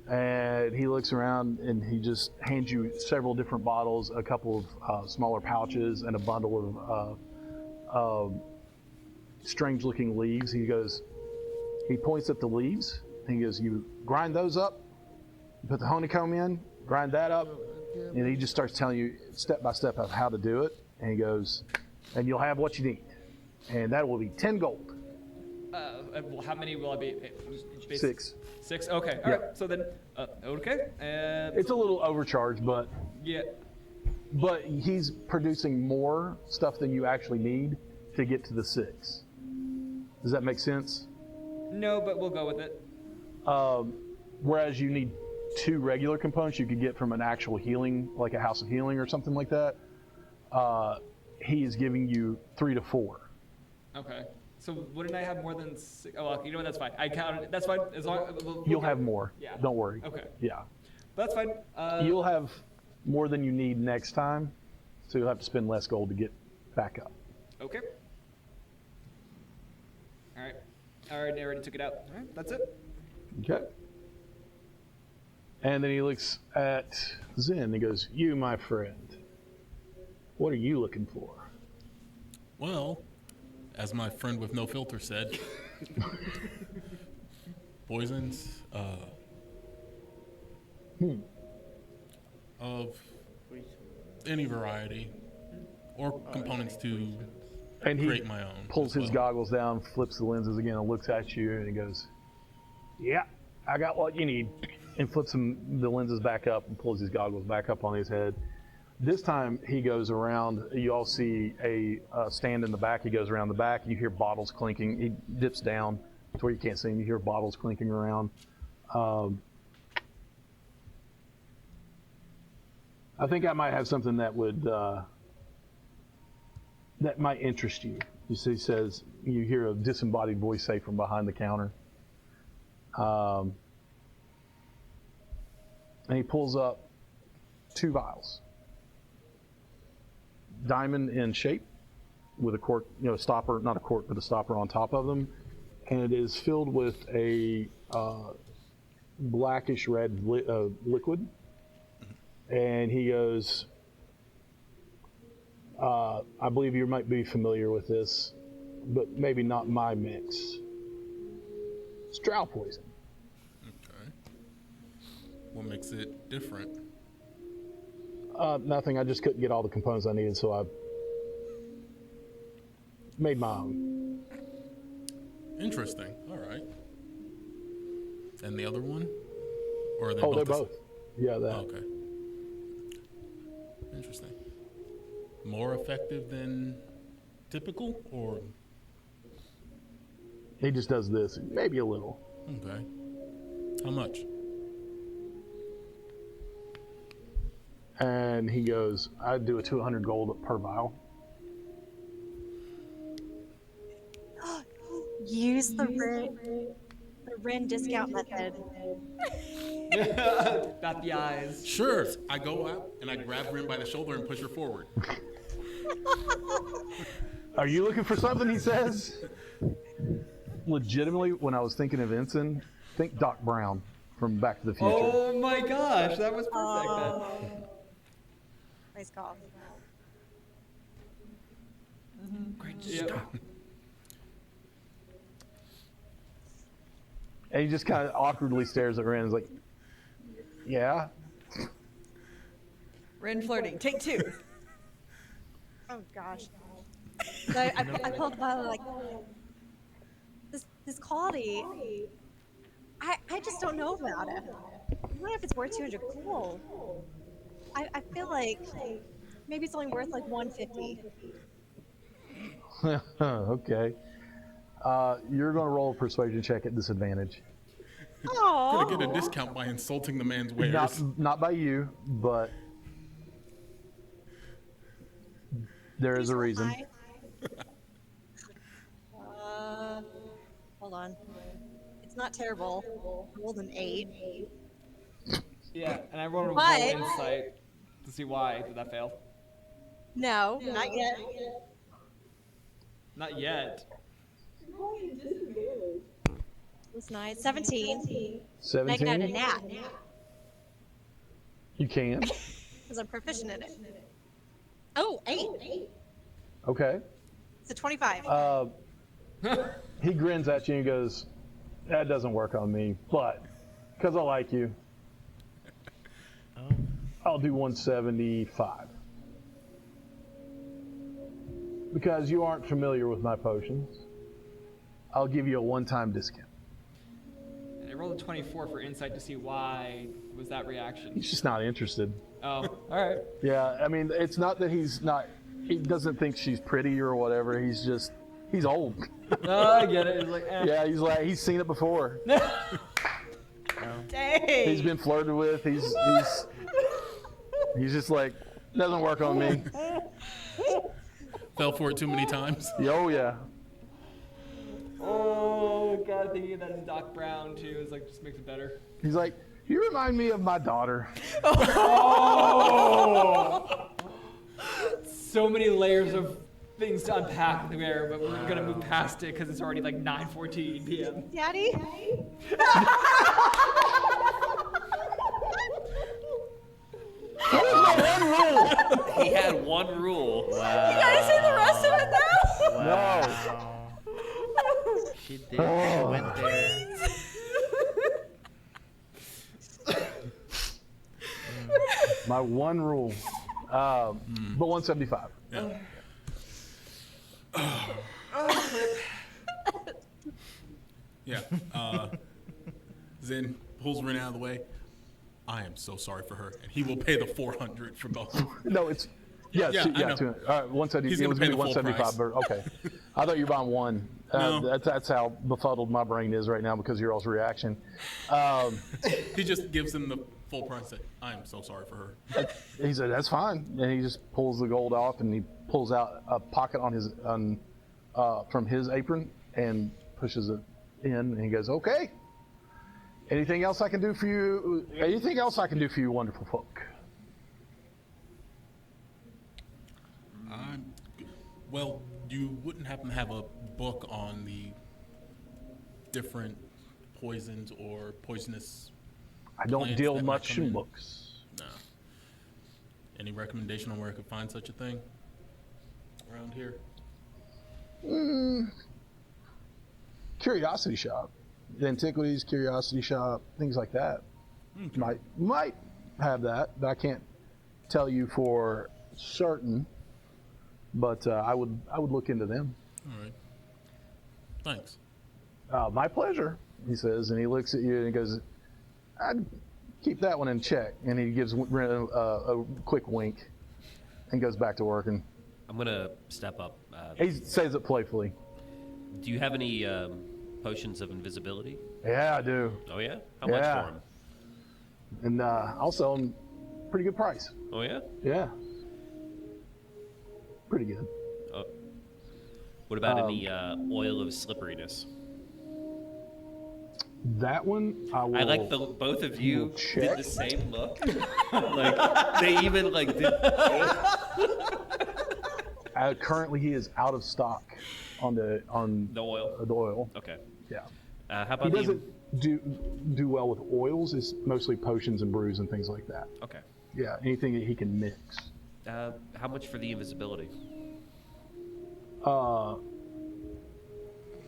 And he looks around and he just hands you several different bottles, a couple of smaller pouches, and a bundle of strange-looking leaves. He points at the leaves. And he goes, "You grind those up, you put the honeycomb in, grind that up," and he just starts telling you step by step of how to do it. And he goes, "And you'll have what you need, and that will be 10 gold." Well, how many will I be? 6. 6. Okay. All Yep. right. So then, okay. It's a little overcharged, but Yeah. he's producing more stuff than you actually need to get to the 6. Does that make sense? No, but we'll go with it. Whereas you need 2 regular components you could get from an actual healing, like a house of healing or something like that. He is giving you 3 to 4. Okay. So wouldn't I have more than 6? Oh, well, you know what? That's fine. I counted. That's fine. As long You'll have more. Yeah. Don't worry. Okay. Yeah. That's fine. You'll have more than you need next time, so you'll have to spend less gold to get back up. Okay. All right. I already took it out. All right. That's it. Okay. And then he looks at Zen and he goes, "You, my friend, what are you looking for?" Well, as my friend with no filter said, poisons of any variety or components to And he create my own. pulls as his well. goggles down, flips the lenses again, and looks at you, and he goes, "Yeah, I got what you need," and flips the lenses back up and pulls his goggles back up on his head. This time he goes around. You all see a stand in the back. He goes around the back. You hear bottles clinking. He dips down to where you can't see him. You hear bottles clinking around. I think I might have something that would that might interest you. He says, you hear a disembodied voice say from behind the counter. And he pulls up 2 vials. Diamond in shape with a cork, a stopper, not a cork, but a stopper on top of them. And it is filled with a blackish red liquid. And he goes, "I believe you might be familiar with this, but maybe not my mix. It's drow poison." Okay. What makes it different? Nothing. I just couldn't get all the components I needed, so I made my own. Interesting. All right. And the other one? Or are they Oh, they're the s- both. Yeah, that. Oh, okay. Interesting. More effective than typical, or He just does this, maybe a little. okay? How much? And he goes, "I'd do a 200 gold per vial." Use the Rin discount method. Got the eyes. Sure. I go out and I grab Rin by the shoulder and push her forward. "Are you looking for something?" he says. Legitimately, when I was thinking of Ensign, think Doc Brown from Back to the Future. Oh my gosh, that was perfect. Nice call. Great stop. And he just kind of awkwardly stares at Ren and is like, "Yeah." Ren flirting. Take 2. Oh gosh. So I pulled the bottle like this quality. I just don't know about it. I wonder if it's worth 200 gold. I feel like maybe it's only worth like 150. Okay. You're going to roll a persuasion check at disadvantage. Oh. Gonna get a discount by insulting the man's wares. Not by you, but there is a reason. It's not terrible. I rolled an 8. Yeah, and I rolled a roll But- insight to see why did that fail. No, not yet. Not yet. It's nice. 17. Megan had a 17. nat You can. because I'm proficient in it. Oh, 8. Okay. It's a 25. He grins at you and goes, "That doesn't work on me, but because I like you, I'll do 175. Because you aren't familiar with my potions, I'll give you a one-time discount." And I rolled a 24 for insight to see why was that reaction. He's just not interested. Oh, all right. Yeah, I mean, it's not that he doesn't think she's pretty or whatever. He's old. Oh, I get it. It's like, eh. Yeah, he's seen it before. Dang. He's been flirted with. He's just like, doesn't work on me. Fell for it too many times. Oh yeah. Oh god, thinking of that as Doc Brown too is like just makes it better. He's like, "You remind me of my daughter." So many layers of things to unpack there, but we're gonna move past it because it's already like 9:14 p.m. Daddy? He had one rule. You gotta say the rest of it now? Wow. She did. She went there. My one rule. But 175. Yeah. Yeah. Zen pulls Ren out of the way. I am so sorry for her, and he will pay the 400 for both. No, it's yeah, Yeah, I know. 170. He's It gonna was pay gonna be the full 175. But okay, I thought you were buying one. No. That's how befuddled my brain is right now because of your all's reaction. He just gives him the full price. That I am so sorry for her. He said, "That's fine," and he just pulls the gold off and he pulls out a pocket on his from his apron and pushes it in, and he goes, "Okay. Anything else I can do for you? Anything else I can do for you, wonderful folk?" Well, you wouldn't happen to have a book on the different poisons or poisonous? I don't plants deal that might much come in in? books. No. Any recommendation on where I could find such a thing around here? Curiosity shop, the antiquities, curiosity shop, things like that. Might have that, but I can't tell you for certain. But I would look into them. All right. Thanks. My pleasure, he says, and he looks at you and he goes, "I'd keep that one in check." And he gives Ren a quick wink and goes back to working. I'm gonna step up. He says it playfully. Do you have any potions of invisibility? Yeah, I do. Oh yeah. How much Yeah. for them? And I'll sell them pretty good price. Oh yeah. Yeah. Pretty good. What about any oil of slipperiness? That one, I will. I like the both of you will did check. the same look. Like they even like did. Currently, he is out of stock on The oil. the oil. Okay. Yeah. How He about doesn't do well with oils. It's mostly potions and brews and things like that. Okay. Yeah, anything that he can mix. How much for the invisibility?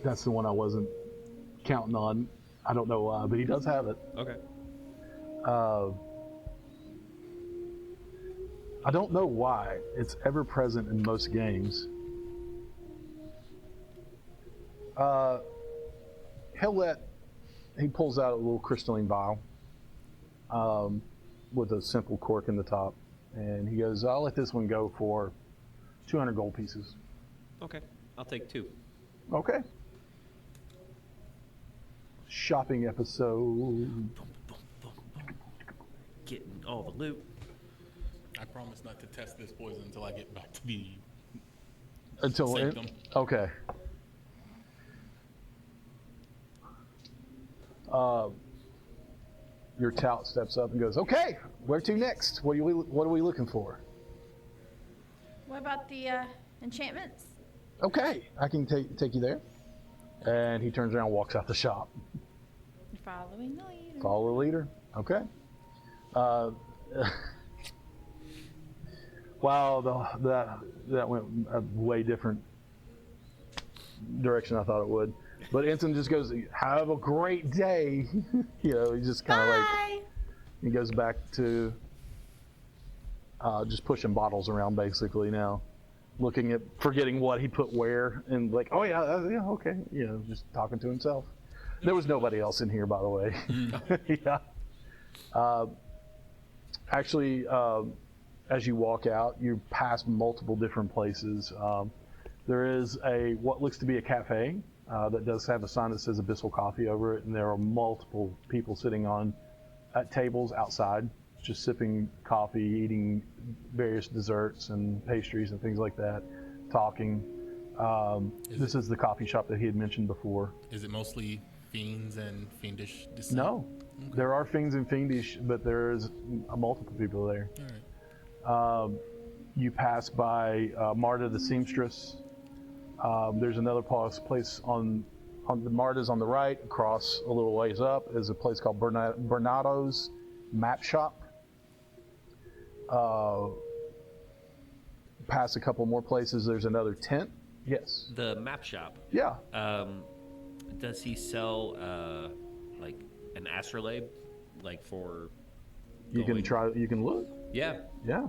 That's the one I wasn't counting on. I don't know why, but he does have it. Okay. I don't know why it's ever present in most games. He pulls out a little crystalline vial with a simple cork in the top, and he goes, "I'll let this one go for 200 gold pieces." Okay. I'll take 2. Okay. Shopping episode. Getting all the loot. I promise not to test this poison until I get back to the Until sanctum. okay. Your tout steps up and goes, "Okay, where to next? What are we looking for?" What about the enchantments? "Okay, I can take you there." And he turns around and walks out the shop. Following the leader. Follow the leader. Okay. Wow, that went a way different direction I thought it would. But Ensign just goes, "Have a great day." He just kind of like, Bye. he goes back to just pushing bottles around basically now, forgetting what he put where, and like, "Oh yeah, okay," just talking to himself. There was nobody else in here, by the way. Yeah. Actually, as you walk out, you pass multiple different places. There is what looks to be a cafe that does have a sign that says Abyssal Coffee over it, and there are multiple people sitting at tables outside, just sipping coffee, eating various desserts and pastries and things like that, talking. This is the coffee shop that he had mentioned before. Is it mostly fiends and fiendish descent? No, there are fiends and fiendish, but there's multiple people there. All right. You pass by Marta the seamstress. There's another place on the Marta's on the right. Across a little ways up is a place called Bernardo's Map Shop. Pass a couple more places. There's another tent. Yes. The map shop. Yeah. Does he sell like an astrolabe, like for? You can going- try. You can look. Yeah. Yeah.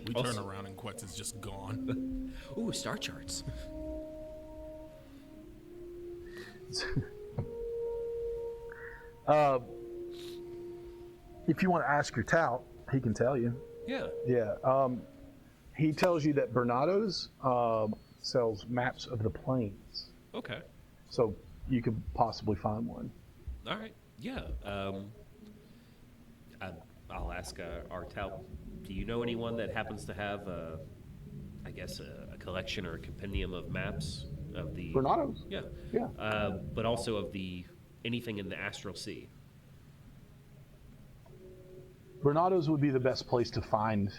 We Also- turn around and Quetz is just gone. Ooh, star charts. If you want to ask your tout, he can tell you. Yeah. Yeah. He tells you that Bernardo's sells maps of the plains, Okay. so you could possibly find one. All right. Yeah. I'll ask our tout. Do you know anyone that happens to have I guess a collection or a compendium of maps of the Bernardo's? Yeah. Yeah. But also of anything in the astral sea. Bernardo's would be the best place to find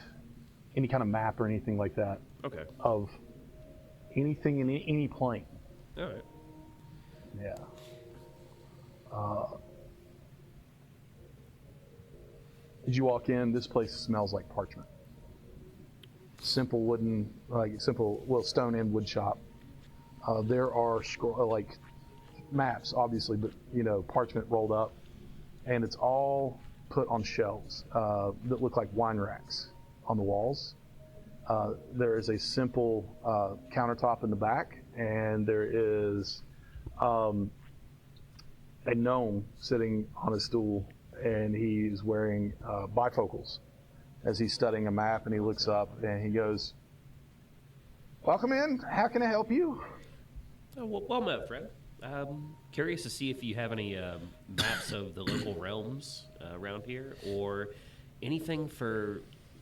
any kind of map or anything like that Okay. of anything in any plane. All right. Yeah. As you walk in, this place smells like parchment. Simple wooden, stone and wood shop. There are maps, obviously, but parchment rolled up, and it's all put on shelves that look like wine racks on the walls. There is a simple countertop in the back, and there is a gnome sitting on a stool, and he's wearing bifocals as he's studying a map, and he looks up and he goes, "Welcome in. How can I help you?" Oh, well met, friend. Curious to see if you have any maps of the local realms around here, or anything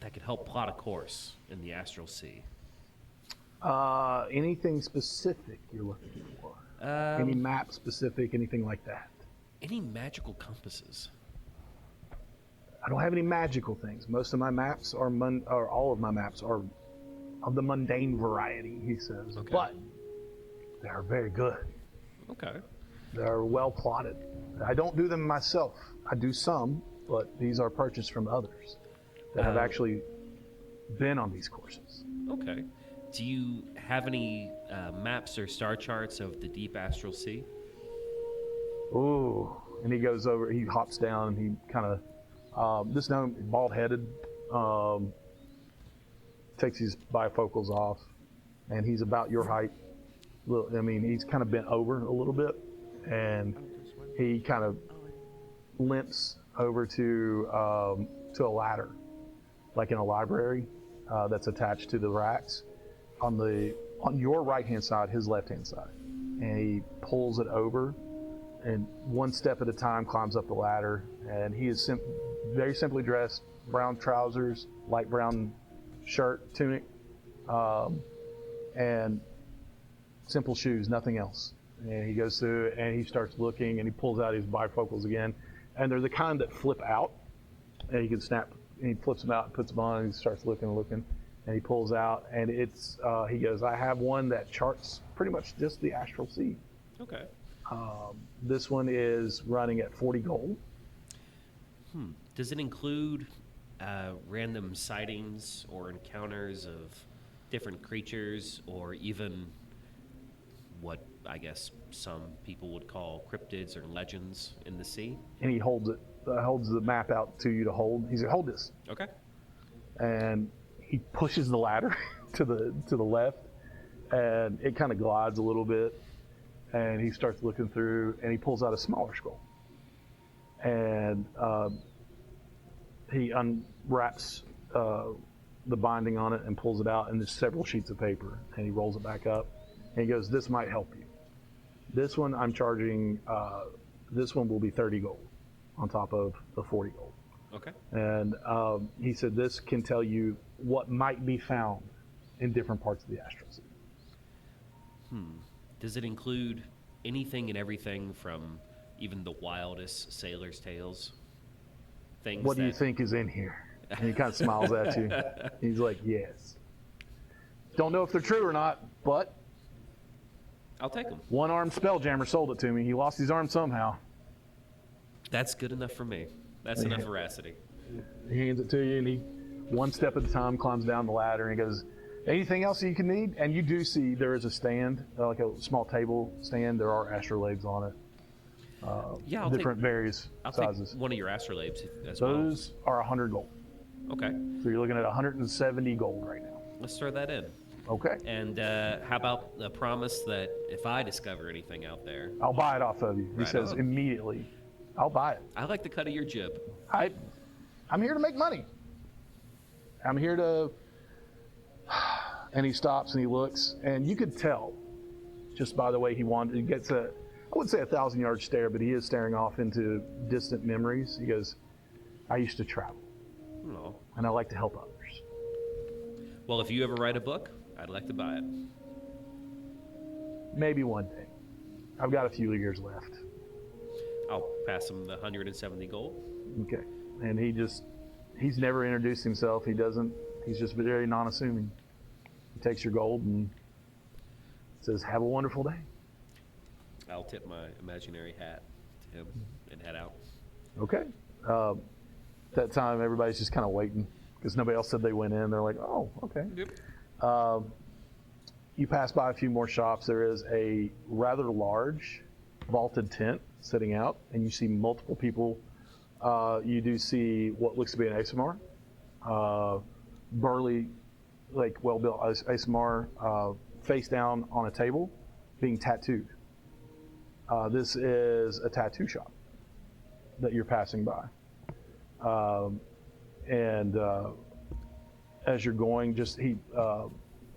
that could help plot a course in the astral sea. Anything specific you're looking for? Any map specific, anything like that? Any magical compasses? I don't have any magical things. Most of my maps or all of my maps are of the mundane variety, he says. Okay. But they are very good. Okay. They're well plotted. I don't do them myself. I do some, but these are purchased from others that have actually been on these courses. Okay. Do you have any maps or star charts of the deep astral sea? Ooh, and he goes over, he hops down, and he kind of, this gnome, bald-headed, takes his bifocals off, and he's about your height. He's kind of bent over a little bit, and he kind of limps over to a ladder, like in a library, that's attached to the racks on your right-hand side, his left-hand side, and he pulls it over, and one step at a time climbs up the ladder, and he is very simply dressed, brown trousers, light brown shirt, tunic, and simple shoes, nothing else. And he goes through and he starts looking and he pulls out his bifocals again. And they're the kind that flip out and you can snap, and he flips them out and puts them on and he starts looking and looking. And he pulls out and it's, he goes, I have one that charts pretty much just the astral sea. Okay. This one is running at 40 gold. Does it include random sightings or encounters of different creatures, or even what I guess some people would call cryptids or legends in the sea? And he holds it, holds the map out to you to hold. He's like, hold this. Okay. And he pushes the ladder to the left, and it kind of glides a little bit. And he starts looking through, and he pulls out a smaller scroll. And he unwraps the binding on it and pulls it out, and there's several sheets of paper. And he rolls it back up, and he goes, "This might help you. This one I'm charging. This one will be 30 gold on top of the 40 gold." Okay. And he said, "This can tell you what might be found in different parts of the astral sea." Does it include anything and everything from even the wildest sailor's tales? Things What do you that- think is in here? And he kind of smiles at you. He's like, "Yes." Don't know if they're true or not, but I'll take them. one-armed spelljammer sold it to me. He lost his arm somehow. That's good enough for me. That's enough veracity. He hands it to you, and he, one step at a time, climbs down the ladder, and he goes, "Anything else you can need?" And you do see there is a stand, like a small table stand. There are astrolabes on it. Yeah, I'll different various I'll sizes. take one of your astrolabes as Those are 100 gold. well. Okay. So you're looking at 170 gold right now. Let's throw that in. Okay. And how about the promise that if I discover anything out there, I'll buy it off of you. He Right says on. immediately, "I'll buy it. I like the cut of your jib. I'm here to make money. I'm here to," and he stops and he looks, and you could tell just by the way he wanted. He gets I wouldn't say 1,000-yard stare, but he is staring off into distant memories. He goes, "I used to travel, Oh. and I like to help others." Well, if you ever write a book, I'd like to buy it. Maybe one day. I've got a few years left. I'll pass him the 170 gold. Okay. And he's never introduced himself. He's just very non-assuming. He takes your gold and says, "Have a wonderful day." I'll tip my imaginary hat to him and head out. Okay. That time, everybody's just kind of waiting because nobody else said they went in. They're like, "Oh, okay." Yep. You pass by a few more shops. There is a rather large vaulted tent sitting out, and you see multiple people. You do see what looks to be an Asimar. Burly, like well-built Asimar, face down on a table, being tattooed. This is a tattoo shop that you're passing by. And as you're going,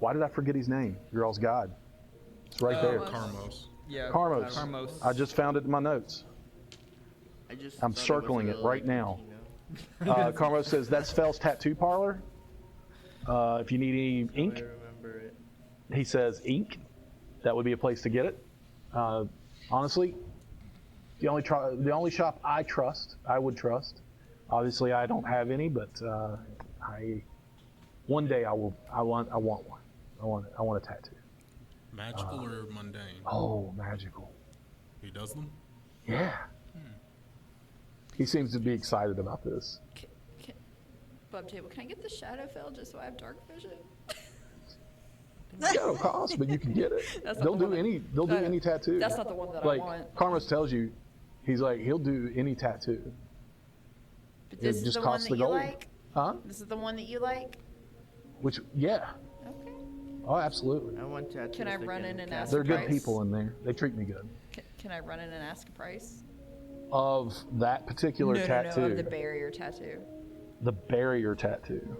why did I forget his name? Your all's god. It's right there. Carmos. Yeah. Carmos. Carmos. I just found it in my notes. I'm thought circling was it a right little, now. Carmos says, "That's Fell's Tattoo Parlor. If you need any ink," I remember it. he says, "ink. That would be a place to get it." Honestly, the only shop I would trust. Obviously, I don't have any, but one day I want one. I want a tattoo. Magical or mundane? Oh, magical. He does them? Yeah. He seems to be excited about this. Bub table, can I get the Shadowfell just so I have dark vision? Yeah, it'll cost, but you can get it. That's not They'll the do one any. They'll do that- any tattoo. That's not the one that like I want. Carlos tells you, he's like he'll do any tattoo. But this It is just the one costs that the you gold. like? Huh? This is the one that you like? Which yeah. Okay. Oh, absolutely. I want tattoos. Can I that run can in and cast ask They're good price? people in there. They treat me good. Can I run in and ask a price? Of that particular tattoo, No, of the barrier tattoo. the barrier tattoo.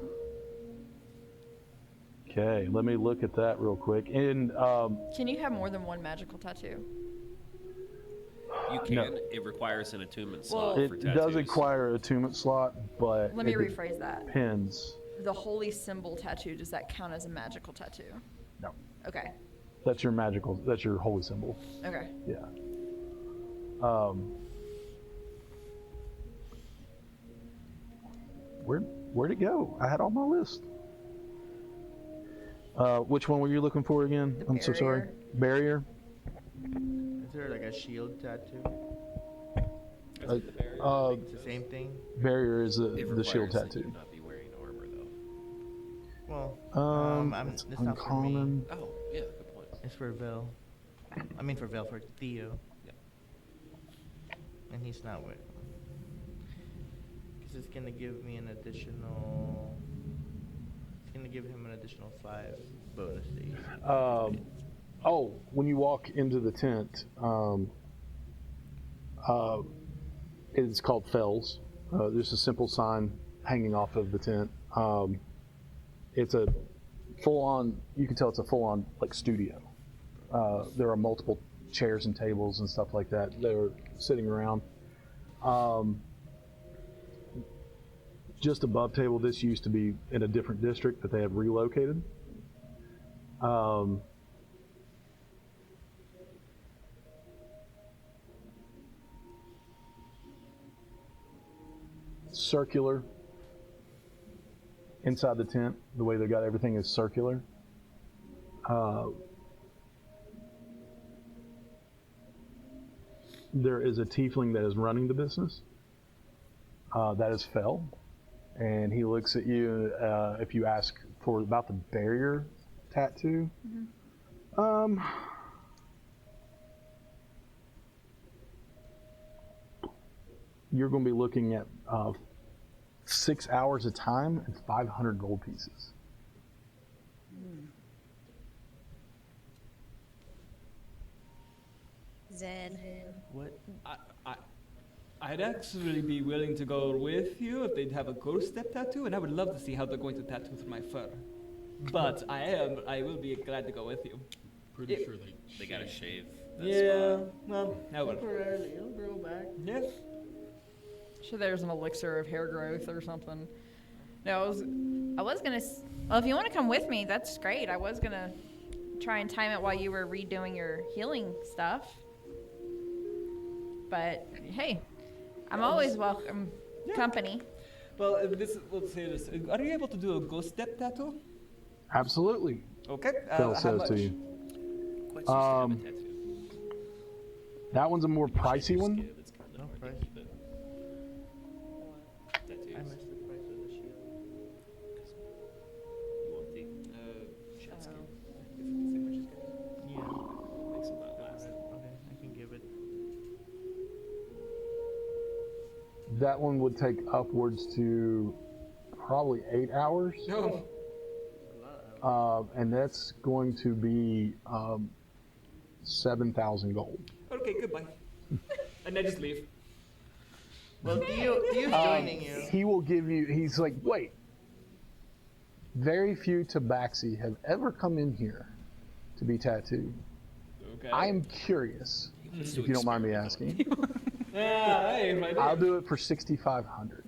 Okay, let me look at that real quick. And Can you have more than one magical tattoo? You can. No. It requires an attunement slot Well- for it tattoos. does require a attunement slot, but Let me it rephrase that. depends. The holy symbol tattoo, does that count as a magical tattoo? No. Okay. That's your magical. That's your holy symbol. Okay. Yeah. Where'd it go? I had all my list. Which one were you looking for again? The I'm so sorry. Barrier. Is there like a shield tattoo? Uh, It's the same thing. barrier is It the shield requires that you tattoo. not be wearing armor, though. Well, It's it's not for me. uncommon. Oh, yeah, good point. It's for Vel. I mean for Vel, for Theo. Yeah. And he's not with. Because it's gonna give me an additional. It's gonna give him an additional 5 bonus days. When you walk into the tent, it's called Fells. There's a simple sign hanging off of the tent. It's a full-on. You can tell it's a full-on like studio. There are multiple chairs and tables and stuff like that that are sitting around. Just above table, this used to be in a different district that they have relocated. Circular inside the tent. The way they got everything is circular. There is a tiefling that is running the business. That is Fell, and he looks at you if you ask for about the barrier tattoo. You're going to be looking at 6 hours of time and 500 gold pieces. Zen. What? I'd actually be willing to go with you if they'd have a ghost step tattoo, and I would love to see how they're going to tattoo through my fur. But I will be glad to go with you. Pretty sure They gotta shave. That Yeah, spot. well, I will. Temporarily, it'll grow back. Yeah. Sure, there's an elixir of hair growth or something. No, I was gonna. Well, if you want to come with me, that's great. I was gonna try and time it while you were redoing your healing stuff. But hey, I'm always welcome company. Well, let's say this. Are you able to do a ghost step tattoo? Absolutely, Okay. Fell how says much? to you. Quite used to have a tattoo. That one's a more pricey one. Skin, it's kinda hard to price. keep it. Tattoos. I missed the price of the shield. You want the shed skin? Yeah. Makes them not last. Okay, I can give it. That one would take upwards to probably 8 hours. No. And that's going to be 7,000 gold. Okay, goodbye. And then just leave. Well, Theo's joining you. He will give you, he's like, wait. Very few tabaxi have ever come in here to be tattooed. Okay. I am curious, if you don't mind me asking. Yeah, hey, my I'll dear. do it for 6,500.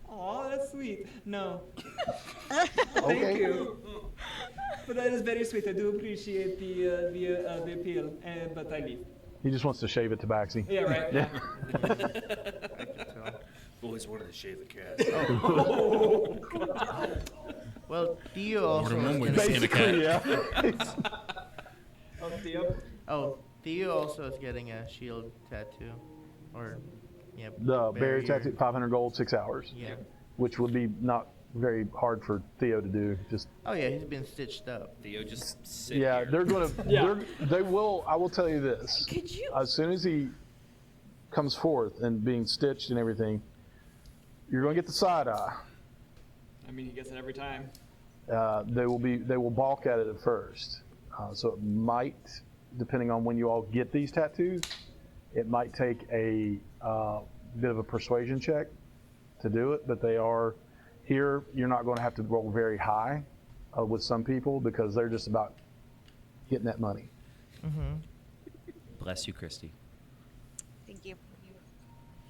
Aw, that's sweet. No. Okay. Thank you. But that is very sweet. I do appreciate the appeal, but I leave. He just wants to shave it tabaxi. Yeah, right. Yeah. Always wanted to shave the cat. Well, Theo More also. than one way is to getting- skin a cat. Theo. Oh, Theo also is getting a shield tattoo, or yeah. The barrier tattoo, 500 gold, 6 hours, Yeah. which would be not very hard for Theo to do. Just Oh yeah, he's been stitched up. Theo, just sit yeah, here. they're gonna. Yeah. They will. I will tell you this. Could you? As soon as he comes forth and being stitched and everything, you're gonna get the side eye. I mean, he gets it every time. They will balk at it at first. So it might, depending on when you all get these tattoos, it might take a bit of a persuasion check to do it. But they are here. You're not going to have to roll very high with some people because they're just about getting that money. Mm-hmm. Bless you, Christy. Thank you.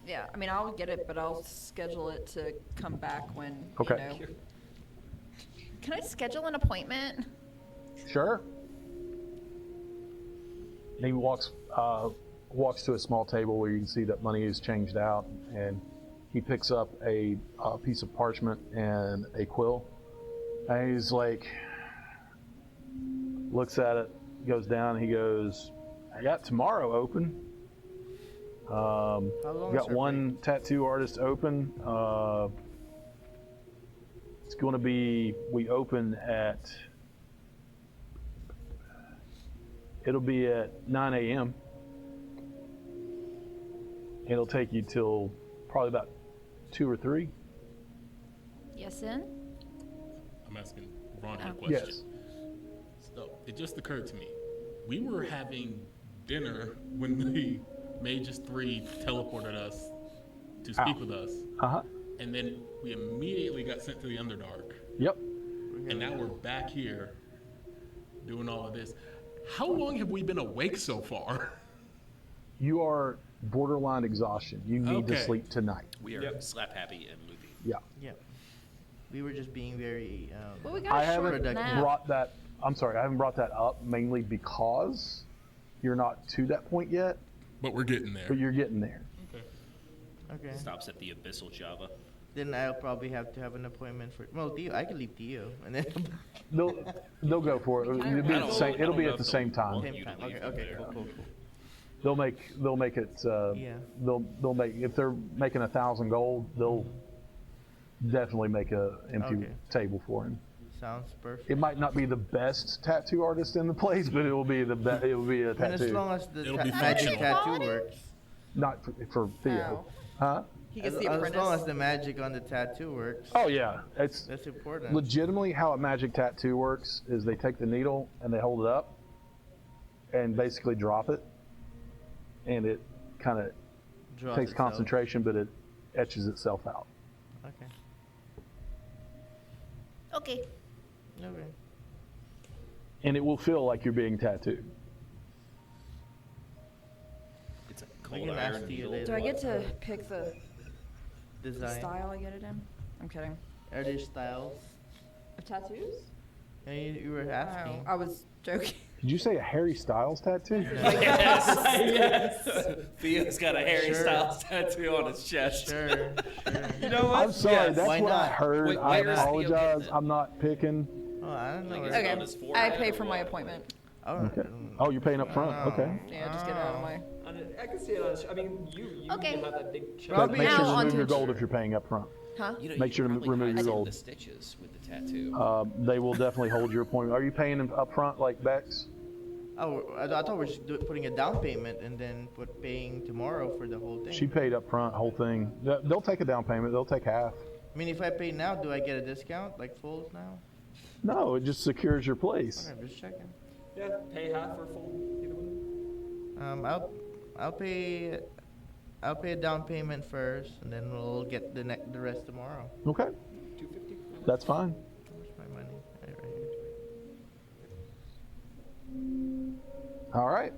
yeah, I mean, I'll get it, but I'll schedule it to come back when, Okay. you know. Can I schedule an appointment? Sure. And he walks to a small table where you can see that money is changed out, and he picks up a piece of parchment and a quill. And he's like, looks at it, goes down, he goes, I got tomorrow open. How long is Got our one tattoo artist open. It's going to be, we open at, it'll be at 9 a.m. It'll take you till probably about 2 or 3. Yes, in? I'm asking Ron a Oh. question. Yes. So it just occurred to me, we were having dinner when the Mages 3 teleported us to speak with us, Uh-huh. and then we immediately got sent to the Underdark, Yep. and now we're back here doing all of this. How long have we been awake so far? You are borderline exhaustion. You need to Okay. sleep tonight. We are slap happy and movie. Yeah. Yeah. We were just being very. Well, we got I a short haven't nap. brought that, I'm sorry, I haven't brought that up mainly because you're not to that point yet, But we're getting there. but you're getting there. Okay. Stops at the abyssal Java. Then I'll probably have to have an appointment for. Well, Theo, I can leave Theo, and then. They'll go for it. It'll be at the same, it'll be at the same I time. don't Same you to time. leave Okay. them Okay. there. Cool. They'll make it. Yeah. They'll make, if they're making 1,000 gold, they'll definitely make a empty Okay. table for him. Sounds perfect. It might not be the best tattoo artist in the place, but it will be the best. It will be a And as tattoo. long as the It'll be magic functional. tattoo works. Not for Theo, Oh. huh? He As, gets the as apprentice. long as the magic on the tattoo works. Oh yeah, it's That's important. legitimately how a magic tattoo works. Is they take the needle and they hold it up, and basically drop it, and it kind of Draws takes itself. concentration, but it etches itself out. Okay. Okay. Okay. And it will feel like you're being tattooed. It's a I cold can ask iron Theo needle. later. Do I get to pick the Design. style I get it in? I'm kidding. Are there styles? Of tattoos? Yeah, you were asking. I was joking. Did you say a Harry Styles tattoo? Yes. Theo's got a Harry Sure. Styles tattoo on his chest. Sure. Sure. You know what? I'm sorry, Yes. that's Why what I not? heard. Wait, I where is Theo apologize. getting it? I'm not picking. Oh, I don't know. Like, where- is it on Okay. his I forehead pay or for my what? appointment. Oh, Okay. Oh, you're paying up front. Oh. Okay. Yeah, just get it out of my. I can see it on. I mean, you Okay. have that big check. But Probably make sure Now to remove onto- your gold if you're paying up front. Huh? You know, Make you sure to probably remove hide your some of gold. the stitches with the tattoo. They will definitely hold your appointment. Are you paying them up front like Bex? Oh, I thought we were just putting a down payment and then paying tomorrow for the whole thing. She paid up front, whole thing. They'll take a down payment. They'll take half. I mean, if I pay now, do I get a discount, like full now? No, it just secures your place. Okay, I'm just checking. Yeah, pay half or full. Either one. I'll pay a down payment first, and then we'll get the rest tomorrow. Okay, 250. that's fine. Where's my money? Right here. All right.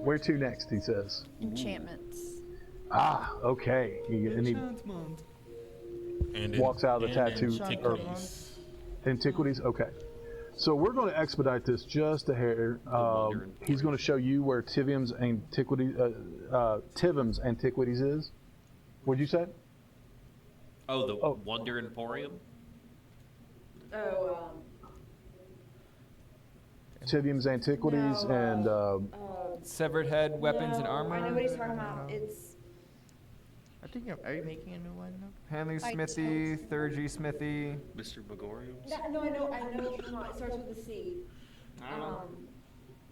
Where to next, he says. Enchantments. Ah, okay. And he And walks out of the tattoo- antiquities. Antiquities? Okay. So we're going to expedite this just a hair. Wonder He's going to show you where Tivim's Antiquities is. What'd you say? Oh, the Oh. Wonder Emporium? Oh, Tivim's Antiquities No, and Severed head, weapons, and no, armor. I know what he's talking about. It's I think are you making a new one now? Handling I smithy, Thurgy smithy. Mr. Megorium's? no, I know what you're talking about. It starts with a C.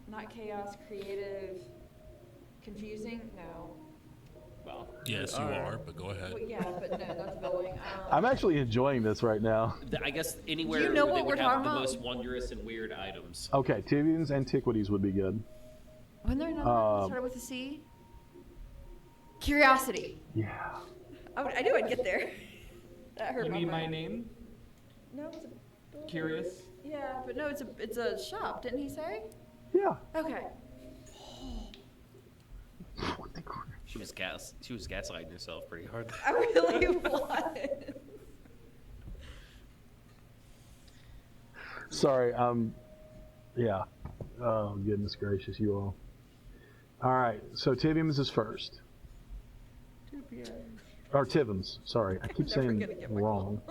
Not chaos, creative, confusing. No. Well, Yes, you are, but go ahead. Well, yeah, but no, that's billing. I'm actually enjoying this right now. I guess anywhere Do you know where they what would we're have talking the about? most wondrous and weird items. Okay, Tivim's Antiquities would be good. Wasn't there another one that started with a C? Curiosity. Yeah. I knew I'd get there. That hurt you my mean my brain. name? No, it's a building. Curious. Yeah, but no, it's a shop. Didn't he say? Yeah. Okay. She was gaslighting herself pretty hard. I really was. Sorry. Yeah. Oh goodness gracious, you all. All right, so Tiviums is first. Or Tivums, sorry. I keep Never saying gonna get my wrong.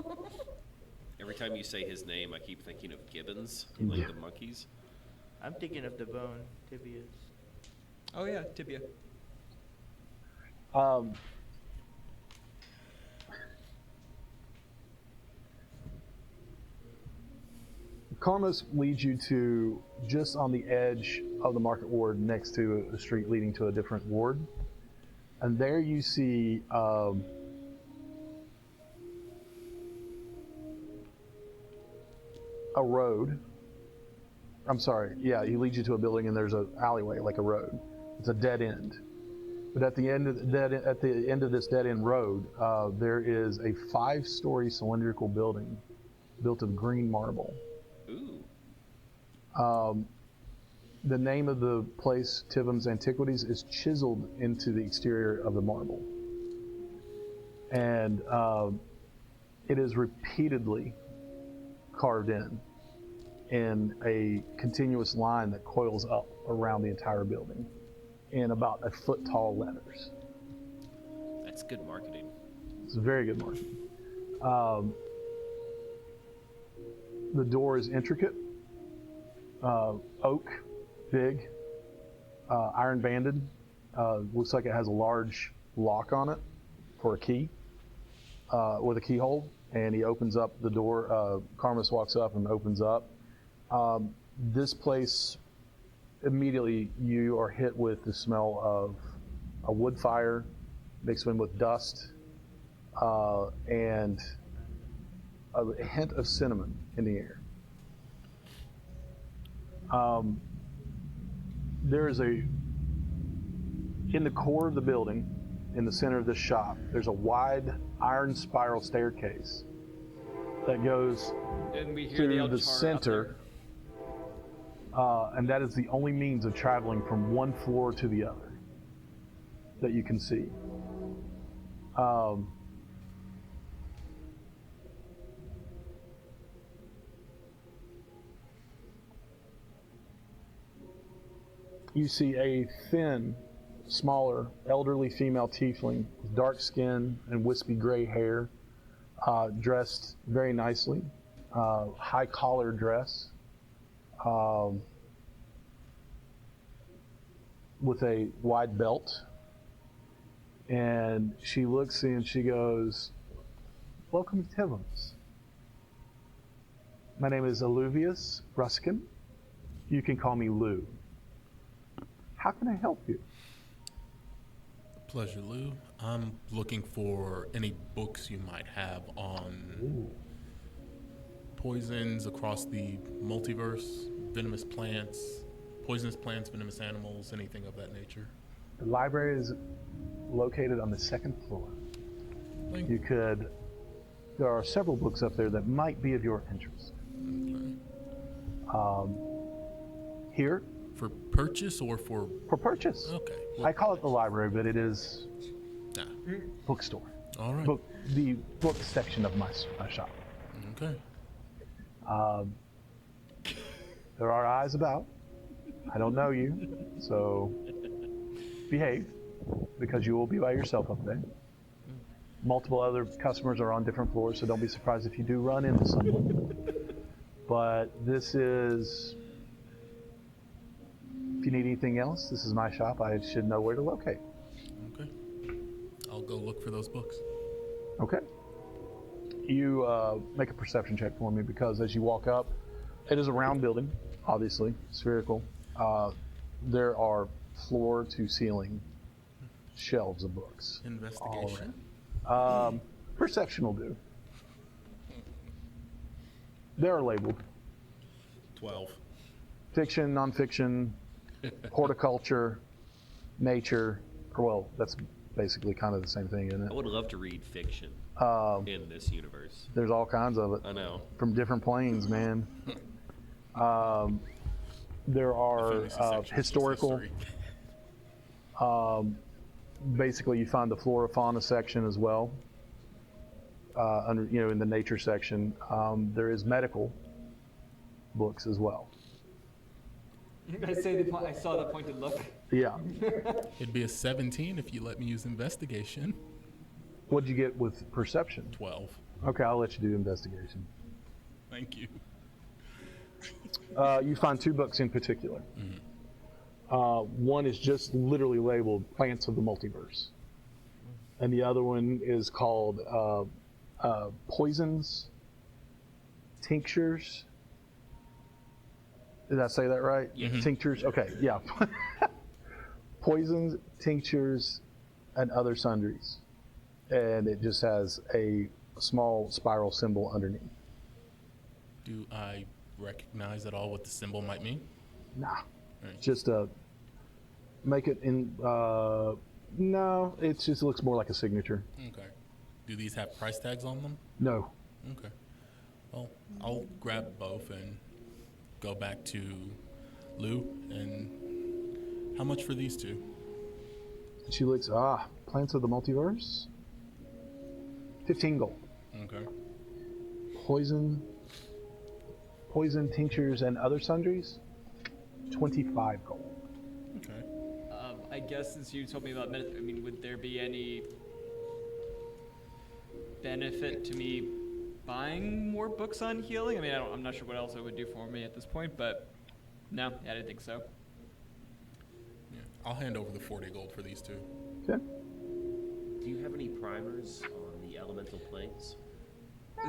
Every time you say his name, I keep thinking of Gibbons, Yeah. like the monkeys. I'm thinking of the bone, tibias. Oh yeah, tibia. Um, Karmos leads you to just on the edge of the market ward next to a street leading to a different ward. And there you see a road. I'm sorry, yeah, he leads you to a building and there's an alleyway, like a road. It's a dead end. But at the end of this dead end road, there is a 5-story cylindrical building built of green marble. Ooh. The name of the place, Tivum's Antiquities, is chiseled into the exterior of the marble. And it is repeatedly carved in a continuous line that coils up around the entire building in about a foot tall letters. That's good marketing. It's very good marketing. The door is intricate, oak, big, iron banded. Looks like it has a large lock on it for a key, with a keyhole. And he opens up the door. Karmas walks up and opens up. This place, immediately you are hit with the smell of a wood fire mixed in with dust and a hint of cinnamon in the air. There is in the core of the building, in the center of this shop, there's a wide iron spiral staircase that goes And we hear through the the Eldritch center, and that is the only means of traveling from one floor to the other that you can see. You see a thin, smaller, elderly female tiefling with dark skin and wispy gray hair, dressed very nicely, high collar dress, with a wide belt. And she looks and she goes, "Welcome to Tivum's. My name is Aluvius Ruskin. You can call me Lou. How can I help you?" Pleasure, Lou. I'm looking for any books you might have on poisons across the multiverse, venomous plants, poisonous plants, venomous animals, anything of that nature. The library is located on the second floor. Thank You could, there are several books up there that might be of your interest. Okay. Here, For purchase or for... for purchase. Okay. I call it the library, but it is Nah. bookstore. All right. The book section of my shop. Okay. There are eyes about. I don't know you, so behave, because you will be by yourself up there. Multiple other customers are on different floors, so don't be surprised if you do run into someone. But this is, if you need anything else, this is my shop. I should know where to locate. Okay. I'll go look for those books. Okay. You make a perception check for me, because as you walk up, it is a round building, obviously, spherical. There are floor to ceiling shelves of books. Investigation. Perception will do. They are labeled 12. fiction, nonfiction, horticulture, nature. Well, that's basically kind of the same thing, isn't I it? would love to read fiction in this universe. There's all kinds of it I know. from different planes, man. There are Fantasy section is just historical. history. Basically, you find the flora fauna section as well. Under, in the nature section, there is medical books as well. I saw the pointed look. Yeah. It'd be a 17 if you let me use investigation. What'd you get with perception? 12. Okay, I'll let you do investigation. Thank you. You find 2 books in particular. One is just literally labeled Plants of the Multiverse. And the other one is called Poisons, Tinctures. Did I say that right? Tinctures? Okay, yeah. Poisons, tinctures, and other sundries. And it just has a small spiral symbol underneath. Do I recognize at all what the symbol might mean? Nah. Right. Just make it in. No, it just looks more like a signature. Okay. Do these have price tags on them? No. Okay. Well, I'll grab both and go back to Lou. And how much for these 2? She looks, Plants of the Multiverse? 15 gold. Okay. Poison, tinctures, and other sundries? 25 gold. Okay. I guess since you told me about would there be any benefit to me buying more books on healing? I'm not sure what else it would do for me at this point, but no, I didn't think so. Yeah. I'll hand over the 40 gold for these 2. Okay. Do you have any primers on the elemental planes?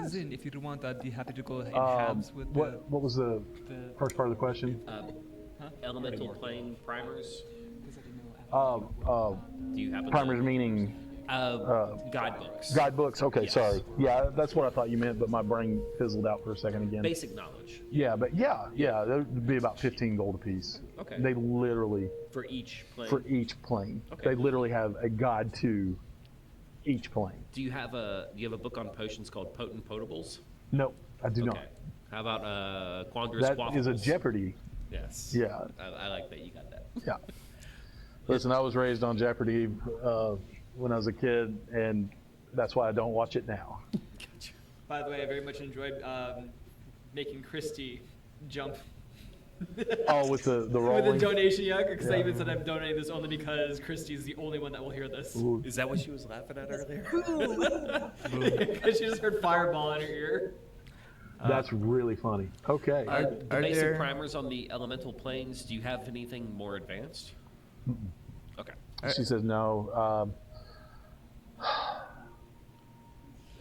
Listen, if you want, I'd be happy to go in halves with what was the the first part of the question? Elemental plane primers? Do Do you happen primers to? meaning Guidebooks. guidebooks. Okay, Yes. sorry. Yeah, that's what I thought you meant, but my brain fizzled out for a second again. Basic knowledge Yeah, but yeah, that'd be about 15 gold apiece. Okay. They literally, for each plane. for each plane, Okay. they literally have a guide to each plane. Do you have a book on potions called Potent Potables? No, I do Okay. not. How about Quandrous That Quaffles? is a Jeopardy. Yes. Yeah, I like that you got that. yeah. Listen, I was raised on Jeopardy when I was a kid, and that's why I don't watch it now. By the way, I very much enjoyed making Christy jump Oh, with the with the rolling. donation, yeah, because I Yeah. even said I'm donating this only because Christy's the only one that will hear this. Ooh. Is that what she was laughing at earlier? Because she just heard fireball in her ear. That's really funny. Okay. The Are basic there- primers on the elemental planes, do you have anything more advanced? Okay. She says no.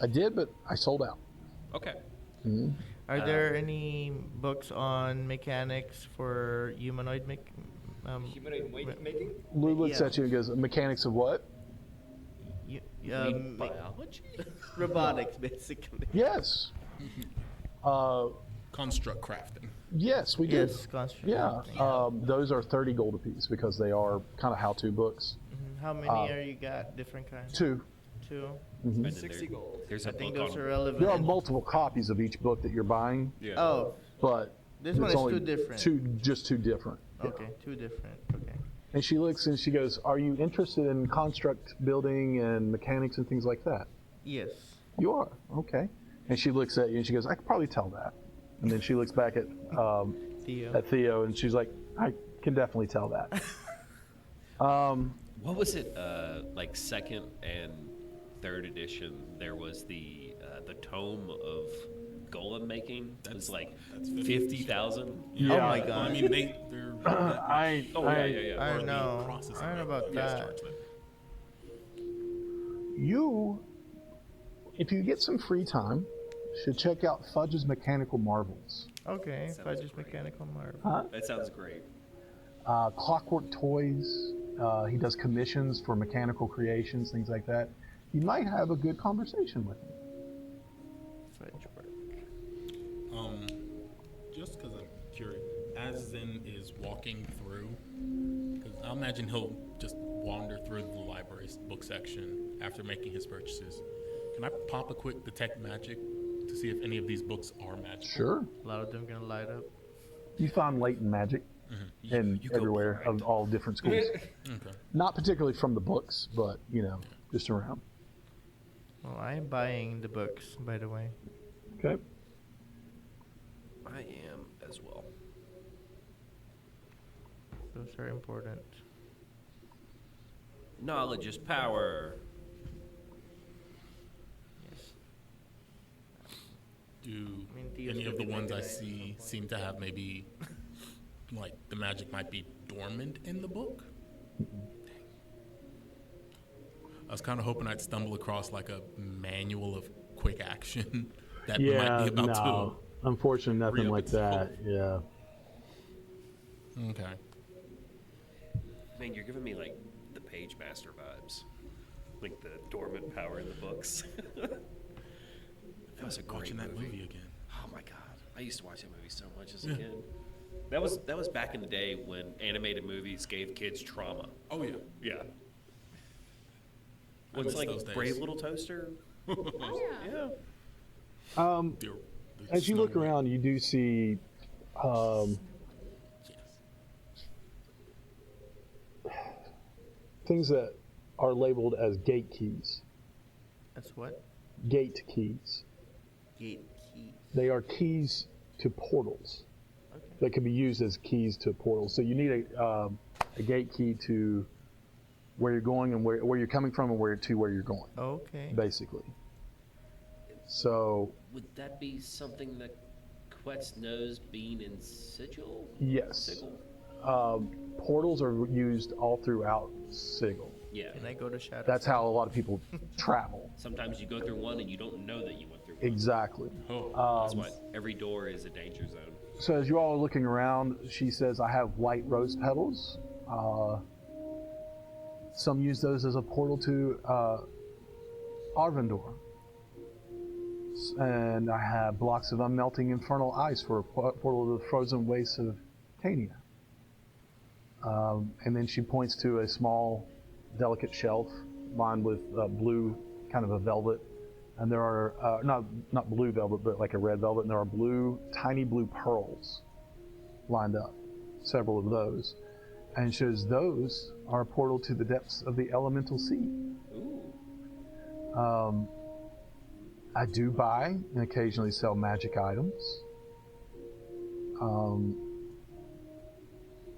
I did, but I sold out. Okay. Are there any books on mechanics for humanoid Humanoid making? Lou looks Yeah. at you and goes, "Mechanics of what?" Biology? robotics, basically. Yes. Construct crafting. Yes, we did. Yes, construct. Yeah. Those are 30 gold apiece because they are kind of how-to books. How many are you got? Different kinds. 2. 2. And then 60 gold. There's I a think book those on are relevant. There are multiple copies of each book that you're buying, Oh, but this one it's is only 2 different. just two different. Yeah. Okay, 2 different. Okay. And she looks and she goes, "Are you interested in construct building and mechanics and things like that?" Yes. You are. Okay. And she looks at you and she goes, "I could probably tell that." And then she looks back at Theo and she's like, "I can definitely tell that." What was it? Like second and third edition, there was the tome of golem making. That's like That's 50,000. Oh my I god. mean, they're. I I or the know. processing I know of about it. that. Charge them. You, if you get some free time, should check out Fudge's Mechanical Marvels. Okay, Sounds if I just great. mechanical marvel. Huh? That sounds great. Clockwork Toys. He does commissions for mechanical creations, things like that. You might have a good conversation with him. Fudge work. Just because I'm curious, as Zen is walking through, because I imagine he'll just wander through the library's book section after making his purchases. Can I pop a quick detect magic to see if any of these books are magical? Sure. A lot of them gonna light up. You find latent magic in You go everywhere blind. of all different schools. Okay. Not particularly from the books, but just around. Well, I am buying the books, by the way. Okay. I am as well. Those are important. Knowledge is power. Yes. Do mean, Theo's any gonna of the be ones I recognized at see some seem to have maybe, like, the magic might be dormant in the book? I was kind of hoping I'd stumble across, like, a manual of quick action that might Yeah, be about no. Unfortunately, nothing re-up like itself. that. Yeah. to. Okay. Man, you're giving me like the Page Master vibes, like the dormant power in the books. That was a great Watching that movie. movie again. Oh my god, I used to watch that movie so much as a Yeah. kid. That was back in the day when animated movies gave kids trauma. Oh, yeah. Yeah. I Well, it's miss like those days. Brave Little Toaster. Yeah. Um, The- the as you look Snow White. around, you do see Yes. things that are labeled as gate keys. That's what? Gate keys. Gate keys. They are keys to portals Okay. that can be used as keys to portals. So you need a gate key to where you're going and where you're coming from and where you're going, Okay. basically. So Would that be something that Quetz knows, being in Sigil? yes, Sigil? portals are used all throughout Sigil. Yeah. Can I go to Shadow? That's how a lot of people travel. Sometimes you go through one and you don't know that you went through one. Exactly. That's why every door is a danger zone. So as you all are looking around, she says, I have white rose petals. Some use those as a portal to Arvindor. And I have blocks of unmelting infernal ice for a portal to the frozen wastes of Tania. And then she points to a small, delicate shelf lined with blue, kind of a velvet. And there are, not blue velvet, but like a red velvet, and there are tiny blue pearls lined up, several of those. And shows those are a portal to the depths of the elemental sea. Ooh. I do buy and occasionally sell magic items.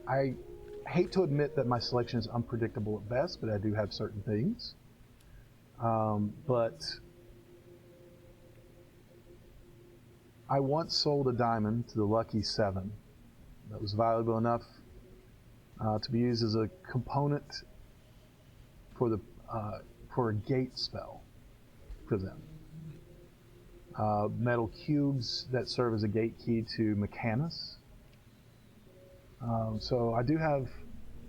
I hate to admit that my selection is unpredictable at best, but I do have certain things. But I once sold a diamond to the Lucky Seven that was valuable enough to be used as a component for a gate spell for them. Metal cubes that serve as a gate key to Mechanus. So I do have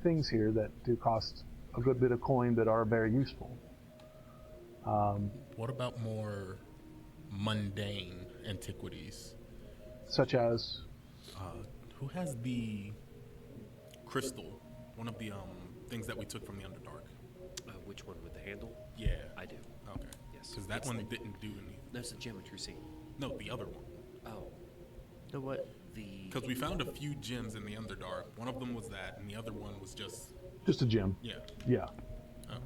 things here that do cost a good bit of coin but are very useful. What about more mundane antiquities? Such as, Who has the crystal? One of the things that we took from the Underdark. Which one with the handle? Yeah. I do. Okay. Yes. Because that It's one the- didn't do anything. That's the geometry scene. No, the other one. Oh, The what? the. Because we found a few gems in the Underdark. One of them was that, and the other one was just just a gem. yeah. Yeah. Okay.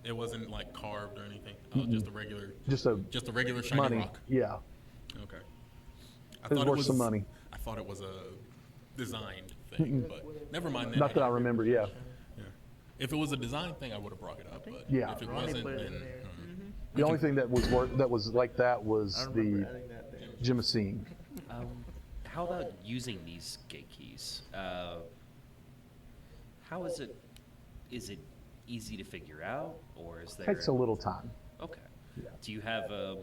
It wasn't like carved or anything. Oh, just a regular, Just a just a regular shiny money. rock. Yeah. Okay. I It was thought worth some money. I thought it was a designed thing, but never mind that. Not that I remember, yeah. Yeah. If it was a design thing, I would have brought it up. But Yeah. if it Ronnie wasn't, put it then in there. The only thing that was like that was I remember the adding that there. Jimacine. How about using these gate keys? How is it? Is it easy to figure out, or is there? Takes a little time. Okay. Yeah. Do you have a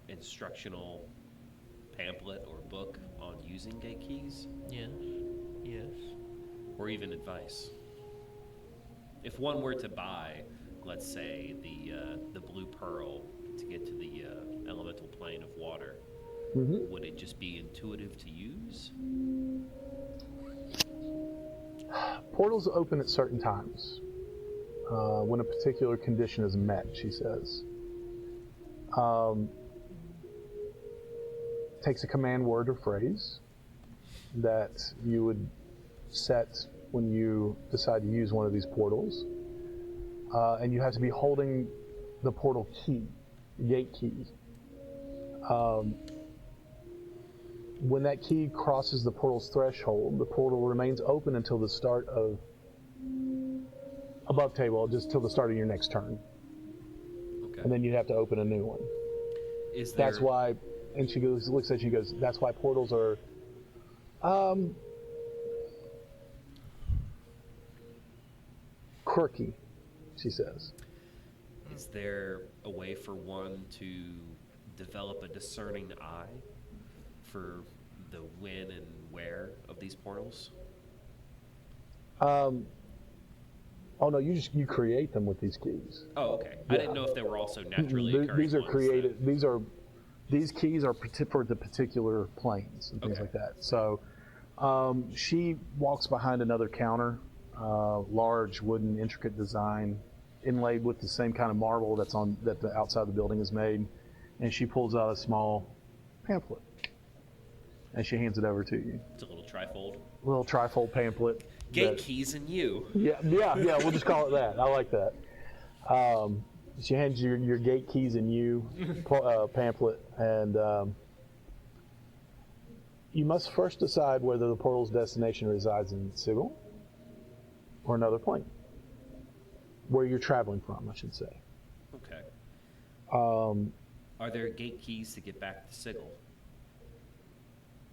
instructional pamphlet or book on using gate keys, Yes. Yes. or even advice? If one were to buy, let's say, the blue pearl to get to the elemental plane of water, would it just be intuitive to use? Portals open at certain times when a particular condition is met, she says. Takes a command word or phrase that you would set when you decide to use one of these portals. And you have to be holding the portal key, the gate key. When that key crosses the portal's threshold, the portal remains open until the start of above table, just till the start of your next turn, Okay. and then you have to open a new one. Is there? That's why. And she goes, looks at you, and goes, "That's why portals are, quirky," she says. Is there a way for one to develop a discerning eye for the when and where of these portals? Oh no, you create them with these keys. Oh, okay. I didn't know if they were also naturally occurring These are ones created. that- These keys are for the particular planes and things Okay. like that. So she walks behind another counter, large wooden intricate design, inlaid with the same kind of marble that the outside of the building is made, and she pulls out a small pamphlet, and she hands it over to you. It's a little trifold. A little trifold pamphlet. Gate that- keys and you. Yeah. We'll just call it that. I like that. She hands you your gate keys and you pamphlet, and you must first decide whether the portal's destination resides in Sigil or another plane. Where you're traveling from, I should say. Okay. Um, Are there gate keys to get back to Sigil?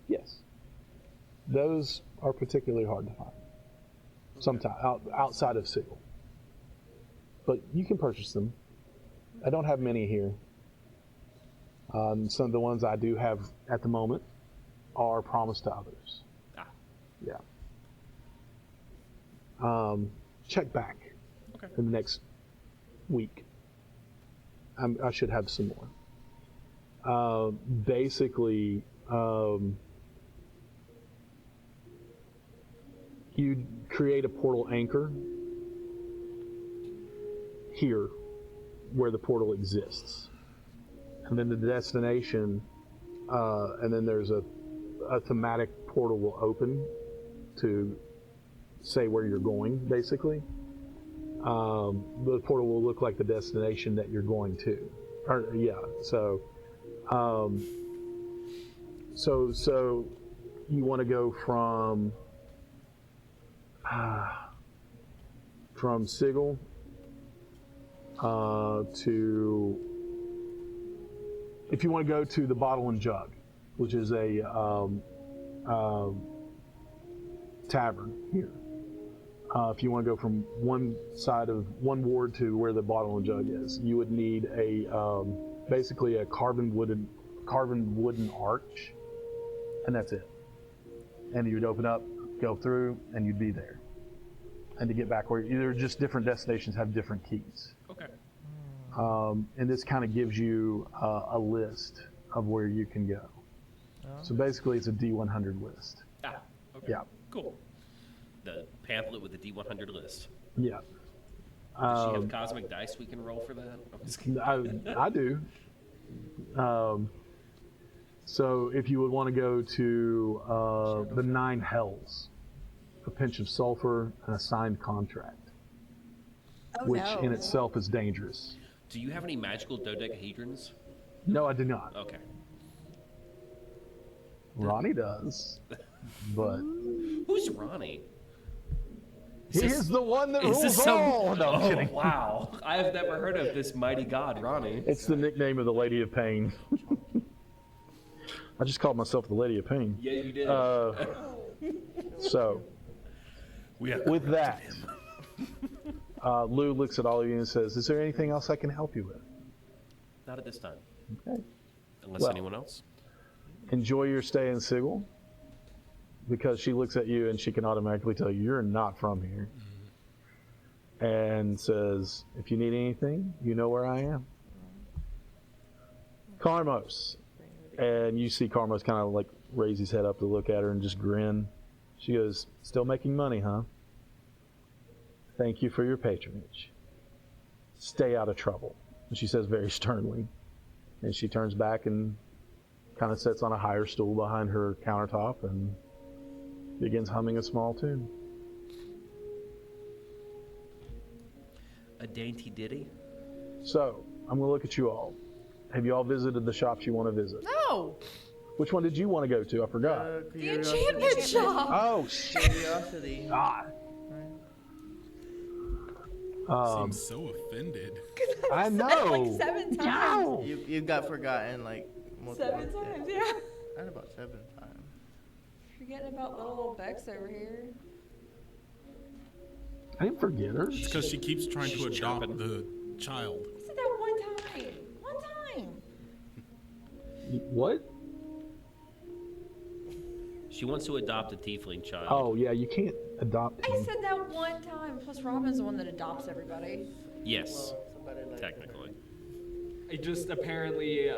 yes. Those are particularly hard to find. Sometimes outside of Sigil. But you can purchase them. I don't have many here. Some of the ones I do have at the moment are promised to others. Ah, Yeah. Check back okay. in the next week. I should have some more. Basically, you create a portal anchor here where the portal exists. And then the destination, and then there's a thematic portal will open to say where you're going, basically. The portal will look like the destination that you're going to. So you want to go from Sigil to, if you want to go to the Bottle and Jug, which is a tavern here. If you want to go from one side of one ward to where the Bottle and Jug is, you would need basically a carven wooden arch, and that's it. And you would open up, go through, and you'd be there. And to get back where either just different destinations have different keys. Okay. And this kind of gives you a list of where you can go. So basically, it's a D100 list. Ah, okay. Yeah. Cool. The pamphlet with the D100 list. Yeah. Does she have cosmic dice we can roll for that? I'm just kidding. I do. So if you would want to go to the 9 Hells, a pinch of sulfur, and a signed contract, which in itself is dangerous. Do you have any magical dodecahedrons? No, I do not. Okay. Ronnie does, but Who's Ronnie? he is the one that Is rules this some? all. No, I'm Oh, kidding. wow! I have never heard of this mighty god, Ronnie. It's the nickname of the Lady of Pain. I just called myself the Lady of Pain. Yeah, you did. So, we have with that, Lou looks at all of you and says, "Is there anything else I can help you with?" Not at this time. Okay. Unless Well. anyone else. Enjoy your stay in Sigil, because she looks at you and she can automatically tell you you're not from here, and says, "If you need anything, you know where I am." Carmos, and you see Carmos kind of like raise his head up to look at her and just grin. She goes, "Still making money, huh? Thank you for your patronage. Stay out of trouble," and she says very sternly, and she turns back and kind of sits on a higher stool behind her countertop and begins humming a small tune. A dainty ditty. So, I'm going to look at you all. Have you all visited the shops you want to visit? No. Which one did you want to go to? I forgot. The enchantment shop. Oh, shit. Curiosity. God. Seems so offended. I know. Like 7 times. Yow. You got forgotten like multiple 7 times, yeah. yeah. Not about 7 times. Forgetting about little old Bex over here. I didn't forget her. It's because she keeps trying to adopt the child. I said that one time. One time. What? She wants to adopt a tiefling child. Oh, yeah, you can't adopt I him. said that one time. Plus, Robin's the one that adopts everybody. Yes, Well, somebody like technically. I just apparently.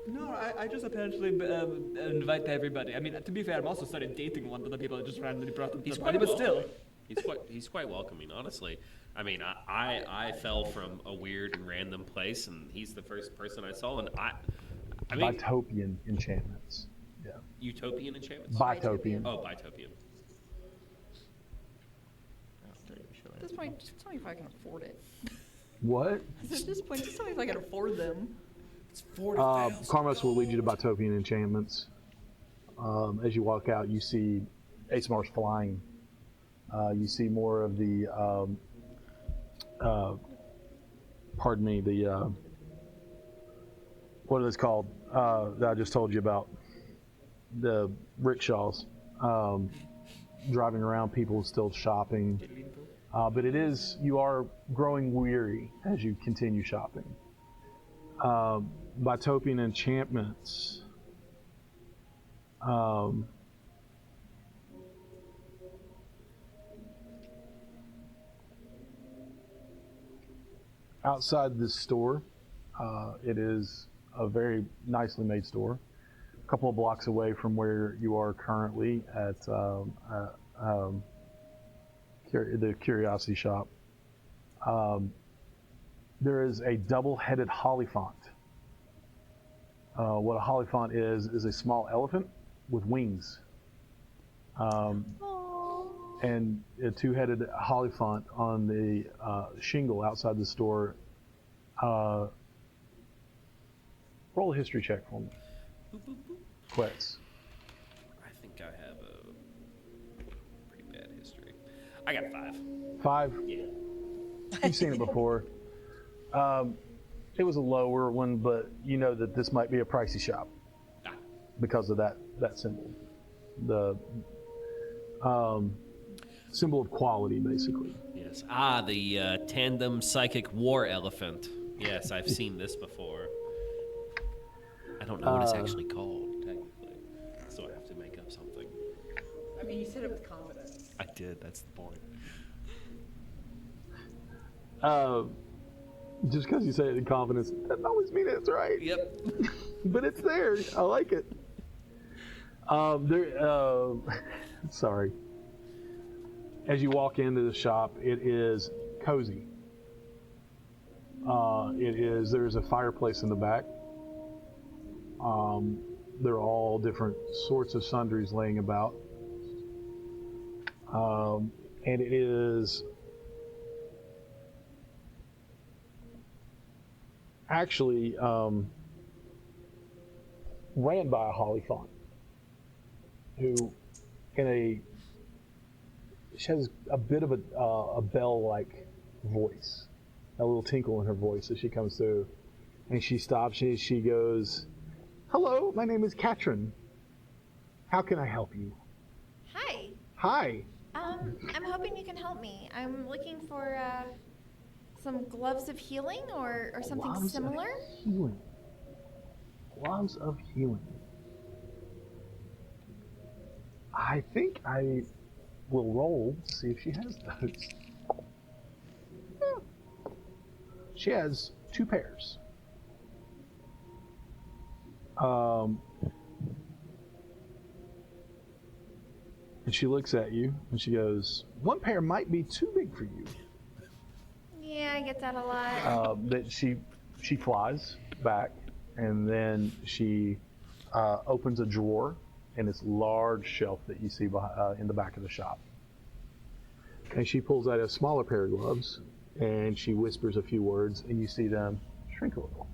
No, I just apparently invite everybody. I mean, to be fair, I'm also started dating one of the people that just randomly brought them to the party, but still. He's quite welcoming, honestly. I mean, I fell from a weird and random place, and he's the first person I saw, and I mean, Bitopian enchantments. Yeah. utopian enchantments. Bitopian. Oh, Bitopian. At this point, just tell me if I can afford it. What? At this point, just tell me if I can afford them. It's 40,000. Carmos will lead you to Bitopian enchantments. As you walk out, you see ASMR's flying. You see more of the, pardon me, the, what are those called that I just told you about? The rickshaws. Driving around, people still shopping. But you are growing weary as you continue shopping. Bitopian enchantments. Outside this store, it is a very nicely made store. A couple of blocks away from where you are currently at the Curiosity Shop. There is a double-headed hollyphant. What a hollyphant is a small elephant with wings. And a two-headed hollyphant on the shingle outside the store. Roll a history check for me. Boop, boop, boop. Quetz. I think I have a pretty bad history. I got 5. 5? Yeah. You've seen it before. It was a lower one, but you know that this might be a pricey shop Ah. because of that symbol. The symbol of quality, basically. Yes. The tandem psychic war elephant. Yes, I've seen this before. I don't know what it's actually called, technically. So I have to make up something. I mean, you said it with confidence. I did, that's the point. Just because you say it in confidence, doesn't always mean it's right. Yep. But it's there. I like it. Sorry. As you walk into the shop, it is cozy. There's a fireplace in the back. There are all different sorts of sundries laying about. And it is actually ran by a hollyphant who she has a bit of a bell-like voice, a little tinkle in her voice as she comes through, and she stops and she goes, "Hello, my name is Katrin. How can I help you?" Hi. Hi. I'm hoping you can help me. I'm looking for some gloves of healing or something Gloves of similar. healing. Gloves of healing. I think I will roll to see if she has those. She has 2 pairs. And she looks at you and she goes, "1 pair might be too big for you." Yeah, I get that a lot. That she flies back, and then she opens a drawer in this large shelf that you see in the back of the shop. And she pulls out a smaller pair of gloves, and she whispers a few words, and you see them shrink a little.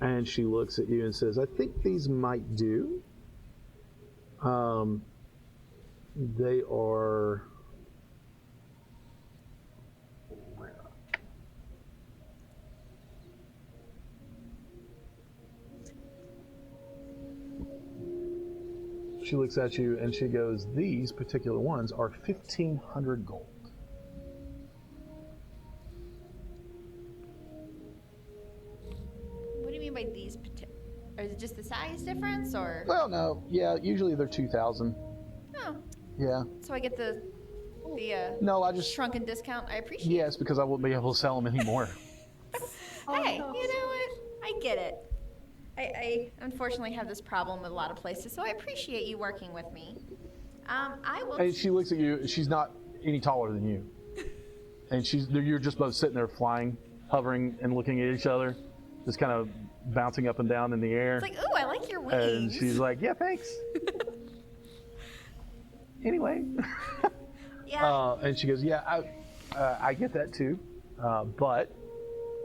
And she looks at you and says, I think these might do. They are... She looks at you and she goes, these particular ones are 1,500 gold. What do you mean by these? Or is it just the size difference, or? Well, no, yeah, usually they're 2,000. Oh, Yeah. so I get the No, I just... shrunken discount. I appreciate. Yes, because I won't be able to sell them anymore. Hey, you know what? I get it. I unfortunately have this problem with a lot of places, so I appreciate you working with me. I will. And she looks at you. She's not any taller than you. And you're just both sitting there flying, hovering, and looking at each other, just kind of bouncing up and down in the air. It's like, ooh, I like your wings. And she's like, yeah, thanks. Anyway. Yeah. And she goes, yeah, I get that too. But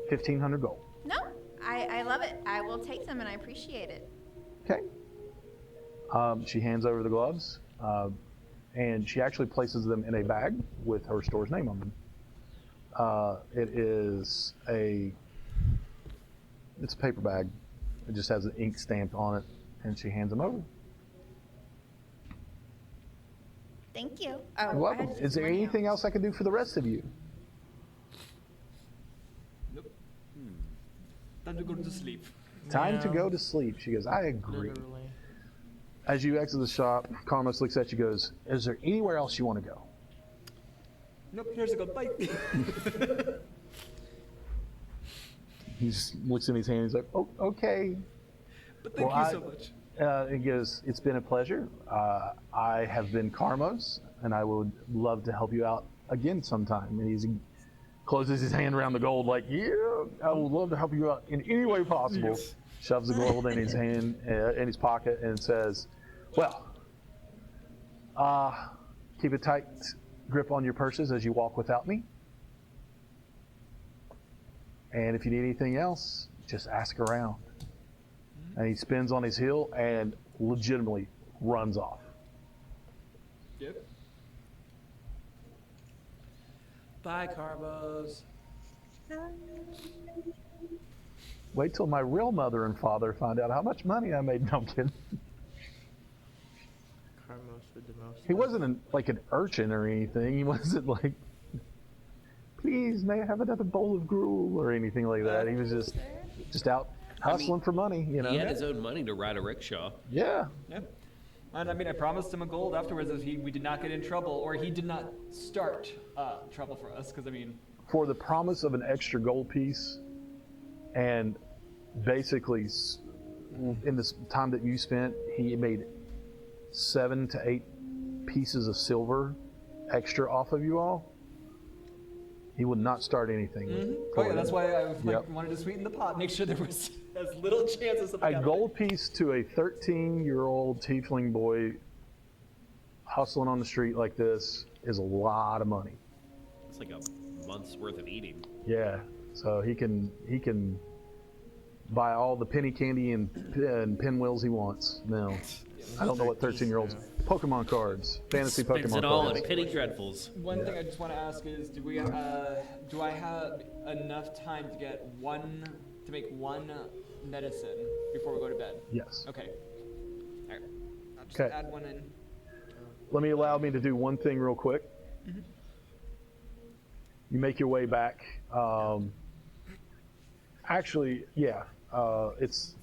1,500 gold. No, I love it. I will take them, and I appreciate it. Okay. She hands over the gloves, and she actually places them in a bag with her store's name on them. It's a paper bag. It just has an ink stamp on it, and she hands them over. Thank you. You're welcome. Is there anything else I can do for the rest of you? Nope. Time to go to sleep. Time to go to sleep. She goes, I agree. Literally. As you exit the shop, Carlos looks at you and goes, is there anywhere else you want to go? Nope, here's a good bite. He just looks in his hand. He's like, "Oh, okay." But thank you so much. He goes, "It's been a pleasure. I have been Carmos, and I would love to help you out again sometime." And he closes his hand around the gold, like, "Yeah, I would love to help you out in any way possible." Yes. Shoves the gold in his hand, in his pocket, and says, "Well, keep a tight grip on your purses as you walk without me. And if you need anything else, just ask around." And he spins on his heel and legitimately runs off. Yep. Bye, Carbos. Wait till my real mother and father find out how much money I made. No, I'm kidding. Carmos with the most. He wasn't like an urchin or anything. He wasn't like, please, may I have another bowl of gruel or anything like that. He was just out hustling for money, you know. He had his own money to ride a rickshaw. Yeah. Yep. And I mean, I promised him a gold afterwards if we did not get in trouble, or he did not start trouble for us, because I mean... For the promise of an extra gold piece, and basically, in this time that you spent, he made 7 to 8 pieces of silver extra off of you all. He would not start anything. Oh yeah, that's why I wanted to sweeten the pot, make sure there was as little chance of something A happening. gold piece to a 13-year-old tiefling boy hustling on the street like this is a lot of money. It's like a month's worth of eating. Yeah, so he can buy all the penny candy and pinwheels he wants now. I don't know what 13-year-olds. Pokemon cards, fantasy Spends Pokemon it all cards. in penny dreadfuls. One thing I just want to ask is, do I have enough time to make one medicine before we go to bed? Yes. Okay. All right. I'll just Okay. add one in. Allow me to do one thing real quick. You make your way back. It's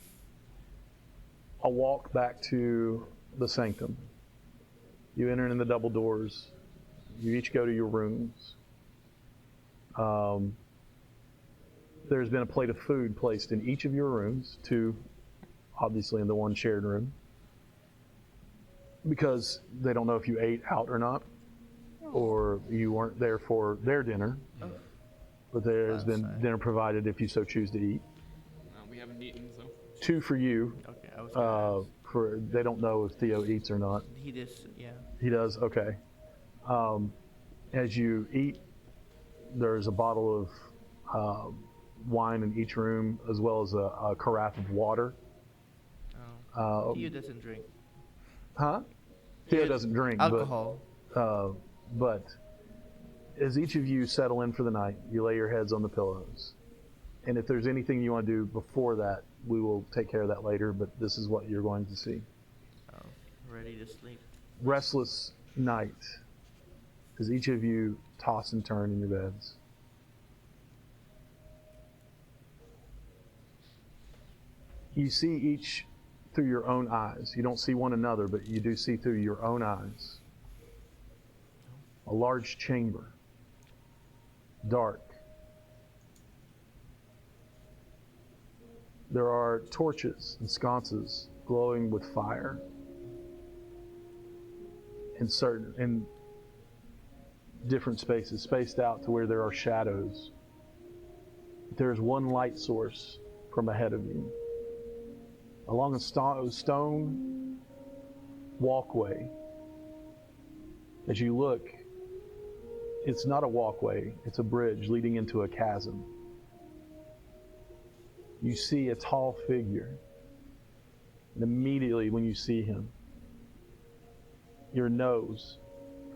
a walk back to the sanctum. You enter in the double doors. You each go to your rooms. There's been a plate of food placed in each of your rooms, 2 obviously in the one shared room, because they don't know if you ate out or not, or you weren't there for their dinner. But there has been dinner provided if you so choose to eat. We haven't eaten, so. 2 for you. Okay, I was gonna ask. They don't know if Theo eats or not. He just, yeah. He does? Okay. As you eat, there's a bottle of wine in each room, as well as a carafe of water. Theo doesn't drink. Huh? Theo doesn't drink, Alcohol. but as each of you settle in for the night, you lay your heads on the pillows. And if there's anything you want to do before that, we will take care of that later, but this is what you're going to see. Ready to sleep. Restless night as each of you toss and turn in your beds. You see each through your own eyes. You don't see one another, but you do see through your own eyes. A large chamber, dark. There are torches and sconces glowing with fire in different spaces, spaced out to where there are shadows. There's one light source from ahead of you. Along a stone walkway, as you look, it's not a walkway, it's a bridge leading into a chasm. You see a tall figure, and immediately when you see him, your nose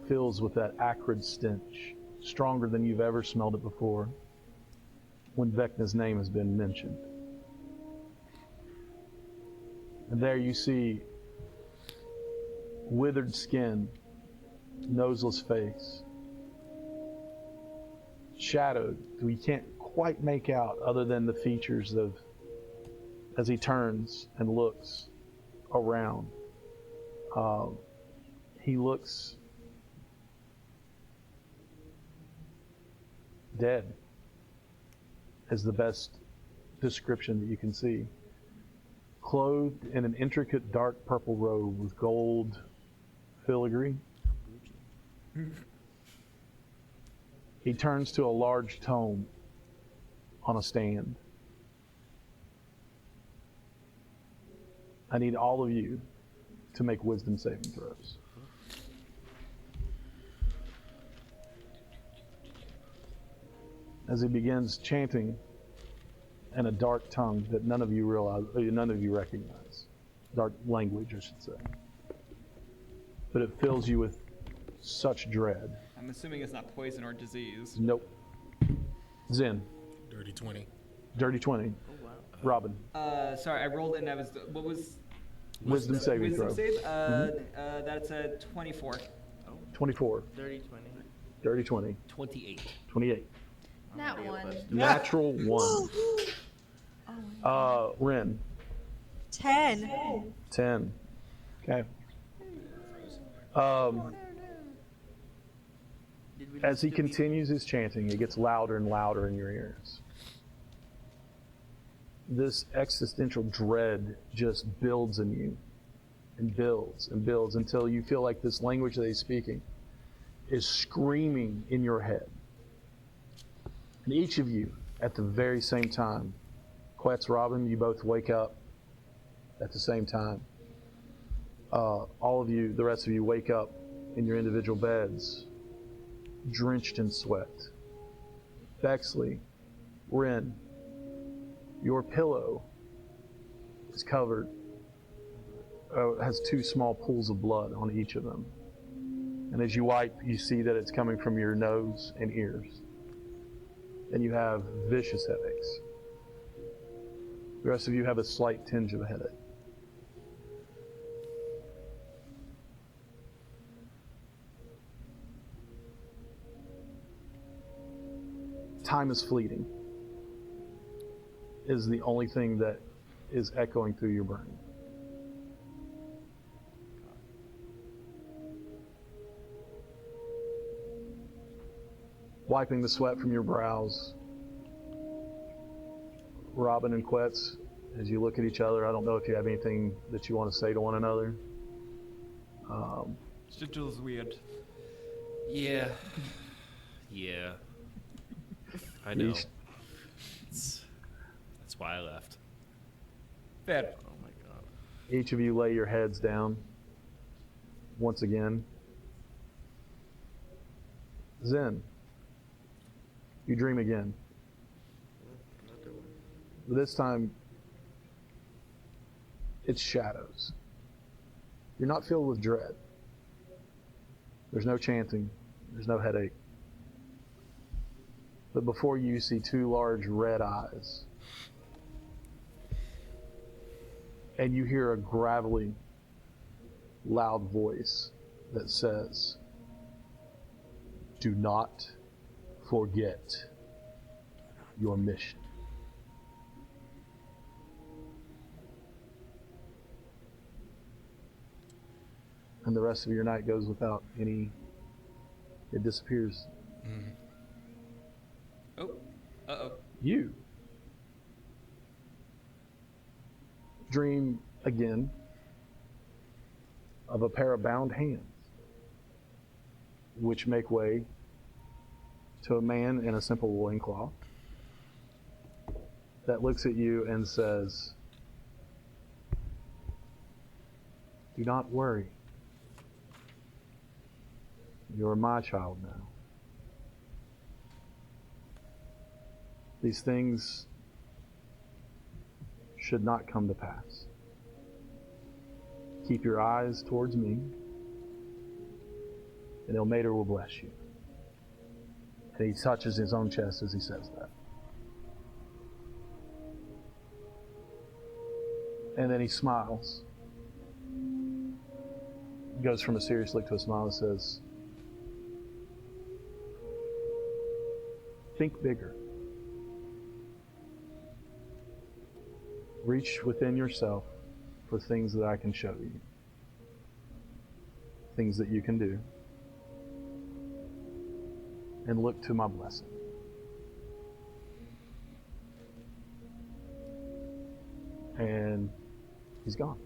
fills with that acrid stench, stronger than you've ever smelled it before, when Vecna's name has been mentioned. And there you see withered skin, noseless face, shadowed, we can't quite make out other than the features of, as he turns and looks around. He looks dead, is the best description that you can see. Clothed in an intricate dark purple robe with gold filigree. He turns to a large tome on a stand. I need all of you to make wisdom saving throws. As he begins chanting in a dark tongue that none of you recognize. Dark language, I should say. But it fills you with such dread. I'm assuming it's not poison or disease. Nope. Zen. Dirty 20. Dirty 20. Oh, wow. Robin. Sorry, I rolled and what was Wisdom saving wisdom throw. save? That's a 24. 24. Dirty 20. Dirty 20. 28. 28. Not one. Natural 1. Ren. 10. 10. Okay. As he continues his chanting, it gets louder and louder in your ears. This existential dread just builds in you and builds and builds until you feel like this language that he's speaking is screaming in your head. And each of you, at the very same time, Quetz, Robin, you both wake up at the same time. All of you, the rest of you, wake up in your individual beds, drenched in sweat. Bexley, Ren, your pillow is covered, has 2 small pools of blood on each of them. And as you wipe, you see that it's coming from your nose and ears. And you have vicious headaches. The rest of you have a slight tinge of a headache. Time is fleeting, is the only thing that is echoing through your brain. Wiping the sweat from your brows, Robin and Quetz, as you look at each other, I don't know if you have anything that you want to say to one another. Sigil's weird. Yeah. Yeah. I know. Yeesh. That's why I left. Fair. Oh my god. Each of you lay your heads down once again. Zen, you dream again. This time, it's shadows. You're not filled with dread. There's no chanting. There's no headache. But before you see two large red eyes. And you hear a gravelly, loud voice that says, "Do not forget your mission." And the rest of your night goes without any, it disappears. Oh, uh-oh. You dream again of a pair of bound hands, which make way to a man in a simple loincloth that looks at you and says, "Do not worry. You're my child now. These things should not come to pass. Keep your eyes towards me, and Ilmater will bless you." And he touches his own chest as he says that. And then he smiles. Goes from a serious look to a smile and says, "Think bigger. Reach within yourself for things that I can show you. Things that you can do. And look to my blessing." And he's gone.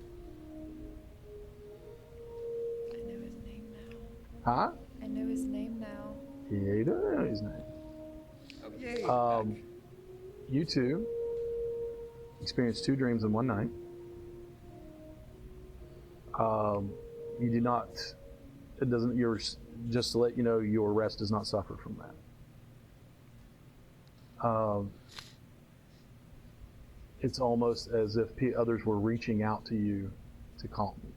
I know his name now. Huh? I know his name now. Yeah, you don't know his name. Oh, yay. You two experienced 2 dreams in one night. You do not, it doesn't, just to let you know, your rest does not suffer from that. It's almost as if others were reaching out to you to calm you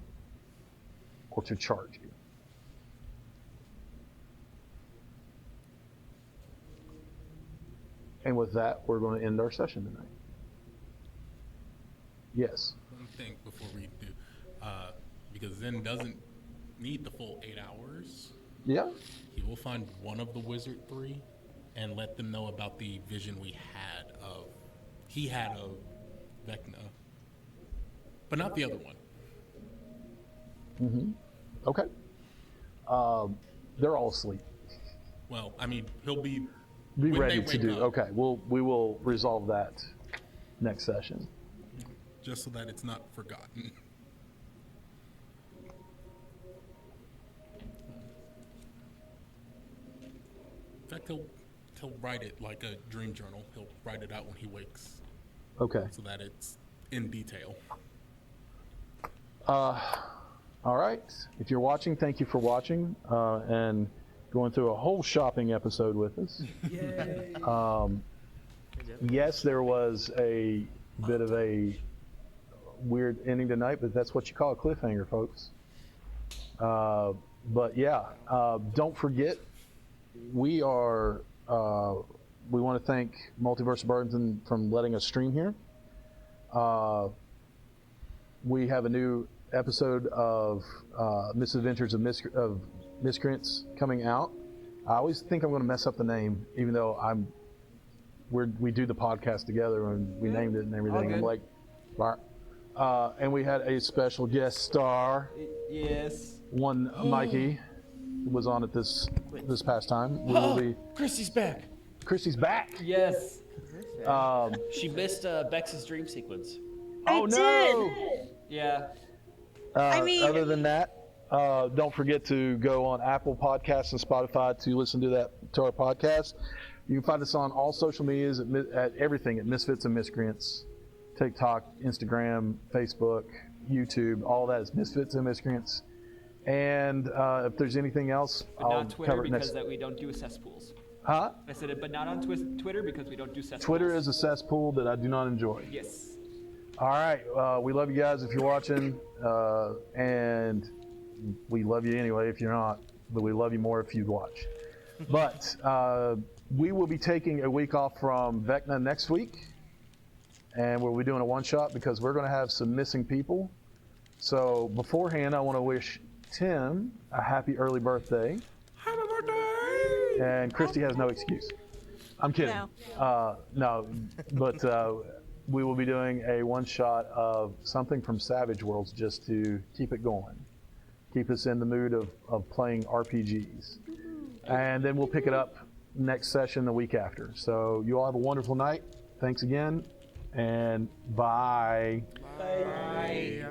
or to charge you. And with that, we're going to end our session tonight. Yes. One thing before we do, because Zen doesn't need the full 8 hours. Yeah. He will find one of the Wizard 3 and let them know about the vision he had of Vecna, but not the other one. Mm-hmm. Okay. They're all asleep. Well, I mean, he'll be Be when ready they to wake do. up, Okay. We will resolve that next session. just so that it's not forgotten. In fact, he'll write it like a dream journal. He'll write it out when he wakes, Okay. so that it's in detail. All right. If you're watching, thank you for watching and going through a whole shopping episode with us. Yay. Yes, there was a bit of a weird ending tonight, but that's what you call a cliffhanger, folks. But yeah, don't forget, we want to thank Multiverse Burden from letting us stream here. We have a new episode of Misadventures of Miscreants coming out. I always think I'm going to mess up the name, even though we do the podcast together and we named it and everything. I'm like, and we had a special guest star. Yes. One Mikey was on it this past time. We will be. Christy's back. Christy's back. Yes. She missed Bex's dream sequence. Oh no! Yeah. I mean- other than that, don't forget to go on Apple Podcasts and Spotify to listen to our podcast. You can find us on all social medias at everything at Misfits and Miscreants, TikTok, Instagram, Facebook, YouTube. All that is Misfits and Miscreants. And if there's anything else, But I'll not Twitter cover it because next. that we don't do cesspools. Huh? I said it, but not on Twitter because we don't do cesspools. Twitter is a cesspool that I do not enjoy. Yes. All right. We love you guys if you're watching, and we love you anyway if you're not, but we love you more if you watch. But we will be taking a week off from Vecna next week, and we'll be doing a one-shot because we're going to have some missing people. So beforehand, I want to wish Tim a happy early birthday. Happy birthday! And Christy has no excuse. I'm kidding. No, but we will be doing a one-shot of something from Savage Worlds just to keep it going. Keep us in the mood of playing RPGs. And then we'll pick it up next session the week after. So you all have a wonderful night. Thanks again, and bye. Bye.